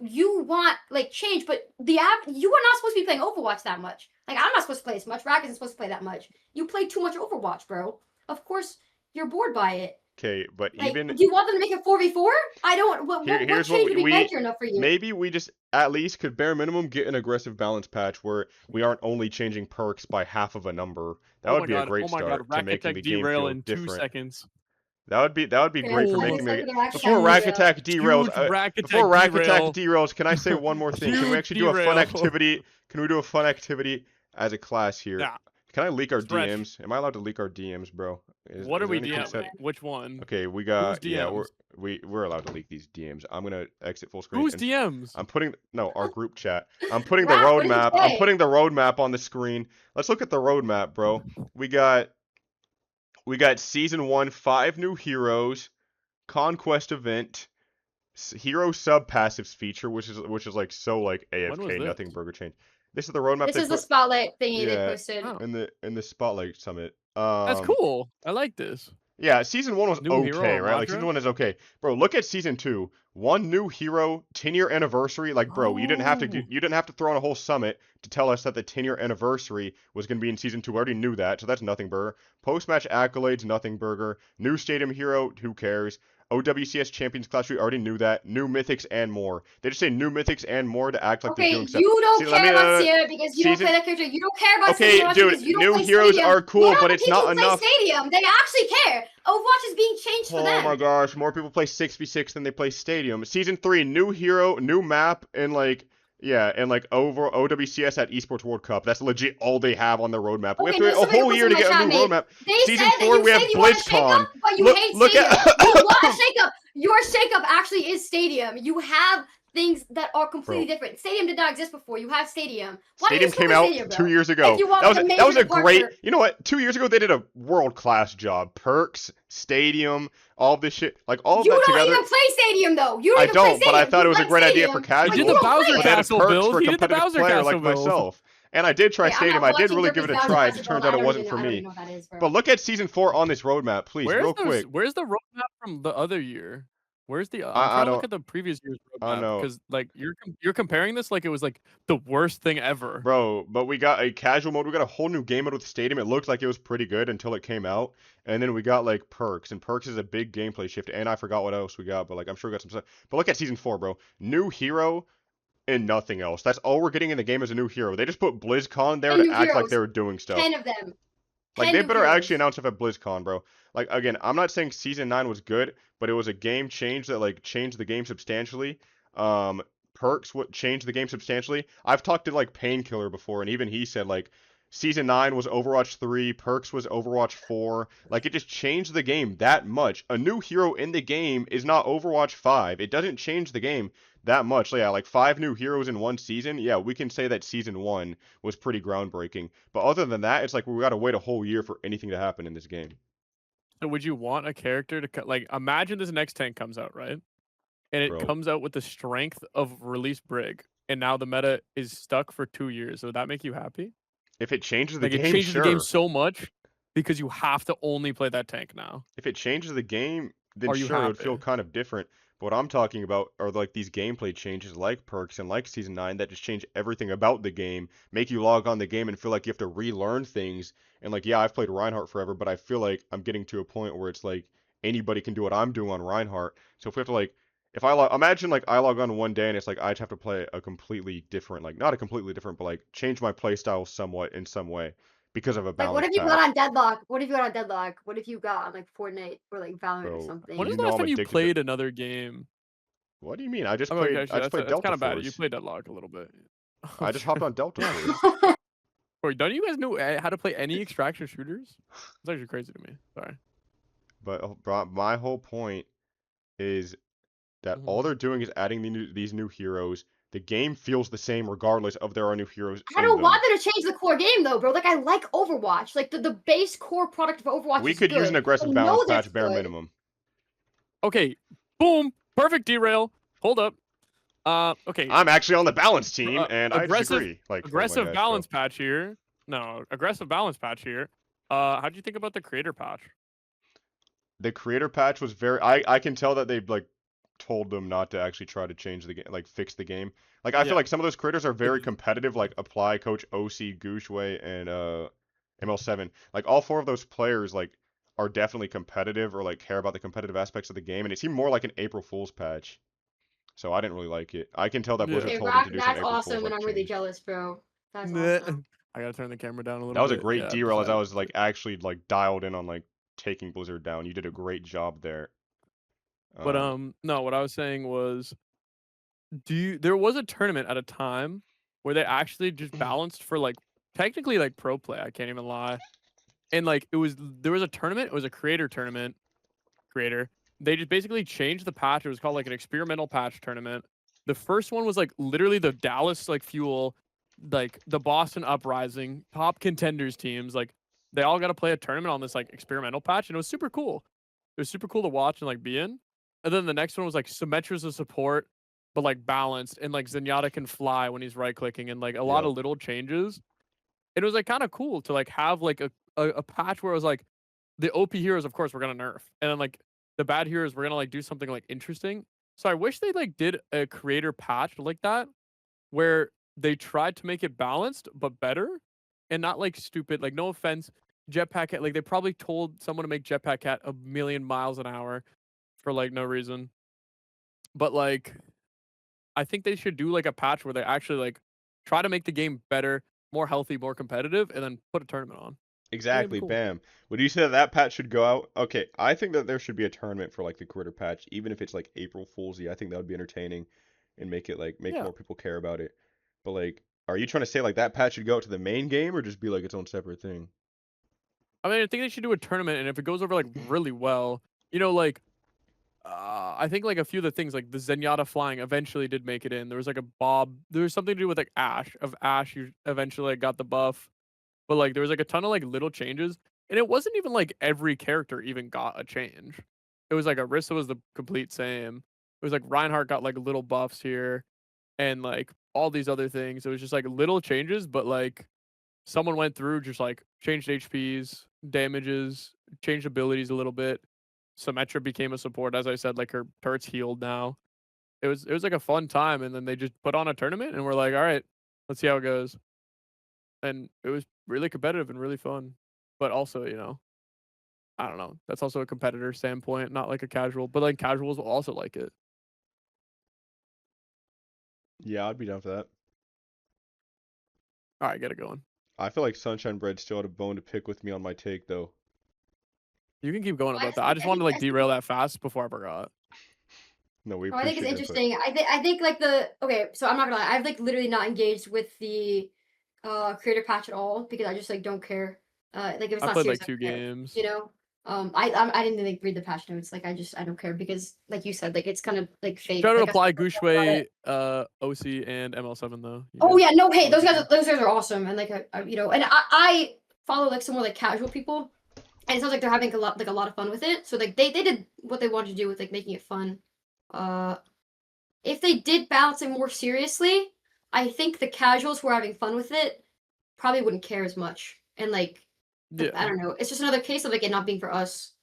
you want like change, but you are not supposed to be playing Overwatch that much. Like I'm not supposed to play as much. Rack isn't supposed to play that much. You play too much Overwatch, bro. Of course you're bored by it. Okay, but Like, even do you want them to make it 4v4? I don't. What here's change what would be major enough for you? maybe we just at least could bare minimum get an aggressive balance patch where we aren't only changing perks by half of a number. That Oh would my be a god. great Oh my god. start to making the Rakattack game derail feel in 2 different. seconds. That would be Okay, great for I'm making excited the for the Rakattack before derail. Rakattack derails. Huge Rakattack Before Rakattack derail. derails, can I say one more thing? Can we Huge actually do a fun derail. activity? Can we do a fun activity as a class here? Nah. Can I leak our Stretch. DMs? Am I allowed to leak our DMs, bro? What are is we there anything DMing? set? Which one? Okay, we got Who's yeah, DMs? we're allowed to leak these DMs. I'm gonna exit full screen. Who's and DMs? I'm putting our group chat. I'm putting the Rap, what did you roadmap. I'm say? putting the roadmap on the screen. Let's look at the roadmap, bro. We got season 1, 5 new heroes, conquest event, hero sub passives feature, which is like so like When was AFK, this? nothing burger change. This is the roadmap. This they is the put spotlight thingy they Yeah. posted. Oh, in the spotlight summit. that's cool. I like this. Yeah, season 1 was New hero okay, on right? Like season Madra? 1 is okay, bro. Look at season 2. 1 new hero, 10-year anniversary. Like, bro, you didn't have to Oh. you didn't have to throw in a whole summit to tell us that the 10-year anniversary was gonna be in season 2. We already knew that, so that's nothing burger. Post-match accolades, nothing burger. New stadium hero, who cares? OWCS Champions Clash, we already knew that. New mythics and more. They just say new mythics and more to act like they're Okay, doing stuff. you don't See, let care me, about Sierra because you don't season- play that character. You don't care about Okay, Sierra dude, because you don't new play heroes Stadium. are cool, Yeah, but the it's people not who play enough. Stadium, they actually care. Overwatch is being changed for them. Oh my gosh, more people play 6v6 than they play Stadium. Season 3, new hero, new map, and like, Yeah, and like over OWCS at Esports World Cup. That's legit all they have on their roadmap. We have Okay, to no, wait a somebody whole put year to something in get my a new chat, mate. roadmap. They Season said that 4, you we say have you want a shakeup, BlizzCon. but you hate Look Stadium. at You want a shakeup. Your shakeup actually is Stadium. You have things that are completely Bro. different. Stadium did not exist before. You have Stadium. Why do you Stadium still came play out Stadium, 2 bro? years ago. If you want That like a was major a great. departure. You know what? 2 years ago they did a world class job. Perks, Stadium, all this shit, like all of You that don't together. even play Stadium though. You don't I even play don't, but I Stadium. thought You it was a like great idea for Stadium, but He you did the casual. don't play Bowser But it. they had Castle perks build. for a He did the competitive Bowser player Castle like build. myself. And I did try Okay, I'm Stadium. not I did watching really Durpee's give it a Bowser try. It Castle just build. turns out I it don't wasn't even for know. I don't me. even know what that is, bro. But look at Season 4 on this roadmap, please, real quick. Where's the roadmap from the other year? Where's the? I'm I trying to look don't. at the previous year's I roadmap know. because like you're comparing this like it was like the worst thing ever. Bro, but we got a casual mode. We got a whole new game mode with Stadium. It looked like it was pretty good until it came out. And then we got like perks. And perks is a big gameplay shift. And I forgot what else we got, but like I'm sure we got some stuff. But look at Season 4, bro. New hero and nothing else. That's all we're getting in the game is a new hero. They just put BlizzCon there 10 to new act like heroes. they were doing stuff. 10 of them. Like 10 they new better actually heroes. announce stuff at BlizzCon, bro. Like again, I'm not saying Season 9 was good, but it was a game change that like changed the game substantially. Perks would change the game substantially. I've talked to like Painkiller before, and even he said like Season 9 was Overwatch 3, Perks was Overwatch 4. Like it just changed the game that much. A new hero in the game is not Overwatch 5. It doesn't change the game that much. Yeah, like 5 new heroes in one season. Yeah, we can say that Season 1 was pretty groundbreaking. But other than that, it's like we gotta wait a whole year for anything to happen in this game. So would you want a character to like imagine this next tank comes out, right? And it Bro. comes out with the strength of release Brig, and now the meta is stuck for 2 years. So would that make you happy? If it changes the Like it game, changes the game sure. so much because you have to only play that tank now. If it changes the game, then Are you sure, it would feel happy? kind of different. But what I'm talking about are like these gameplay changes like perks and like Season 9 that just change everything about the game, make you log on the game and feel like you have to relearn things. And like, yeah, I've played Reinhardt forever, but I feel like I'm getting to a point where it's like anybody can do what I'm doing on Reinhardt. So if we have to like, if I imagine like I log on one day and it's like I just have to play a completely different, like not a completely different, but like change my play style somewhat in some way because of a Like, what balance if you got patch. on Deadlock? What if you got on Deadlock? What if you got on like Fortnite or like Valorant or Bro, something? When is you the know last I'm time you addicted to. played another game? What do you mean? I just Oh, okay, played. actually, I just played that's Delta kind of bad. You Force. played Deadlock a little bit. I just hopped on Delta Yeah. Force. Wait, don't you guys know how to play any extraction shooters? It's actually crazy to me. Sorry. But my whole point is that all Mhm. they're doing is adding these new heroes. The game feels the same regardless of there are new heroes I in don't them. want them to change the core game though, bro. Like I like Overwatch. Like the base core product of Overwatch We is could use an good. aggressive I balance know that's patch bare good. minimum. Okay, boom, perfect derail. Hold up. Okay. I'm actually on the balance team, and I disagree. Like, hold my aggressive dash, balance bro. patch here. No, aggressive balance patch here. How do you think about the creator patch? The creator patch was very. I can tell that they've like told them not to actually try to change the game, like fix the game. Like I feel Yeah. like some of those creators are very competitive, like Apply, Coach, OC, Gooshway, and ML7. Like all 4 of those players like are definitely competitive or like care about the competitive aspects of the game, and it seemed more like an April Fool's patch. So I didn't really like it. I can tell that Yeah. Blizzard Okay, told them to do some that's April Fool's awesome, and like I'm really change. jealous, bro. That's Meh. awesome. I gotta turn the camera down a little That was a bit. great Yeah, derail as I besides- was like actually like dialed in on like taking Blizzard down. You did a great job there. But no, what I was saying was, there was a tournament at a time where they actually just balanced for like technically like pro play. I can't even lie. And like there was a tournament. It was a creator tournament. Creator. They just basically changed the patch. It was called like an experimental patch tournament. The first one was like literally the Dallas like Fuel, like the Boston Uprising top contenders teams. Like they all got to play a tournament on this like experimental patch, and it was super cool. It was super cool to watch and like be in. And then the next one was like Symmetra's a support, but like balanced, and like Zenyatta can fly when he's right clicking, and like a lot Yep. of little changes. It was like kind of cool to like have like a patch where it was like the OP heroes, of course, we're gonna nerf, and then like the bad heroes, we're gonna like do something like interesting. So I wish they like did a creator patch like that, where they tried to make it balanced but better, and not like stupid. Like no offense, Jetpack Cat. Like they probably told someone to make Jetpack Cat 1,000,000 miles an hour for like no reason. But like, I think they should do like a patch where they actually like try to make the game better, more healthy, more competitive, and then put a tournament on. Exactly, cool. bam. Would you say that that patch should go out? Okay, I think that there should be a tournament for like the creator patch, even if it's like April Fool's. I think that would be entertaining and make it like make Yeah. more people care about it. But like, are you trying to say like that patch should go out to the main game or just be like its own separate thing? I mean, I think they should do a tournament, and if it goes over like really well, like I think like a few of the things like the Zenyatta flying eventually did make it in. There was like a Bob. There was something to do with like Ash. You eventually like, got the buff, but like there was like a ton of like little changes, and it wasn't even like every character even got a change. It was like Arissa was the complete same. It was like Reinhardt got like little buffs here, and like all these other things. It was just like little changes, but like someone went through just like changed HPs, damages, changed abilities a little bit. Symmetra became a support, as I said, like her turret's healed now. It was like a fun time, and then they just put on a tournament, and we're like, all right, let's see how it goes. And it was really competitive and really fun, but also, I don't know. That's also a competitor standpoint, not like a casual, but like casuals will also like it. Yeah, I'd be down for that. All right, get it going. I feel like Sunshinebread still had a bone to pick with me on my take though. You can keep going I about just that. I think just I wanted think to like I think derail that fast before I forgot. No, we Oh, I think it's appreciate your input. interesting. I think like okay, so I'm not gonna lie, I've like literally not engaged with the creator patch at all because I just like don't care. Like if it's I not played serious, like I two don't care. games. I didn't like read the patch notes. Like I don't care because like you said, like it's kind of like fake. Shout out to Like I Apply, still don't care about it. Gushway, OC, and ML7 though. You Oh guys yeah, no, hey, always good. those guys are awesome, and like and I follow like some more like casual people, and it sounds like they're having a lot of fun with it. So like they did what they wanted to do with like making it fun. Uh, if they did balance it more seriously, I think the casuals who are having fun with it probably wouldn't care as much. And like I Yeah. don't know, it's just another case of like it not being for us.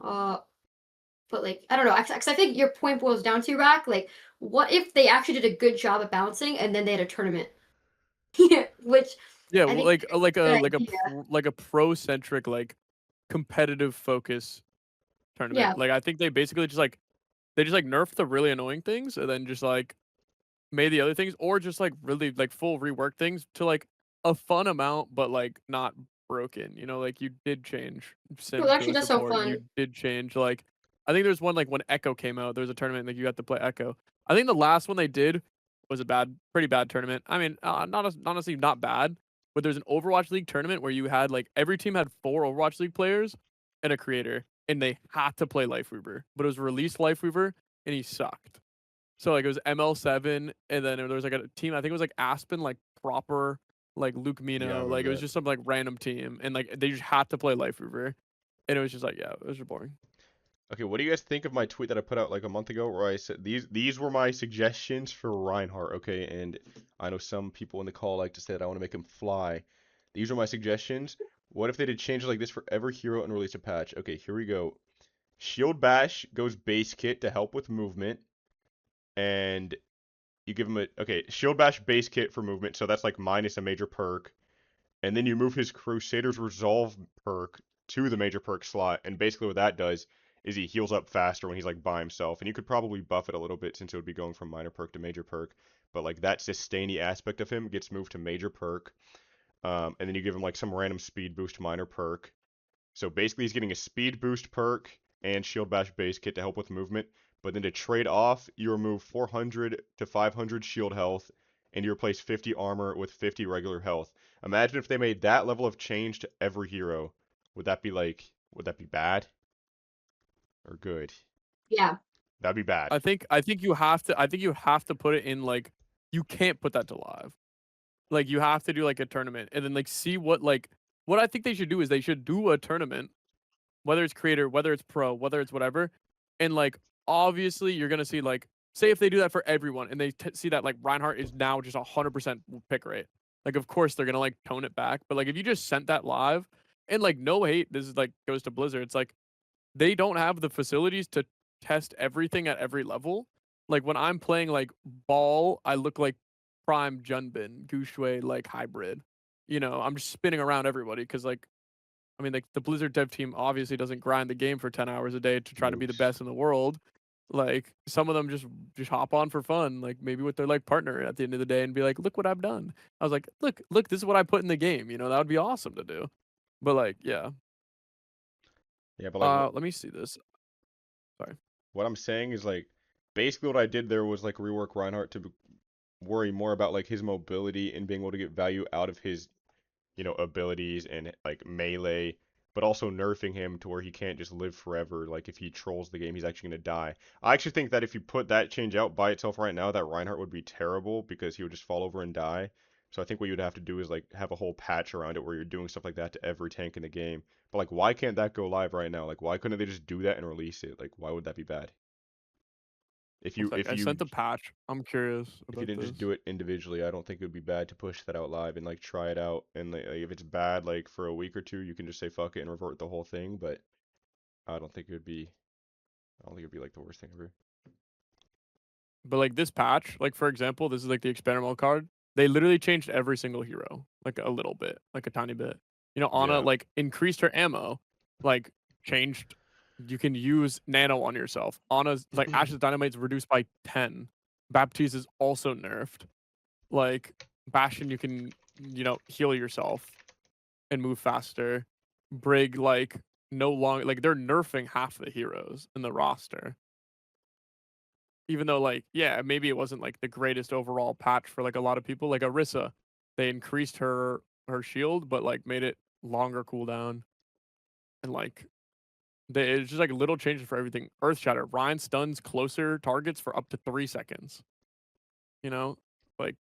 Uh, but like I don't know, because I think your point boils down to Rack. Like, what if they actually did a good job at balancing, and then they had a tournament? Yeah, which Yeah, I well, think like is a a good like a idea. pr- like a pro centric like competitive focus tournament. Yeah, Like I think they basically just like they just like nerfed the really annoying things and then just like made the other things, or just like really like full rework things to like a fun amount, but like not broken. Like you did change well, Sim to actually, a that's so support. fun. You did change like I think there's one like when Echo came out, there was a tournament like you got to play Echo. I think the last one they did was a pretty bad tournament. I mean, honestly not bad, but there's an Overwatch League tournament where you had like every team had 4 Overwatch League players and a creator, and they had to play Lifeweaver, but it was released Lifeweaver, and he sucked. So like it was ML7, and then there was like a team. I think it was like Aspen, like proper, like Luke Yeah, I Mino. Like remember it was that. just some like random team, and like they just had to play Life River, and it was just like yeah, it was just boring. Okay, what do you guys think of my tweet that I put out like a month ago where I said these were my suggestions for Reinhardt, okay? And I know some people in the call like to say that I want to make him fly. These are my suggestions. What if they did changes like this for every hero and release a patch? Okay, here we go. Shield Bash goes base kit to help with movement, and you give him okay, Shield Bash base kit for movement, so that's like minus a major perk. And then you move his Crusader's Resolve perk to the major perk slot, and basically what that does is he heals up faster when he's like by himself, and you could probably buff it a little bit since it would be going from minor perk to major perk, but like that sustainy aspect of him gets moved to major perk, and then you give him like some random speed boost minor perk. So basically he's getting a speed boost perk and shield bash base kit to help with movement, but then to trade off, you remove 400 to 500 shield health, and you replace 50 armor with 50 regular health. Imagine if they made that level of change to every hero. Would that be bad or good? Yeah, That'd be bad. I think you have to put it in like you can't put that to live. Like you have to do like a tournament and then like see what I think they should do is they should do a tournament, whether it's creator, whether it's pro, whether it's whatever, and like obviously you're gonna see like say if they do that for everyone and they see that like Reinhardt is now just 100% pick rate, like of course they're gonna like tone it back. But like if you just sent that live, and like no hate, this is like goes to Blizzard. It's like they don't have the facilities to test everything at every level. Like when I'm playing like ball, I look like prime Junbin, Gushue like hybrid. I'm just spinning around everybody because like I mean, like the Blizzard dev team obviously doesn't grind the game for 10 hours a day to try to be the Oops. best in the world. Like some of them just hop on for fun, like maybe with their like partner at the end of the day and be like, "Look what I've done." I was like, "Look, this is what I put in the game." That would be awesome to do. But like, yeah. Yeah, but like Let me see this. Sorry. what I'm saying is like basically what I did there was like rework Reinhardt to worry more about like his mobility and being able to get value out of his, abilities and like melee, but also nerfing him to where he can't just live forever. Like if he trolls the game, he's actually gonna die. I actually think that if you put that change out by itself right now, that Reinhardt would be terrible because he would just fall over and die. So I think what you would have to do is like have a whole patch around it where you're doing stuff like that to every tank in the game. But like, why can't that go live right now? Like, why couldn't they just do that and release it? Like, why would that be bad? If One you sec, if I you sent the patch. I'm curious if you about didn't just this. do it individually, I don't think it would be bad to push that out live and like try it out. And like, if it's bad like for a week or two, you can just say fuck it and revert the whole thing. But I don't think it would be. I don't think it'd be like the worst thing ever. But like this patch, like for example, this is like the experimental card. They literally changed every single hero, like a little bit, like a tiny bit. Ana Yeah. like increased her ammo, like changed. You can use nano on yourself. Ana's like Ash's dynamite's reduced by 10. Baptiste is also nerfed. Like Bastion, you can heal yourself and move faster. Brig like no longer like they're nerfing half the heroes in the roster. Even though like yeah, maybe it wasn't like the greatest overall patch for like a lot of people. Like Orisa, they increased her shield, but like made it longer cooldown. And like it's just like little changes for everything. Earthshatter, Ryan stuns closer targets for up to 3 seconds. Like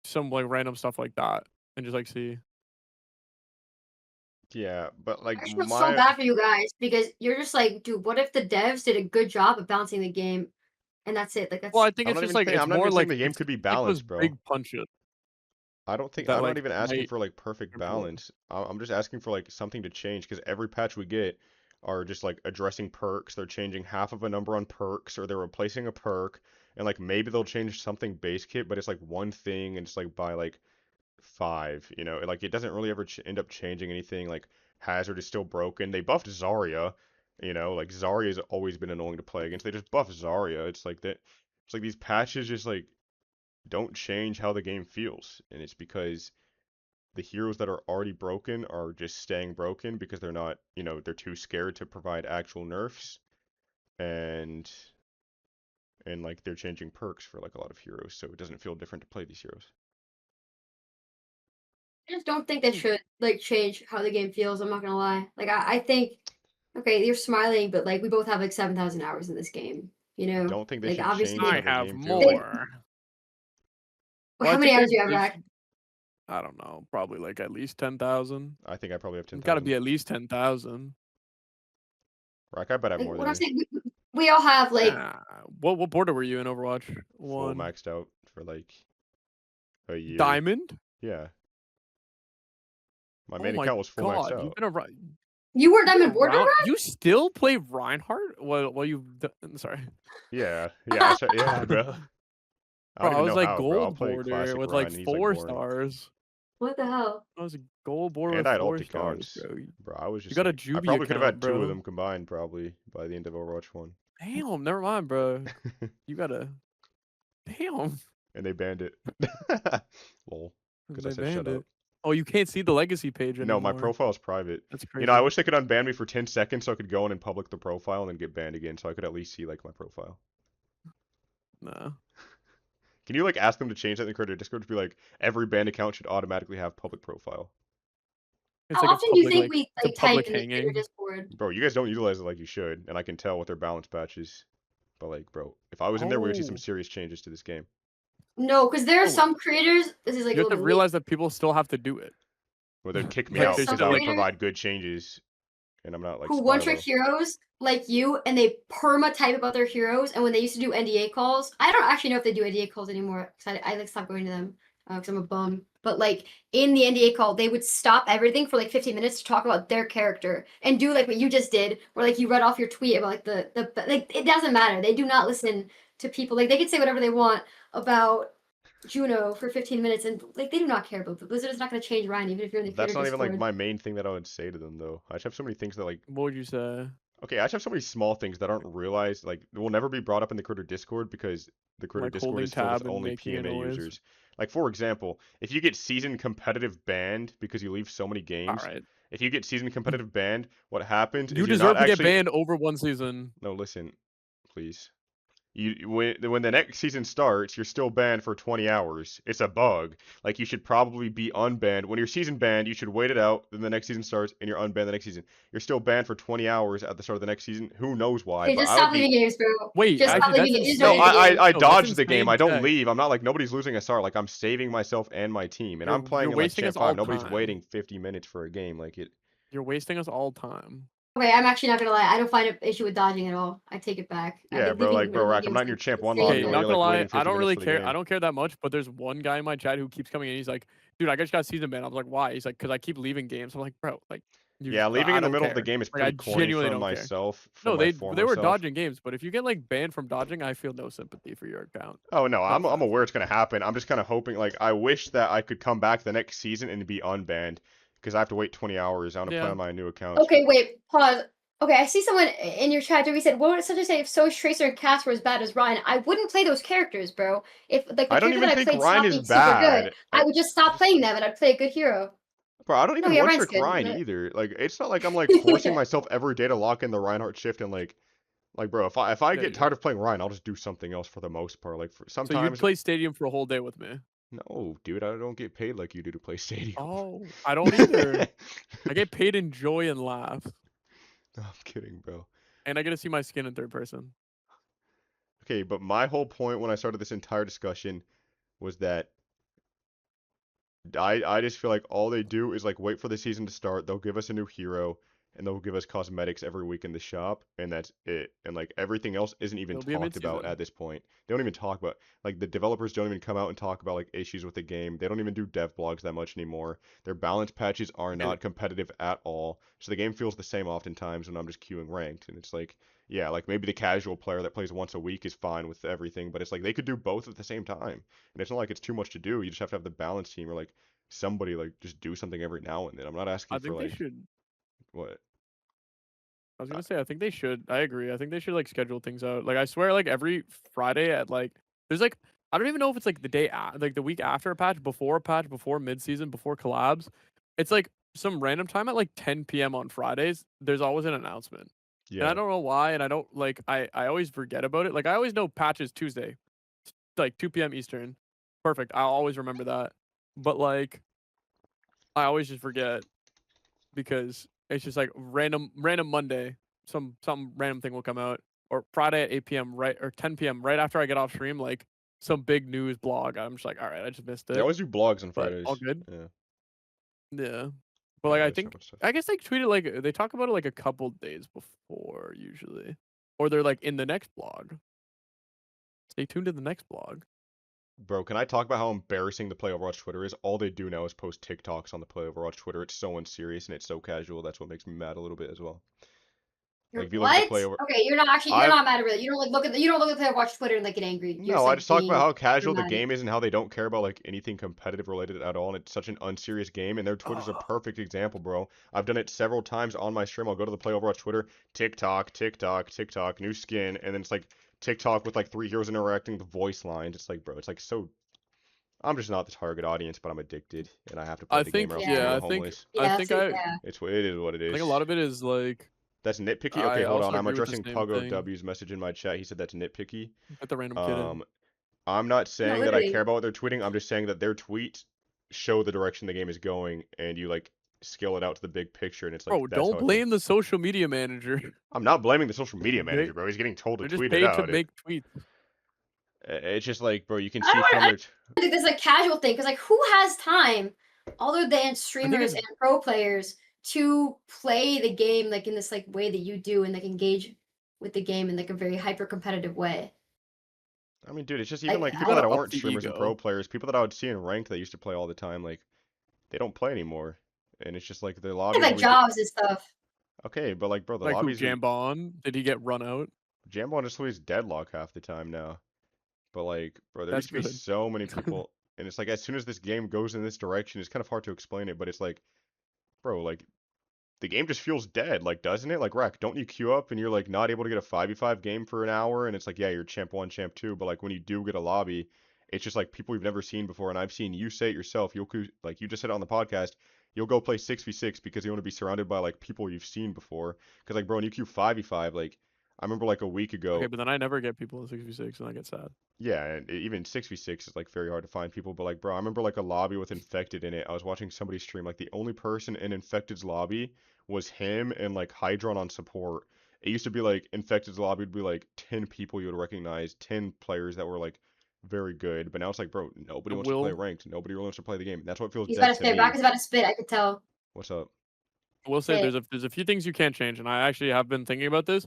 some like random stuff like that. And just like see. Yeah, but like I feel so bad for you guys because you're just like, dude, what if the devs did a good job of balancing the game and that's it? Like Well, that's I think it's just like it's I'm not more even saying like the game could be like those balanced, bro. big punches that I'm not like even asking might for like perfect improve. balance. I'm just asking for like something to change because every patch we get are just like addressing perks. They're changing half of a number on perks or they're replacing a perk and like maybe they'll change something base kit, but it's like one thing and it's like by like 5, like it doesn't really ever end up changing anything. Like Hazard is still broken. They buffed Zarya, like Zarya's always been annoying to play against. They just buff Zarya. It's like that. It's like these patches just like don't change how the game feels, and it's because the heroes that are already broken are just staying broken because they're not, they're too scared to provide actual nerfs, and like they're changing perks for like a lot of heroes, so it doesn't feel different to play these heroes. I just don't think they should like change how the game feels. I'm not gonna lie. Like I think okay, you're smiling, but like we both have like 7,000 hours in this game. Don't think they Like should obviously change I how the have game feels. more. Well, how I many think hours do you have, Rack? I don't know, probably like at least 10,000. I think I probably have It's got to 10,000. be at least 10,000. Rack, I bet I have Like more what than I'm you. saying, we all have like What border were you in Overwatch? Full 1 maxed out for like a year. diamond. Yeah. My Oh main my account was full maxed god, out. you were Diamond Border, Rack? You still play Reinhardt? Well, sorry. Yeah, yeah, bro. I Bro, don't I even was know like how, bro. I'll gold play border classic with Ryan like and he's like 4 boring. stars. What the hell? I was a gold border And with I had 4 ulti stars, cards. bro. Bro, I was just got a like, I Juvie probably could have account, had 2 of bro. them combined probably by the end of Overwatch 1. Damn, never mind, bro. You gotta. Damn. And they banned it. Lol. Because I They said shut banned up. it. Oh, you can't see the legacy page No, my anymore. profile is private. That's crazy. I wish they could unban me for 10 seconds so I could go in and public the profile and then get banned again so I could at least see like my profile. Nah. Can you like ask them to change that in the creator Discord to be like every banned account should automatically have public profile? It's How like often do you think like, we it's a like type public in the Creator hanging. Discord? Bro, you guys don't utilize it like you should, and I can tell with their balance patches. But like, bro, if I was in there, we would see some Oh. serious changes to this game. No, because there are Oh. some creators. This is like You a have to little realize that people still have to do it. Well, they'd kick me Like, out there's because still, I would like, provide good changes, and I'm not like who one-trick Spyro. heroes like you, and they perma type about their heroes. And when they used to do NDA calls, I don't actually know if they do NDA calls anymore because I like stopped going to them because I'm a bum. But like in the NDA call, they would stop everything for like 15 minutes to talk about their character and do like what you just did, where like you read off your tweet about like the like it doesn't matter. They do not listen to people. Like they can say whatever they want about Juno for 15 minutes, and like they do not care about. But Blizzard is not going to change Ryan, even if you're in the That's creator not even like Discord. my main thing that I would say to them though. I just have so many things that like. what would you say? Okay, I just have so many small things that aren't realized, like will never be brought up in the creator Discord because the creator Like Discord holding is filled with tab and only making a PMA noise. users. Like for example, if you get season competitive banned because you leave so many games, All right. if you get season competitive banned, what happens You is you're deserve not to get actually. banned over 1 season. No, listen, please. When the next season starts, you're still banned for 20 hours. It's a bug. Like you should probably be unbanned. When you're season banned, you should wait it out. Then the next season starts, and you're unbanned the next season. You're still banned for 20 hours at the start of the next season. Who knows why? Hey, But just I would stop be. leaving games, bro. Wait, Just stop actually, that's leaving it. Just No, don't insane. leave the game. I No, that's dodged the game. insane I don't tech. leave. I'm not like nobody's losing a star. Like I'm saving myself and my team, and I'm You're playing in like wasting Champ us all 5. Nobody's time. waiting 50 minutes for a game. Like it. You're wasting us all time. Okay, I'm actually not gonna lie. I don't find an issue with dodging at all. I take it back. I Yeah, think bro. leaving Like, bro, early Rack, I'm games not in your is Champ 1 insane, lobby Okay, where but- not you're gonna like lie, waiting 50 I don't minutes really for the care. game. I don't care that much, but there's one guy in my chat who keeps coming in. He's like, dude, I just got season banned. I was like, why? He's like, because I keep leaving games. I'm like, bro, like, Yeah, leaving I in the don't middle of the care. game is Like, I pretty corny genuinely from don't care. myself. No, From my they former were self. dodging games, but if you get like banned from dodging, I feel no sympathy for your account. Oh no, No I'm offense. aware it's gonna happen. I'm just kind of hoping. Like, I wish that I could come back the next season and be unbanned because I have to wait 20 hours. I want to play Yeah. on my new accounts. Okay, wait, pause. Okay, I see someone in your chat. Durpee said, "What would such a say if Soch, Tracer, and Cass were as bad as Ryan?" I wouldn't play those characters, bro. If like the I don't character even that I think played Ryan stopped is being super good, bad. I would just stop playing them and I'd play a good hero. Bro, I don't No, even yeah, one Ryan's trick good. Ryan but- either. Like, it's not like I'm like forcing myself every day to lock in the Reinhardt shift and like, bro, if I Yeah, get yeah. tired of playing Ryan, I'll just do something else for the most part. Like, for So you'd sometimes. play Stadium for a whole day with me? No, dude, I don't get paid like you do to play Stadium. Oh, I don't either. I get paid in joy and laugh, No, I'm kidding, bro. and I get to see my skin in third person. Okay, but my whole point when I started this entire discussion was that I just feel like all they do is like wait for the season to start. They'll give us a new hero and they'll give us cosmetics every week in the shop, and that's it. And like everything else isn't even It'll be a talked about mid-season. at this point. They don't even talk about like the developers don't even come out and talk about like issues with the game. They don't even do dev blogs that much anymore. Their balance patches are not competitive at all. So the game feels the same oftentimes when I'm just queuing ranked, and it's like, yeah, like maybe the casual player that plays once a week is fine with everything, but it's like they could do both at the same time. And it's not like it's too much to do. You just have to have the balance team or like somebody like just do something every now and then. I'm not asking I for think they like should. what. I was gonna say, I think they should. I agree. I think they should like schedule things out. Like I swear, like every Friday at like, there's like, I don't even know if it's like the day like the week after a patch, before mid-season, before collabs. It's like some random time at like 10 p.m. on Fridays. There's always an announcement, and Yeah. I don't know why. And I don't like, I always forget about it. Like I always know patches Tuesday, like 2 p.m. Eastern. Perfect. I'll always remember that. But like, I always just forget because it's just like random Monday, some random thing will come out, or Friday at 8 p.m. right or 10 p.m. right after I get off stream, like some big news blog. I'm just like, all right, I just missed They it, always do blogs on but Fridays. all good. Yeah. Yeah, but Yeah, like I there's so think much stuff. I guess they tweet it like they talk about it like a couple days before usually, or they're like in the next blog. Stay tuned to the next blog. Bro, can I talk about how embarrassing the Play Overwatch Twitter is? All they do now is post TikToks on the Play Overwatch Twitter. It's so unserious and it's so casual. That's what makes me mad a little bit as well. Like, if you look at the What? Play Over, Okay, you're not I've mad at it. You don't like look at the player watch Twitter and like get angry. You're no, just I like just talk about being how casual the dramatic. game is and how they don't care about like anything competitive related at all. And it's such an unserious game. And their Twitter's a perfect example, bro. I've done it several times on my stream. I'll go to the Play Overwatch Twitter, TikTok, new skin, and then it's like TikTok with like 3 heroes interacting with voice lines. It's like, bro, it's like so. I'm just not the target audience, but I'm addicted, and I have to play I the game think or else I'm Yeah. gonna yeah, go I think homeless. I Yeah, think so, I yeah. It is what it I is. think a lot of it is like That's nitpicky. I Okay, hold also on. I'm agree with the addressing same Pug of thing. W's message in my chat. He said that's nitpicky. With the random kid in. I'm not saying that I literally. care about what they're tweeting. I'm just saying that their tweets show the direction the game is going, and you like scale it out to the big picture, and it's like Bro, that's don't how I feel. blame the social media manager. I'm not blaming the social media They- manager, bro. He's getting told to They're just tweet it paid to out. make tweets. It's just like, bro, you can I see don't from wanna- their. I think this is a casual thing because like who has time other than streamers it's- and pro players to play the game like in this like way that you do and like engage with the game in like a very hyper competitive way. I mean, dude, it's just even Like, like people that gotta up aren't the streamers and ego. pro players, people that I would see in ranked that used to play all the time, like they don't play anymore, and it's just like the They lobbies. have like jobs and stuff. Okay, but like, bro, the Like who, lobbies. Jambon? Did he get run out? Jambon just plays deadlock half the time now. But like, bro, there That's used to be good. so many people, and it's like as soon as this game goes in this direction, it's kind of hard to explain it, but it's like, bro, like the game just feels dead, like doesn't it? Like, Rack, don't you queue up and you're like not able to get a 5v5 game for an hour, and it's like, yeah, you're champ 1, champ 2, but like when you do get a lobby, it's just like people you've never seen before, and I've seen you say it yourself. Like you just said it on the podcast, you'll go play 6v6 because you want to be surrounded by like people you've seen before. Because like, bro, when you queue 5v5, like I remember like a week ago. Okay, but then I never get people in 6v6 and I get sad. Yeah, and even 6v6 is like very hard to find people, but like bro, I remember like a lobby with infected in it. I was watching somebody stream, like the only person in infected's lobby was him and like Hydron on support. It used to be like infected's lobby would be like 10 people you would recognize, 10 players that were like very good, but now it's like bro, nobody I wants to play will ranked. Nobody really wants to play the game. That's what feels He's about dead to to spit. Rock me. is about to spit. I could tell. What's up? I will say Say it. there's a few things you can't change, and I actually have been thinking about this.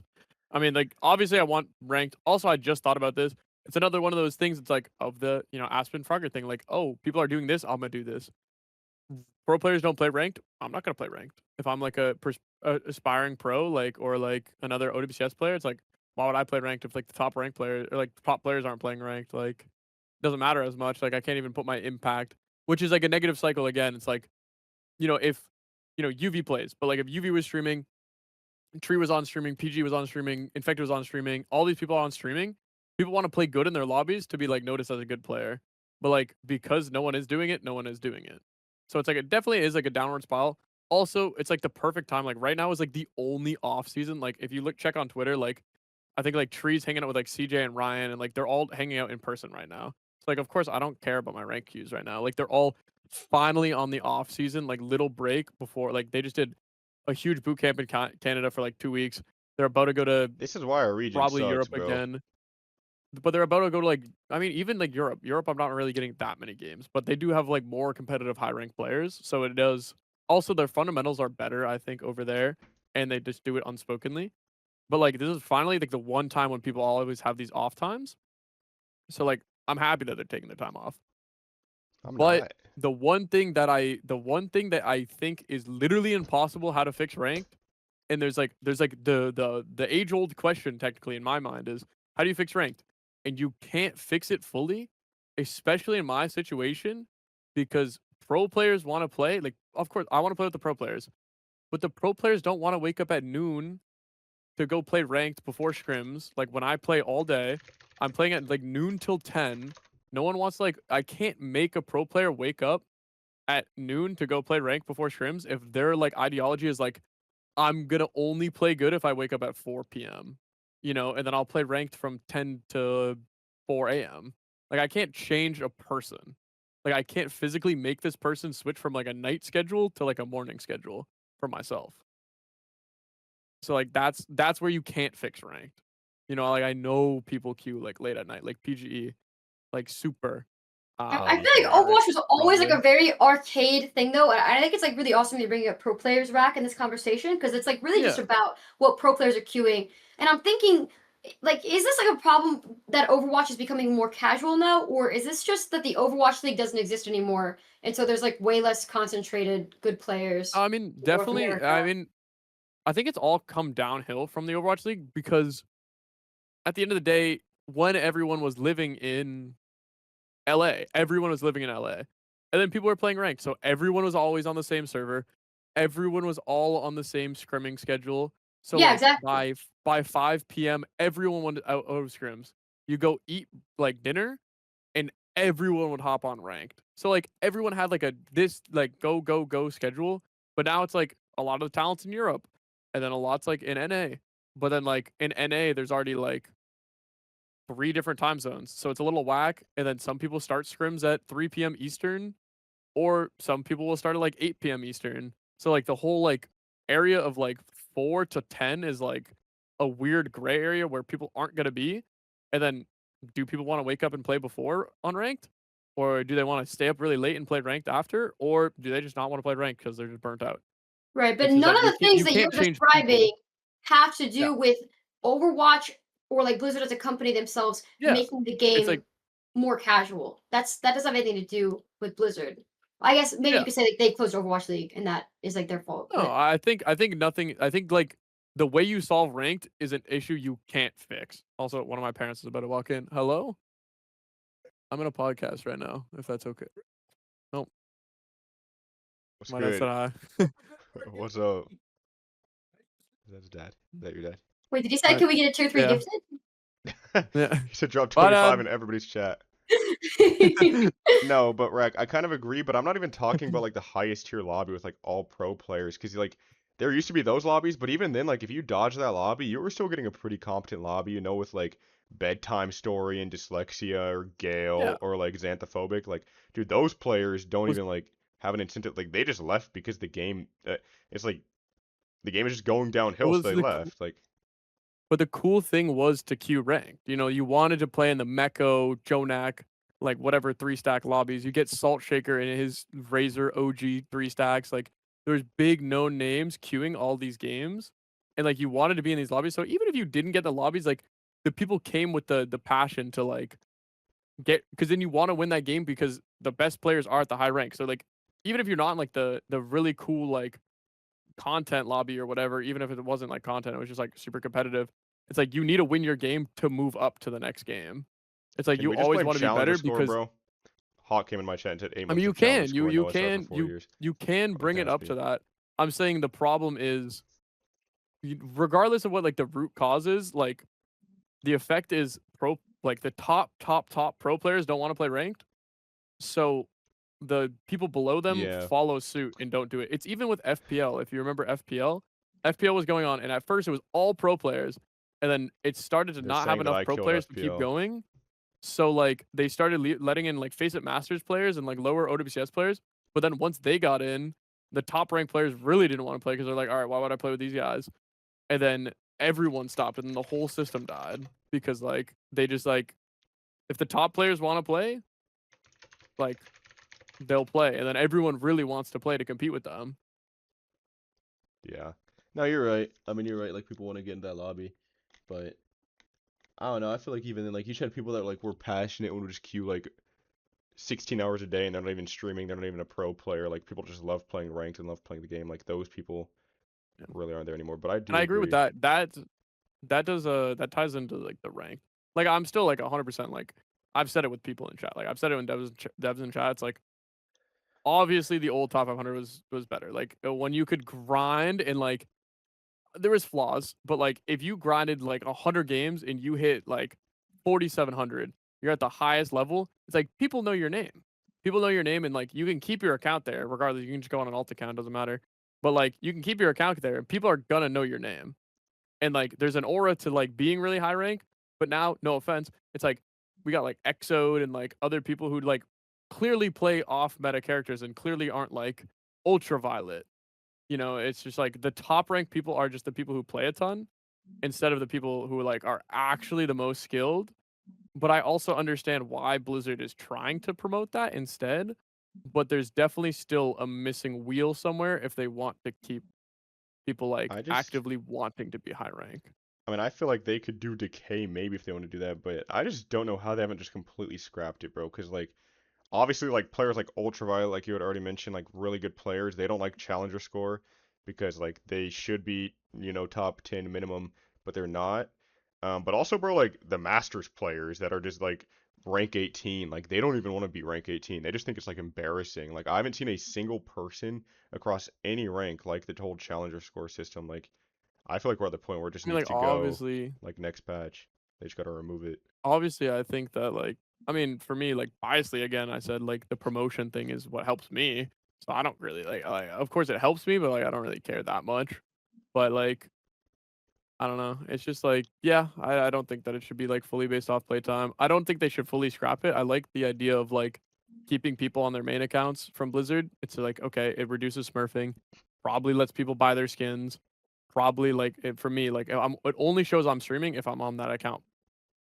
I mean, like obviously I want ranked. Also, I just thought about this. It's another one of those things. It's like of the Aspen Frogger thing. Like, oh, people are doing this. I'm gonna do this. Pro players don't play ranked. I'm not gonna play ranked. If I'm like a aspiring pro, like or like another OWCS player, it's like why would I play ranked if like the top ranked player or like top players aren't playing ranked? Like, doesn't matter as much. Like I can't even put my impact, which is like a negative cycle again. It's like if UV plays, but like if UV was streaming, Tree was on streaming, PG was on streaming, Infected was on streaming, all these people are on streaming. People want to play good in their lobbies to be like noticed as a good player. But like because no one is doing it, no one is doing it. So it's like it definitely is like a downward spiral. Also, it's like the perfect time. Like right now is like the only off season. Like if you check on Twitter, like I think like Tree's hanging out with like CJ and Ryan, and like they're all hanging out in person right now. So like of course I don't care about my rank queues right now. Like they're all finally on the off season, like little break before like they just did a huge boot camp in Canada for like 2 weeks. They're about to go to This is why our region probably sucks, Europe bro. again. But they're about to go to like I mean even like Europe. Europe I'm not really getting that many games, but they do have like more competitive high ranked players. So it does also their fundamentals are better, I think, over there. And they just do it unspokenly. But like this is finally like the one time when people always have these off times. So like I'm happy that they're taking their time off. I'm But not. the one thing that I think is literally impossible how to fix ranked, and there's like the age old question technically in my mind is how do you fix ranked? And you can't fix it fully, especially in my situation, because pro players want to play. Like of course I want to play with the pro players, but the pro players don't want to wake up at noon to go play ranked before scrims. Like when I play all day, I'm playing at like noon till 10. No one wants like I can't make a pro player wake up at noon to go play ranked before scrims if their like ideology is like I'm gonna only play good if I wake up at 4 p.m. And then I'll play ranked from 10 to 4 a.m. Like I can't change a person. Like I can't physically make this person switch from like a night schedule to like a morning schedule for myself. So like that's where you can't fix ranked. Like I know people queue like late at night, like PGE, like super. I feel like Overwatch was always like a very arcade thing, though. And I think it's like really awesome to bring up pro players rack in this conversation because it's like really just Yeah. about what pro players are queuing. And I'm thinking, like, is this like a problem that Overwatch is becoming more casual now, or is this just that the Overwatch League doesn't exist anymore, and so there's like way less concentrated good players I mean, in North definitely. I America? mean, I think it's all come downhill from the Overwatch League because at the end of the day, when everyone was living in LA, everyone was living in LA. And then people were playing ranked. So everyone was always on the same server. Everyone was all on the same scrimming schedule. So Yeah, like exactly. by 5 p.m., everyone went out of scrims. You go eat like dinner and everyone would hop on ranked. So like everyone had like this like go schedule. But now it's like a lot of the talents in Europe. And then a lot's like in NA. But then like in NA, there's already like 3 different time zones. So it's a little whack. And then some people start scrims at 3 p.m. Eastern, or some people will start at like 8 p.m. Eastern. So like the whole like area of like 4 to 10 is like a weird gray area where people aren't gonna be. And then do people want to wake up and play before unranked? Or do they want to stay up really late and play ranked after? Or do they just not want to play ranked because they're just burnt out? Right, but It's just none like of the things you that you're can't change describing people. have to Yeah. do with Overwatch or like Blizzard as a company themselves Yeah. making the It's like game more casual. That doesn't have anything to do with Blizzard. I guess maybe you yeah. could say like they closed Overwatch League and that is like their fault. No, But I think nothing. I think like the way you solve ranked is an issue you can't fix. Also, one of my parents is about to walk in. Hello, I'm in a podcast right now. If that's okay. No, What's my dad said good? hi. What's up? Is that his dad? Is that your dad? wait, did you say can we get a tier 3 Yeah, gifted? yeah. He said drop But 25 in everybody's chat. No, but Rack, I kind of agree, but I'm not even talking about like the highest tier lobby with like all pro players, because like there used to be those lobbies, but even then, like if you dodge that lobby, you were still getting a pretty competent lobby, you know, with like bedtime story and dyslexia or Yeah, Gale or like xanthophobic. Like, dude, those players don't was even like have an incentive. Like, they just left because the game, it's like the game is just going it downhill, so was they left. Like, but the cool thing was to queue ranked. You know, you wanted to play in the Meko, Jonak, like whatever 3-stack lobbies. You get Salt Shaker in his Razor OG 3-stacks. Like there's big known names queuing all these games. And like you wanted to be in these lobbies. So even if you didn't get the lobbies, like the people came with the passion to like get, because then you want to win that game because the best players are at the high rank. So like even if you're not in like the really cool like content lobby or whatever, even if it wasn't like content, it was just like super competitive. It's like you need to win your game to move up to the next game. It's like can you we just always blame want to be Challenger better score, because bro? Hawk came in my chat and said eight I mean months you of Challenger can score, no SR for 4 years. you can What bring the it up SP? to that. I'm saying the problem is regardless of what like the root cause is, like the effect is pro, like the top pro players don't want to play ranked. So the people below them Yeah, follow suit and don't do it. It's even with FPL. If you remember FPL, FPL was going on, and at first it was all pro players, and then it started to they're not have saying that enough I pro killed players to keep FPL. going. So like they started letting in like Face It Masters players and like lower OWCS players. But then once they got in, the top ranked players really didn't want to play because they're like, all right, why would I play with these guys? And then everyone stopped, and then the whole system died because like they just like if the top players want to play, like they'll play, and then everyone really wants to play to compete with them. Yeah. No, you're right. I mean, you're right. Like, people want to get in that lobby, but I don't know. I feel like even then, like, you had people that like were passionate and would just queue like 16 hours a day, and they're not even streaming. They're not even a pro player. Like, people just love playing ranked and love playing the game. Like, those people Yeah. really aren't there anymore. But I And do I agree with agree. that. That does that ties into like the rank. Like I'm still like 100% like I've said it with people in chat. Like I've said it when devs in chat. It's like obviously the old top 500 was better. Like when you could grind and like there was flaws, but like if you grinded like 100 games and you hit like 4,700, you're at the highest level. It's like people know your name. People know your name, and like you can keep your account there regardless. You can just go on an alt account, doesn't matter. But like you can keep your account there, and people are gonna know your name. And like there's an aura to like being really high rank. But now, no offense, it's like we got like Exode and like other people who like clearly play off meta characters and clearly aren't like ultraviolet. You know, it's just like the top ranked people are just the people who play a ton instead of the people who like are actually the most skilled. But I also understand why Blizzard is trying to promote that instead. But there's definitely still a missing wheel somewhere if they want to keep people like I just, actively wanting to be high rank. I mean, I feel like they could do decay maybe if they want to do that, but I just don't know how they haven't just completely scrapped it, bro. Because like, obviously, like players like Ultraviolet, like you had already mentioned, like really good players, they don't like Challenger score because like they should be, you know, top 10 minimum, but they're not. But also, bro, like the Masters players that are just like rank 18, like they don't even want to be rank 18. They just think it's like embarrassing. Like I haven't seen a single person across any rank like the whole Challenger score system. Like I feel like we're at the point where it just I mean, needs like to go. obviously, Like next patch, they just gotta remove it. obviously, I think that like, I mean, for me, like biasly, again, I said like the promotion thing is what helps me. So I don't really like, of course it helps me, but like I don't really care that much. But like, I don't know. It's just like, yeah, I don't think that it should be like fully based off playtime. I don't think they should fully scrap it. I like the idea of like keeping people on their main accounts from Blizzard. It's like, okay, it reduces smurfing, probably lets people buy their skins, probably like for me, like it only shows I'm streaming if I'm on that account.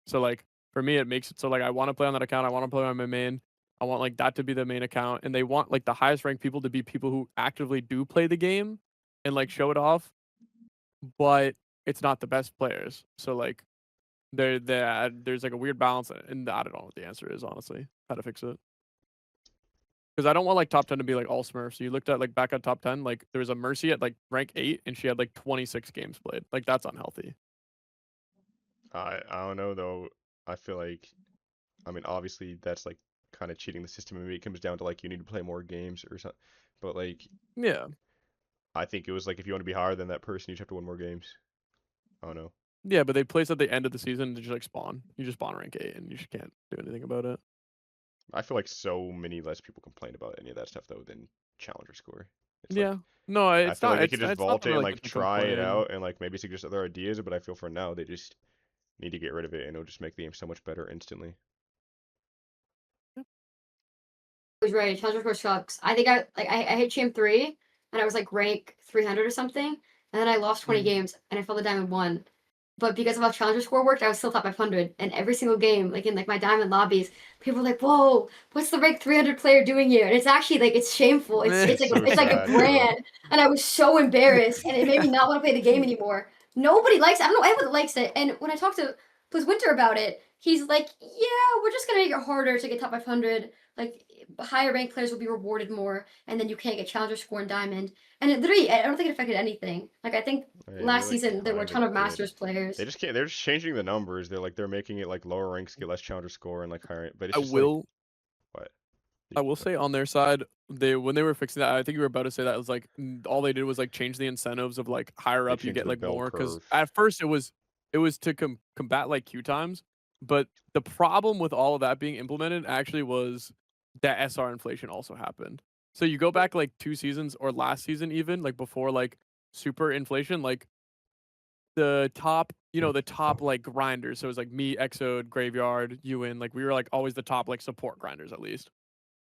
So like for me, it makes it so like I want to play on that account. I want to play on my main. I want like that to be the main account, and they want like the highest ranked people to be people who actively do play the game and like show it off, but it's not the best players. So like there's like a weird balance, and I don't know what the answer is honestly. How to fix it? Because I don't want like top 10 to be like all Smurfs. So you looked at like back at top 10, like there was a Mercy at like rank 8, and she had like 26 games played. Like that's unhealthy. I don't know though. I feel like, I mean, obviously that's like kind of cheating the system. Maybe it comes down to like you need to play more games or something. But like, Yeah. I think it was like if you want to be higher than that person, you just have to win more games. I don't know. Yeah, but they place at the end of the season to just like spawn. You just spawn rank 8 and you just can't do anything about it. I feel like so many less people complain about any of that stuff though than Challenger score. It's like Yeah. No, I it's feel like not. they could just It's not vault something it and like like to try it complain. out and like maybe suggest other ideas, but I feel for now they just need to get rid of it and it'll just make the game so much better instantly. was right. Challenger score sucks. I think I hit champ 3 and I was like rank 300 or something, and then I lost 20 Mm. games and I fell to diamond 1. But because of how challenger score worked, I was still top 500. And every single game, like in like my diamond lobbies, people were like, "Whoa, what's the rank 300 player doing here?" And it's actually like it's shameful. It's It's so it's like a sad, bro. brand, and I was so embarrassed, and it made me not want to play the game anymore. Nobody likes. I don't know anyone that likes it. And when I talked to Winter about it, he's like, "Yeah, we're just gonna make it harder to get top 500. Like higher ranked players will be rewarded more, and then you can't get challenger score and diamond." And it literally, I don't think it affected anything. Like I think It last really season there were a kinda ton of did. masters players. They just can't. They're just changing the numbers. They're making it like lower ranks get less challenger score and like higher. But it's I just like will. what? I will say on their side, when they were fixing that, I think you were about to say that, it was like all they did was like change the incentives of like higher They up you changed get the like bell more. Because curve. at first it was to combat like queue times, but the problem with all of that being implemented actually was that SR inflation also happened. So you go back like 2 seasons or last season even like before like super inflation, like the top like grinders. So it was like me, Exode, Graveyard, Ewan. Like we were like always the top like support grinders at least.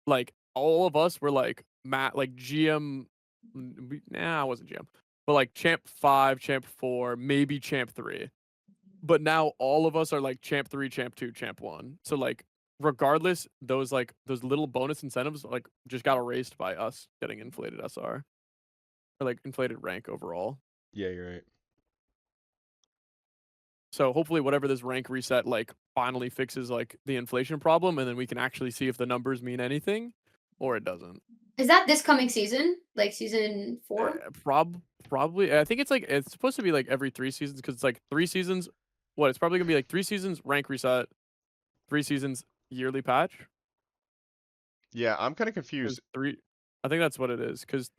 Like all of us were like like GM. Nah, I wasn't GM, but like champ 5, champ 4, maybe champ 3. But now all of us are like champ 3, champ 2, champ 1. So like regardless, those little bonus incentives like just got erased by us getting inflated SR or like inflated rank overall. Yeah, you're right. So hopefully whatever this rank reset like finally fixes like the inflation problem, and then we can actually see if the numbers mean anything or it doesn't. Is that this coming season? Like season 4? Probably. I think it's supposed to be like every 3 seasons because it's like 3 seasons. What? It's probably gonna be like 3 seasons rank reset, 3 seasons yearly patch. Yeah, I'm kind of 'Cause confused. I think that's what it is. Because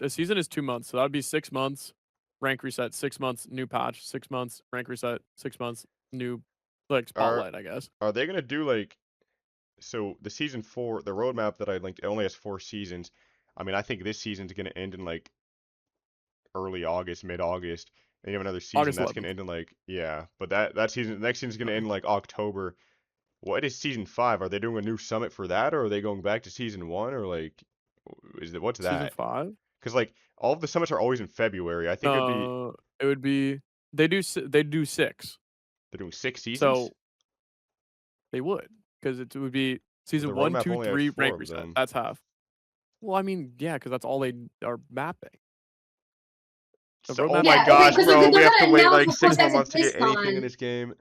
a season is 2 months, so that'd be 6 months rank reset, 6 months new patch, 6 months rank reset, 6 months new like Are spotlight, I guess. are they gonna do like so the season 4, the roadmap that I linked, it only has 4 seasons. I mean, I think this season's gonna end in like early August, mid-August, and you have another season August that's gonna 11th. end in like yeah, but that season, the next season's gonna end in like October. What is season 5? Are they doing a new summit for that, or are they going back to season 1, or like what's Season that? 5. Because like all of the summits are always in February. I think it would be No, it would be they do 6. they're doing 6 seasons. So they would, because it would be The season one, roadmap two, only has three, four rank of reset. them. That's half. Well, I mean, yeah, because that's all they are mapping. The So, oh roadmap my Yeah, is okay, gosh, because bro, we they're have to gonna wait announce like before 6 more that's at months to get anything in BlizzCon. this game.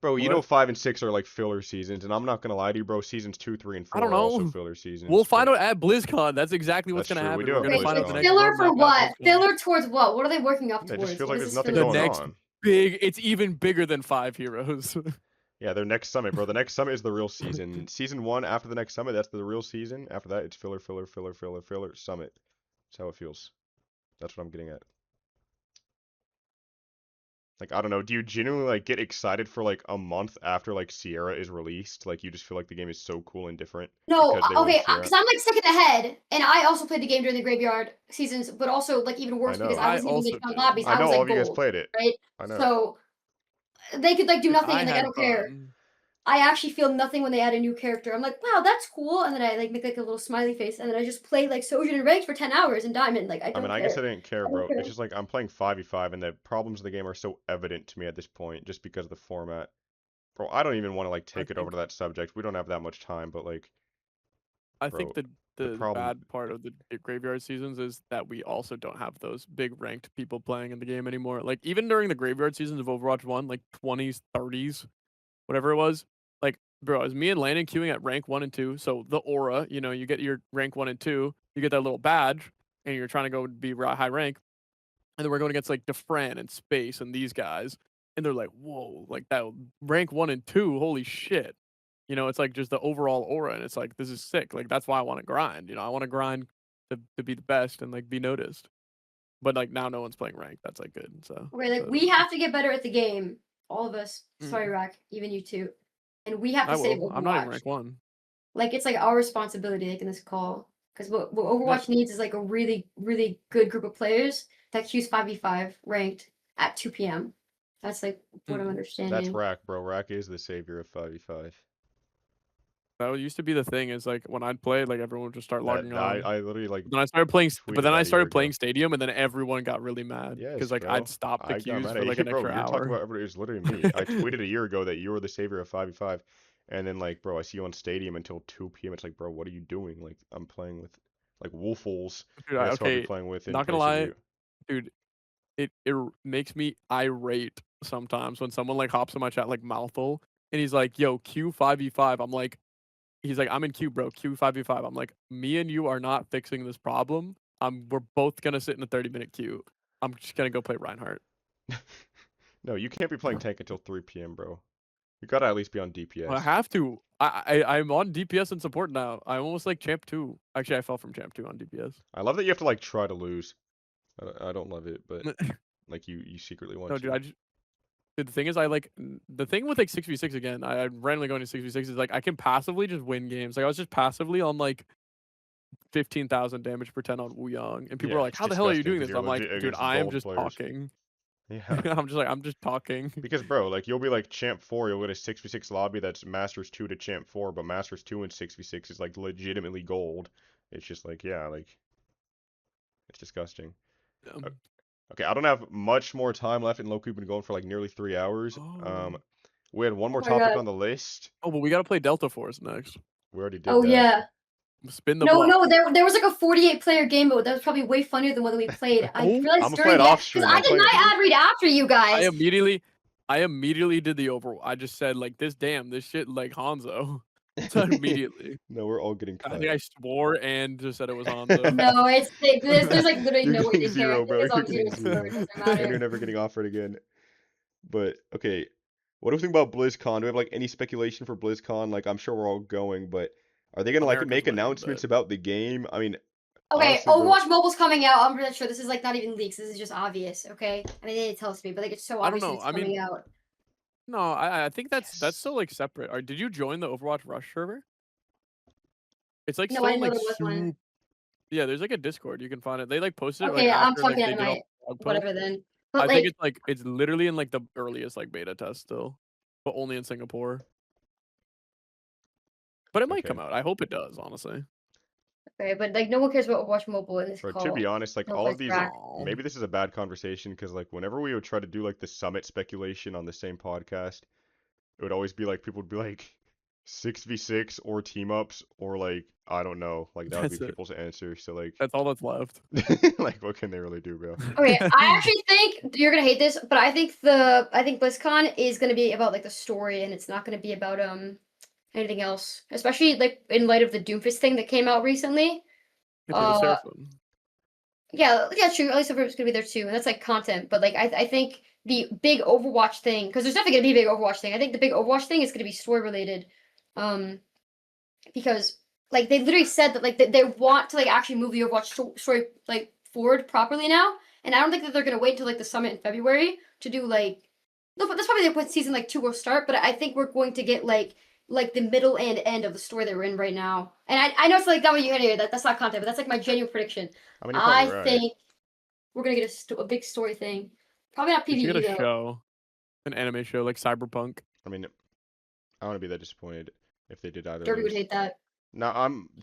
Bro, you know what? 5 and 6 are like filler seasons, and I'm not gonna lie to you, bro. Seasons 2, 3, and I don't 4 are also know. filler seasons. We'll find But out at BlizzCon. That's exactly what's that's gonna true. We happen. do We're have gonna Wait, find out the it's BlizzCon. next filler for roadmap at what? BlizzCon. Filler towards what? What are they working up It just towards? feels What like is there's this nothing filler The going for? next on. big. It's even bigger than 5 heroes. Yeah, their next summit, bro. The next summit is the real season. Season 1 after the next summit, that's the real season. After that, it's filler, filler, filler, filler, filler, summit. That's how it feels. That's what I'm getting at. Like, I don't know, do you genuinely like get excited for like a month after like Sierra is released? Like you just feel like the game is so cool and different No, because they okay, released Sierra? because I'm like sick in the head, and I also played the game during the graveyard seasons, but also like even I worse because I know. I wasn't even also making on did. lobbies. I I know was all like of you guys gold, played it. right? I know. So they could like do Dude, nothing, I and like I had don't care. fun. I actually feel nothing when they add a new character. I'm like, wow, that's cool, and then I like make like a little smiley face, and then I just play like Sojin and Ranked for 10 hours in Diamond. Like I I mean, don't I guess care. I didn't care, I don't bro. care. It's just like I'm playing 5v5 and the problems of the game are so evident to me at this point just because of the format. Bro, I don't even want to like I take it over think to that subject. We don't have that much time, but like, I think bro, the the problem. bad part of the graveyard seasons is that we also don't have those big ranked people playing in the game anymore. Like even during the graveyard seasons of Overwatch 1, like 20s, 30s, whatever it was, like bro, it was me and Landon queuing at rank 1 and 2. So the aura, you get your rank 1 and 2, you get that little badge, and you're trying to go be high rank. And then we're going against like Defran and Space and these guys. And they're like, whoa, like that rank 1 and 2, holy shit. It's like just the overall aura, and it's like this is sick. Like that's why I want to grind. I want to grind to be the best and like be noticed. But like now no one's playing ranked. That's like good. So Okay, like so we have to get better at the game. All of us. Sorry, mm, Rack, even you too. And we have I to save will. I'm not even Overwatch. rank 1. Like it's like our responsibility, like in this call, Because what Overwatch needs is like a really, really good group of players that queues 5v5 ranked at 2 p.m. That's like what I'm Mm. understanding. That's Rak, bro. Rak is the savior of 5v5. That used to be the thing. Is like when I'd play, like everyone would just start logging on. I literally like. Then I started playing, but tweeted then I that a year started ago. playing Stadium, and then everyone got really mad Yes, because like bro. I'd stop the I got queues mad for at like you, an bro. extra You're talking hour. about everybody. It was literally me. I tweeted a year ago that you were the savior of 5v5, and then like, bro, I see you on Stadium until 2 p.m. It's like, bro, what are you doing? Like, I'm playing with like Wolfles. Dude, That's who I'll be okay, playing with in not gonna place of lie, you. dude. It makes me irate sometimes when someone like hops in my chat like mouthful and he's like, "Yo, Q 5v5." I'm like, he's like, "I'm in Q, bro. Q 5v5." I'm like, "Me and you are not fixing this problem. We're both gonna sit in a 30-minute queue. I'm just gonna go play Reinhardt." No, you can't be playing tank until 3 p.m., bro. You gotta at least be on DPS. I have to. I'm on DPS and support now. I'm almost like champ 2. Actually, I fell from champ 2 on DPS. I love that you have to like try to lose. I don't love it, but like you secretly want No, to. dude, dude, the thing is, the thing with like 6v6 again. I'm randomly going to 6v6 is like I can passively just win games. Like I was just passively on like 15,000 damage per 10 on Wuyong, and people are Yeah, like, it's "How the hell are you disgusting doing 'cause this?" you're I'm like, legit "Dude, against I am gold just players. talking." Yeah. I'm just talking. Because bro, like you'll be like champ 4, you'll get a 6v6 lobby that's Masters 2 to champ 4, but Masters 2 and 6v6 is like legitimately gold. It's just like, yeah, like it's disgusting. Okay, I don't have much more time left, and Loki we've been going for like nearly 3 hours. Oh. We had one Oh more my topic God. on the list. Oh, but we gotta play Delta Force next. We already did Oh that. yeah. Spin the No, block. there was like a 48-player game mode that was probably way funnier than what we played. I Oh, realized I'ma play during it the off because stream. I I'm did playing my it. ad read after you guys. I immediately did the Overwatch. I just said like this shit like Hanzo. So immediately. No, we're all getting I cut. think I swore and just said it was Hanzo. No, there's like literally You're no way getting to care. I zero, think bro. it's all You're getting 0 score. zero. It doesn't And matter. you're never getting offered again. But okay, what do we think about BlizzCon? Do we have like any speculation for BlizzCon? Like I'm sure we're all going, but are they gonna like America's make winning, announcements but about the game? I mean, Okay, honestly, bro, Overwatch Mobile's coming out. I'm pretty sure this is like not even leaks. This is just obvious. Okay, I mean they didn't tell us to be, but like it's so I don't obvious that know. it's I mean, coming out. no, I think that's yes. still like separate. Or did you join the Overwatch Rush server? It's like No, still I in didn't know like there was one. yeah, there's like a Discord. You can find it. They like posted it like Okay, I'm after like talking they at did all night. the blog posts. Whatever then. But I think like, it's like it's literally in like the earliest like beta test still, but only in Singapore. But it might Okay. come out. I hope it does, honestly. okay, but like no one cares about Overwatch Mobile in this Bro, call. to be honest, like No all of place these, back. maybe this is a bad conversation because like whenever we would try to do like the summit speculation on the same podcast, it would always be like people would be like 6v6 or team ups or like I don't know, like that would be That's it. people's answer. So like, That's all that's left. like what can they really do, bro? Okay, I actually think you're gonna hate this, but I think BlizzCon is gonna be about like the story, and it's not gonna be about anything else. Especially like in light of the Doomfist thing that came out recently. Get rid of Uh, Seraphim. yeah, true. At least Silver's gonna be there too, and that's like content. But like, I think the big Overwatch thing, because there's definitely gonna be a big Overwatch thing. I think the big Overwatch thing is gonna be story related, because like they literally said that like they want to like actually move the Overwatch story like forward properly now, and I don't think that they're gonna wait until like the summit in February to do like. No, but that's probably like when season like 2 will start. But I think we're going to get like the middle and end of the story that we're in right now. And I know it's like not what you hear that's not content, but that's like my genuine prediction. I mean, you're probably I right. think we're gonna get a big story thing. Probably not We should PvE get a though. show, an anime show like Cyberpunk. I mean, I wouldn't be that disappointed if they did either of Derby would those. hate that. Now,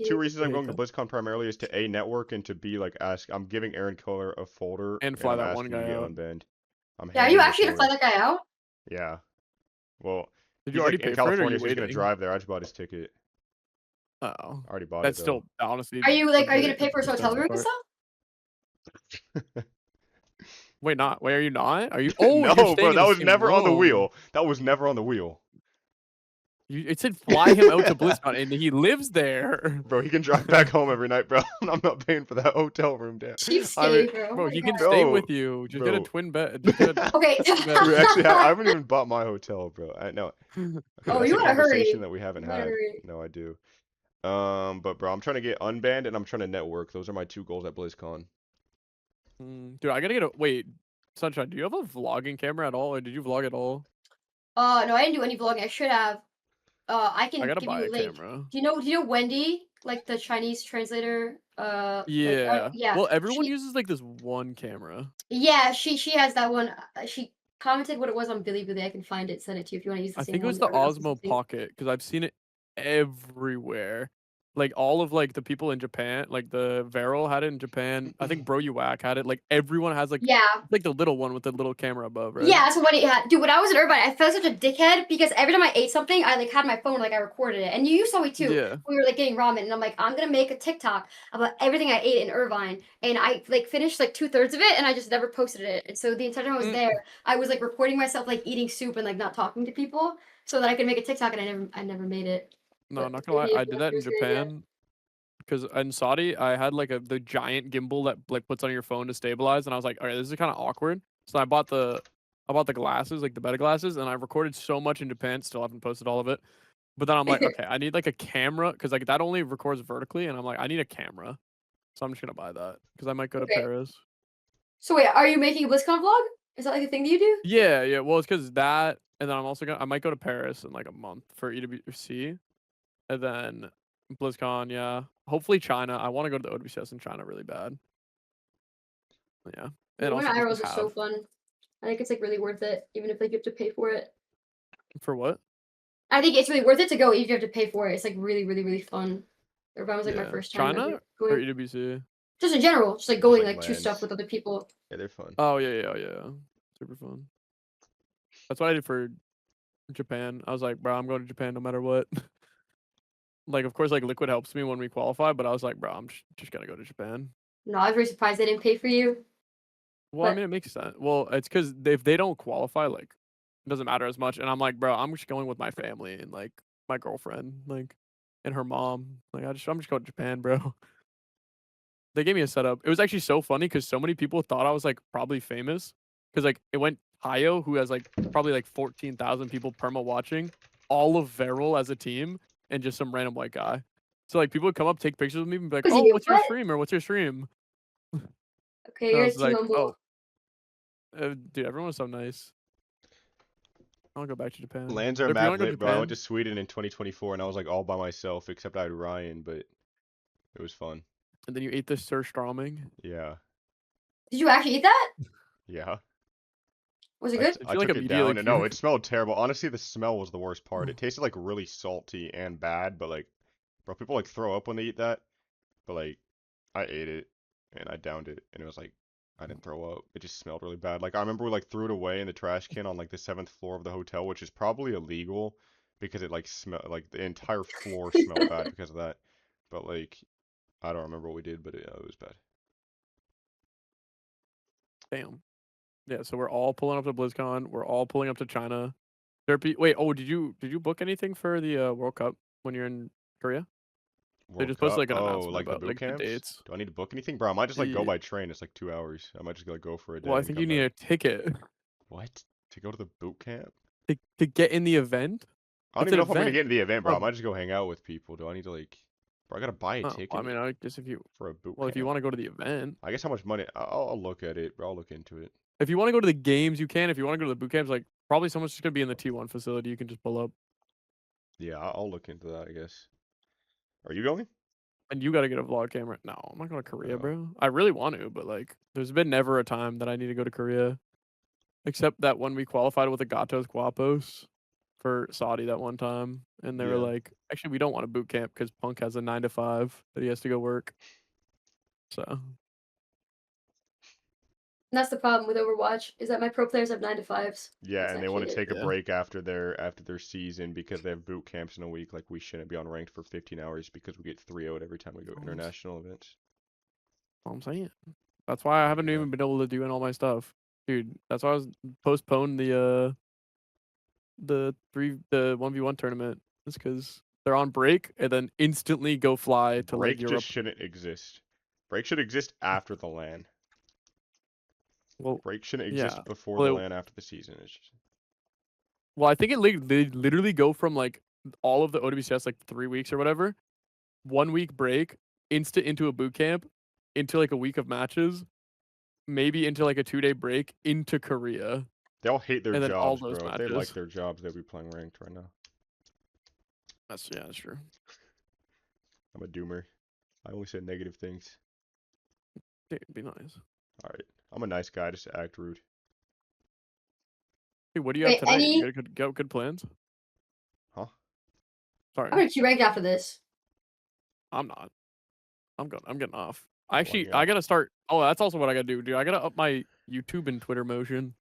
two reasons I'm hate going to that. BlizzCon primarily is to A, network, and to B, like, I'm giving Aaron Keller a folder, And fly I'm that one asking guy to get out. unbanned. I'm Yeah, are you handing him the actually gonna fly folder. that guy out? Yeah. Well, Did he's you already like in pay for it, or are California, you so he's gonna waiting? drive there. I just bought his ticket. Oh, I already bought that's it, still honestly. Are you a gonna bit pay for his hotel expensive room and part. stuff? Wait, not. Wait, are you not? Are you? Oh, No, you're staying bro, in that the was same never on the room. wheel. That was never on the wheel. It said fly him out to BlizzCon, and he lives there. Bro, he can drive back home every night, bro. I'm not paying for that hotel room, damn. Cheapskate, bro. Bro, Oh he my can God. stay Bro, with you. Just get a bro. twin bed. Just get a Okay. bed. Dude, actually, I haven't even bought my hotel, bro. No. Okay, Oh, that's you a gotta conversation hurry. that we haven't You gotta had. hurry. No, I do. But bro, I'm trying to get unbanned and I'm trying to network. Those are my two goals at BlizzCon. Dude, I gotta get a wait. Sunshine, do you have a vlogging camera at all, or did you vlog at all? No, I didn't do any vlogging. I should have. I can I gotta give buy you a a link. camera. Do you know Wendy, like the Chinese translator Yeah. Yeah. Well, everyone She uses like this one camera. yeah, she has that one. She commented what it was on Bilibili. I can find it, send it to you if you want to use the I same think it one was that the everyone else is Osmo using. Pocket because I've seen it everywhere. Like all of like the people in Japan, like the Varel had it in Japan. I think Bro Whack had it. Like everyone has Yeah. like the little one with the little camera above, right? Yeah, so what he had, dude. When I was in Irvine, I felt such a dickhead because every time I ate something, I like had my phone, like I recorded it, and you saw me too. Yeah. We were like getting ramen, and I'm like, I'm gonna make a TikTok about everything I ate in Irvine, and I like finished like 2/3 of it, and I just never posted it. And so the entire time I was Mm. there, I was like recording myself like eating soup and like not talking to people, so that I could make a TikTok, and I never made it. No, But not gonna lie. maybe if I you did want that to, in it's a good idea. Japan because in Saudi I had like the giant gimbal that like puts on your phone to stabilize, and I was like, all right, this is kind of awkward. So I bought the glasses, like the better glasses, and I recorded so much in Japan. Still haven't posted all of it. But then I'm like, okay, I need like a camera because like that only records vertically, and I'm like, I need a camera, so I'm just gonna buy that because I might go to Okay. Paris. So wait, are you making a BlizzCon vlog? Is that like a thing that you do? Yeah, yeah. Well, it's because that, and then I might go to Paris in like a month for EWC, and then BlizzCon. Yeah, hopefully China. I want to go to the OWCS in China really bad. Yeah, and Going to also just IRLs to is so have fun. I think it's like really worth it, even if like you have to pay for it. for what? I think it's really worth it to go even if you have to pay for it. It's like really, really, really fun. Irvine was like my Yeah, first time ever China or going. EWC. Just in general, just like Just going like like to stuff lands. with other people. Yeah, they're fun. Oh yeah, yeah, yeah. Super fun. That's what I did for Japan. I was like, bro, I'm going to Japan no matter what. Like, of course, like Liquid helps me when we qualify, but I was like, bro, I'm just gonna go to Japan. No, I was very surprised they didn't pay for you. Well, I But mean, it makes sense. Well, it's because if they don't qualify, like, it doesn't matter as much. And I'm like, bro, I'm just going with my family and like my girlfriend, like, and her mom. Like, I'm just going to Japan, bro. They gave me a setup. It was actually so funny because so many people thought I was like probably famous because like it went Tayo, who has like probably like 14,000 people perma watching, all of Veril as a team, and just some random white guy. So like people would come up, take pictures with me, and be like, because "Oh, you what's your what? stream?" or "What's your stream?" Okay, And I you're was too like, humble. "Oh, dude, everyone was so nice." I'll go back to Japan. Lands are If you mad want to go to lit, bro. I went to Japan, Sweden in 2024 and I was like all by myself, except I had Ryan, but it was fun. and then you ate this surströmming. Yeah. Did you actually eat that? Yeah. Was it I, good? I feel like took it immediately down and no, puke. it smelled terrible. Honestly, the smell was the worst part. It tasted like really salty and bad, but like, bro, people like throw up when they eat that. But like, I ate it and I downed it and it was like, I didn't throw up. It just smelled really bad. Like I remember we like threw it away in the trash can on like the 7th floor of the hotel, which is probably illegal because it like smelled like the entire floor smelled bad because of that. But like, I don't remember what we did, but it was bad. Damn. Yeah, so we're all pulling up to BlizzCon. We're all pulling up to China. Durpee, wait. Oh, did you book anything for the World Cup when you're in Korea? They World just posted Cup? like an Oh, announcement like the about boot like the camps? dates. Do I need to book anything? Bro, I might just like go Yeah. by train. It's like 2 hours. I might just like go for a Well, day I and think you come need back. a ticket What? To go to the boot camp? to get in the event. I don't It's even an know if I'm gonna event. get into the event, bro. I Um, might just go hang out with people. Do I need to like, bro? I gotta buy a oh, I ticket mean, I guess for a boot if you camp. want to go to the event, I guess how much money? I'll look at it, bro. I'll look into it. if you want to go to the games, you can. If you want to go to the boot camps, like probably someone's just gonna be in the T1 facility. You can just pull up, Yeah, I'll look into that. I guess. Are you going? and you got to get a vlog camera. No, I'm not going to Korea, Oh, bro. I really want to, but like, there's been never a time that I need to go to Korea, except that when we qualified with the Gatos Guapos for Saudi that one time, and they were yeah. like, actually, we don't want a boot camp because Punk has a 9 to 5 that he has to go work. So And that's the problem with Overwatch is that my pro players have 9 to 5s. Yeah, That's and they actually want to it. take a yeah, break after their season because they have boot camps in a week. Like we shouldn't be on ranked for 15 hours because we get 3-0'd every time we go international events. all I'm saying. That's why I haven't Yeah. even been able to do all my stuff, dude. That's why I was postponed the 1v1 tournament. It's because they're on break and then instantly go fly to like Break just Europe. shouldn't exist. Break should exist after the LAN. Well, Break shouldn't yeah. exist before the Well, LAN after the season. It's just... well, I think they literally go from like all of the OWCS like 3 weeks or whatever, 1 week break, instant into a boot camp, into like a week of matches, maybe into like a 2-day break into Korea, They all hate their and then all jobs, those bro. If they like matches. their jobs, they'd be playing ranked right now. That's true. I'm a doomer. I only said negative things. It'd be nice. All right, I'm a nice guy. Just act rude. Hey, what do you Wait, have tonight? You got good plans? Huh? Sorry, I'm gonna queue rank after this. I'm not. I'm getting off. Actually, yeah. I gotta start. Oh, that's also what I gotta do, dude. I gotta up my YouTube and Twitter motion.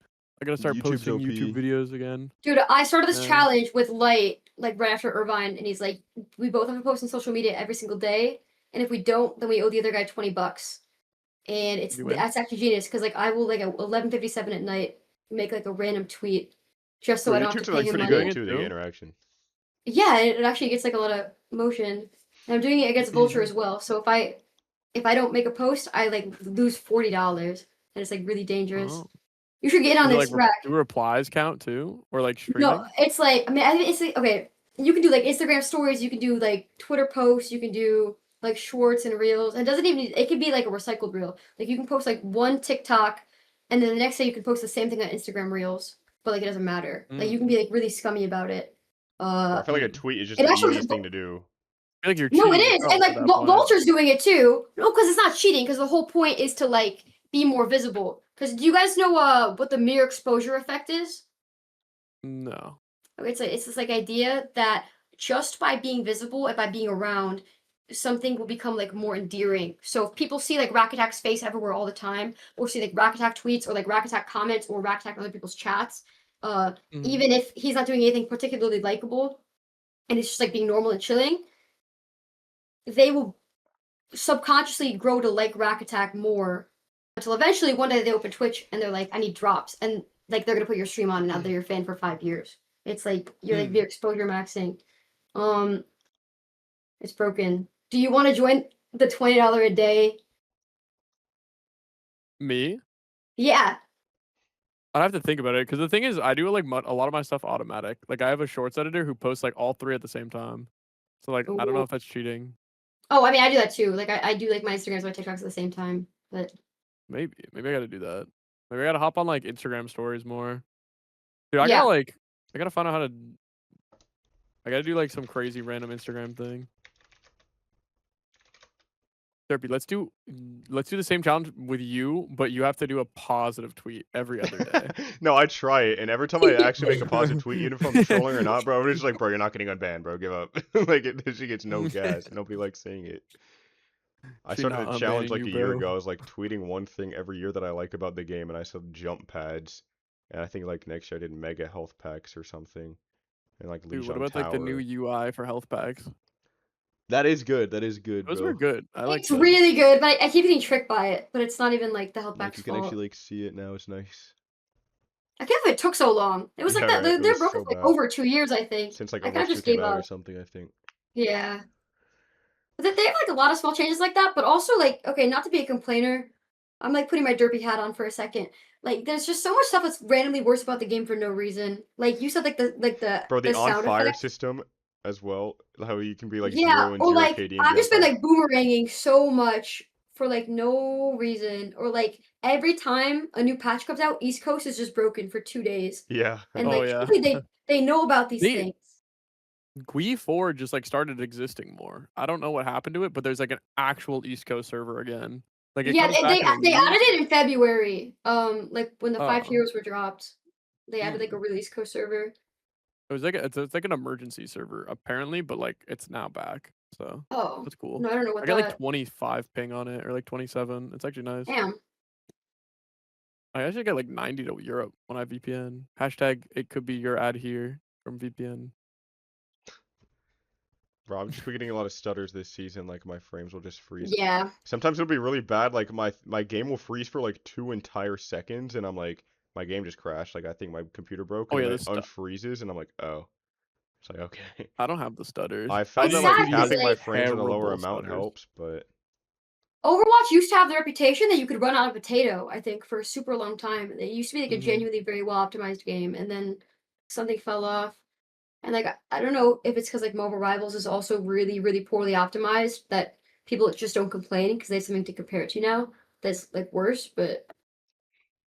I gotta start YouTube's posting OP. YouTube videos again. Dude, I started this Yeah. challenge with Light, like right after Irvine, and he's like, we both have to post on social media every single day, and if we don't, then we owe the other guy $20. And You win? that's actually genius because like I will like at 11:57 at night make like a random tweet just so I don't have to YouTube's pay like him pretty money. good too. They get interaction. Yeah, it actually gets like a lot of motion. And I'm doing it against Vulture as well. So if I don't make a post, I like lose $40, and it's like really dangerous. Oh. You should get in on Do, this like, rack. do replies count too, or like streaming? No, it's like I mean it's like, okay. You can do like Instagram stories. You can do like Twitter posts. You can do like shorts and reels. It doesn't even. It could be like a recycled reel. Like you can post like one TikTok, and then the next day you can post the same thing on Instagram reels. But like it doesn't matter. Like you can be like really scummy about it. I feel like a tweet is just it the actually- easiest thing to do. I feel like you're No, it cheating is, yourself and like at that point. Vulture's doing it too. No, because it's not cheating. Because the whole point is to like be more visible. Because do you guys know what the mirror exposure effect is? No. Okay, it's this like idea that just by being visible and by being around, something will become like more endearing. So if people see like Rakattack's face everywhere all the time, or see like Rakattack tweets or like Rakattack comments or Rakattack in other people's chats, even if he's not doing anything particularly likable, and it's just like being normal and chilling, they will subconsciously grow to like Rakattack more until eventually one day they open Twitch and they're like, I need drops, and like they're gonna put your stream on and now they're your fan for 5 years. It's like you're like your exposure maxing. It's broken. Do you want to join the $20 a day? Me? Yeah. I'd have to think about it because the thing is, I do like a lot of my stuff automatic. Like I have a shorts editor who posts like all 3 at the same time. So like I don't know Ooh. if that's cheating. Oh, I mean, I do that too. Like I do like my Instagrams and my TikToks at the same time. But Maybe I gotta do that. Maybe I gotta hop on like Instagram stories more. Dude, Yeah. I gotta find out how to. I gotta do like some crazy random Instagram thing. Durpee, let's do the same challenge with you, but you have to do a positive tweet every other day. No, I try it, and every time I actually make a positive tweet, even if I'm trolling or not, bro, I'm just like, bro, you're not getting unbanned, bro. Give up. Like, she gets no gas. Nobody likes saying it. I She started not a challenge unbanning like you, a year bro. ago. I was like tweeting one thing every year that I like about the game, and I said jump pads. And I think like next year I did mega health packs or something, and like Dude, Legion what about Tower. like the new UI for health packs? That is good. That is good, Those bro. were good. I like it's them. really good. But I keep getting tricked by it. But it's not even like the health Like back's you can fault. actually like see it now. It's nice. I can't believe it took so long. It was like Yeah, that. right, it They're was broken so for like bad. over 2 years, I think. Since like I kind of Overwatch 2 just came gave out or up. something, I think. Yeah. But they have like a lot of small changes like that, but also like, okay, not to be a complainer, I'm like putting my derpy hat on for a second. Like, there's just so much stuff that's randomly worse about the game for no reason. Like you said, like the Bro, the on sound fire effects. system as well. How you can be like Yeah, 0 and or 0 like KD and I've be on just been fire. like boomeranging so much for like no reason, or like every time a new patch comes out, East Coast is just broken for 2 days, Yeah. and Oh like yeah. typically they know about these They- things. GUI 4 just like started existing more. I don't know what happened to it, but there's like an actual East Coast server again. Like it Yeah, comes back in a they news. added it in February. Like when the 5 Oh. heroes were dropped, they added like a release Coast server. It was like it's like an emergency server apparently, but like it's now back. So Oh, that's cool. no, I don't know what I got like that. 25 ping on it or like 27. It's actually nice. Damn. I actually get like 90 to Europe when I VPN. Hashtag it could be your ad here from VPN. Bro, I'm just getting a lot of stutters this season. Like my frames will just freeze. Yeah. Sometimes it'll be really bad. Like my game will freeze for like 2 entire seconds, and I'm like, my game just crashed. Like I think my computer broke. Oh, And yeah, then this it unfreezes, and I'm like, oh. It's like okay. I don't have the stutters. I found It's that like sad because, capping my like, frames at a lower terrible amount stutters. helps, but Overwatch used to have the reputation that you could run out of potato, I think, for a super long time. It used to be like a genuinely very well optimized game, and then something fell off. And like I don't know if it's because like Mobile Rivals is also really, really poorly optimized that people just don't complain because they have something to compare it to now that's like worse. But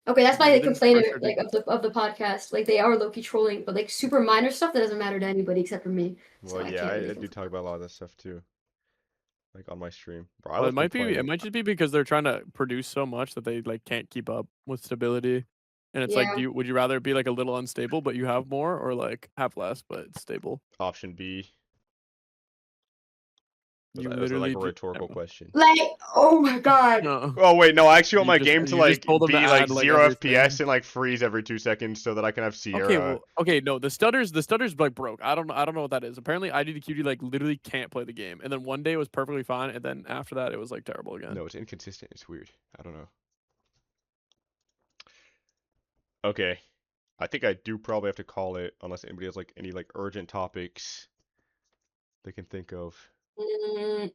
okay, that's my Yeah, like, they just complainer pressured like you. of the podcast. Like they are low-key trolling, but like super minor stuff that doesn't matter to anybody except for me. So well, I yeah, can't I really do complain. talk about a lot of that stuff too. like on my stream. Bro, I Well, love it might be. It complaining. might just be because they're trying to produce so much that they like can't keep up with stability. And it's like, Yeah. would you rather be like a little unstable but you have more, or like have less but it's stable? Option B. You Was that like literally a rhetorical question? Like, oh my god. No. Oh wait, no, I actually want You my just game to you just like told them to be like add, like, 0 everything. FPS and like freeze every 2 seconds so that I can have Sierra. Okay, well, okay, no, the stutters like broke. I don't know what that is. Apparently, IDDQD like literally can't play the game, and then one day it was perfectly fine, and then after that it was like terrible again. No, it's inconsistent. It's weird. I don't know. Okay, I think I do probably have to call it unless anybody has like any like urgent topics they can think of. Mm,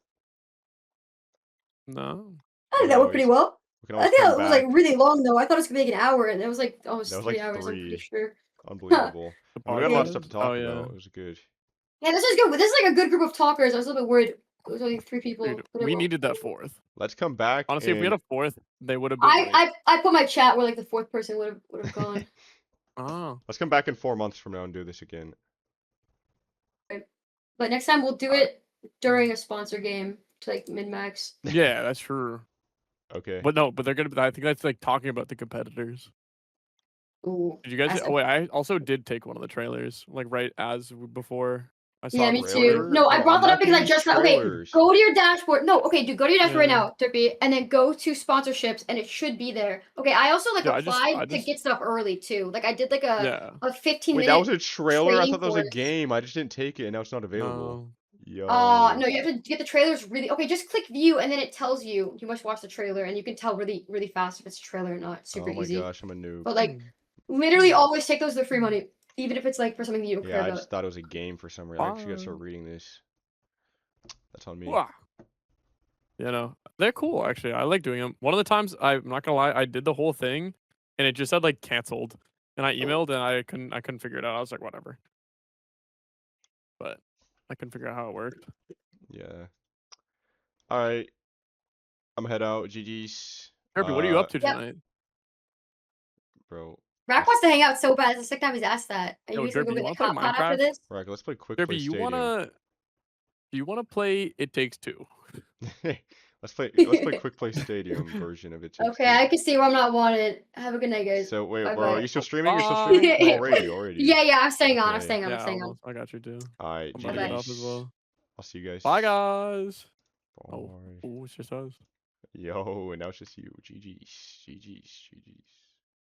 No. I think that went pretty well. We can I always think come it was like back. really long though. I thought it was gonna be like an hour, and it was like almost That was 3 like hours. I'm pretty 3. sure. Unbelievable. The And we got a lot of podcast? stuff to Oh, talk yeah. about. It was good. Yeah, this is good. This is like a good group of talkers. I was a little bit worried. It was only 3 people. Dude, but it we won't. needed that fourth. Let's come back. Honestly, if we had and... a fourth, they would have been like, I put my chat where like the 4th person would have gone. oh. Let's come back in 4 months from now and do this again. But next time we'll do it during a sponsor game to like min-max. Yeah, that's true. Okay. But no, but they're gonna. I think that's like talking about the competitors. Ooh. Did you guys? That's Oh wait, I also did take one of the trailers, like right as before I saw. Yeah, the me trailer. too. No, I Bro, brought I'm that up not because I getting just got. Okay, trailers. go to your dashboard. No, okay, dude, go to your dashboard right Yeah. now, Durpee, and then go to sponsorships, and it should be there. Okay, I also like Yeah, I applied to just- get stuff early too. Like I did like Yeah. a 15 Wait, minute. that was a trailer? I training thought that was a course. game. I just didn't take it and now it's not available. No. Yo. No, you have to get the trailers really. Okay, just click view, and then it tells you must watch the trailer, and you can tell really fast if it's a trailer or not. It's super Oh my easy. gosh, I'm a noob. But like, literally always take those. They're free money, even if it's like for something that you don't care Yeah, I about. just thought it was a game for some reason. I actually gotta start reading this. That's on me. Wah. You know, they're cool actually. I like doing them. One of the times, I'm not gonna lie, I did the whole thing, and it just said like canceled, and I emailed and I couldn't figure it out. I was like, whatever. But I couldn't figure out how it worked. Yeah. Alright. I'm head out. GG's. Kirby, what are you up to Yep. tonight? Bro. Rack wants to hang out so bad. It's the second time he's asked that. Are Yo, you guys gonna Derpy, go you get wanna a play cop pot after Minecraft? this? Right, let's play Quick Derpy, Play Stadium. Do you wanna play It Takes Two? let's play Quick Play Stadium version of it. Okay, I can see where I'm not wanted. Have a good night, guys. So wait, Bye bro, are bye. you still streaming? You're still Bye. streaming? Oh, already. Yeah, I'm staying on. I'm Okay. staying on. I'm Yeah, staying on. almost. I got you too. Alright, I'm gonna get off as GG's. well. I'll see you guys. Bye, guys. Bye. Oh, it's just us. Yo, and now it's just you. GG's.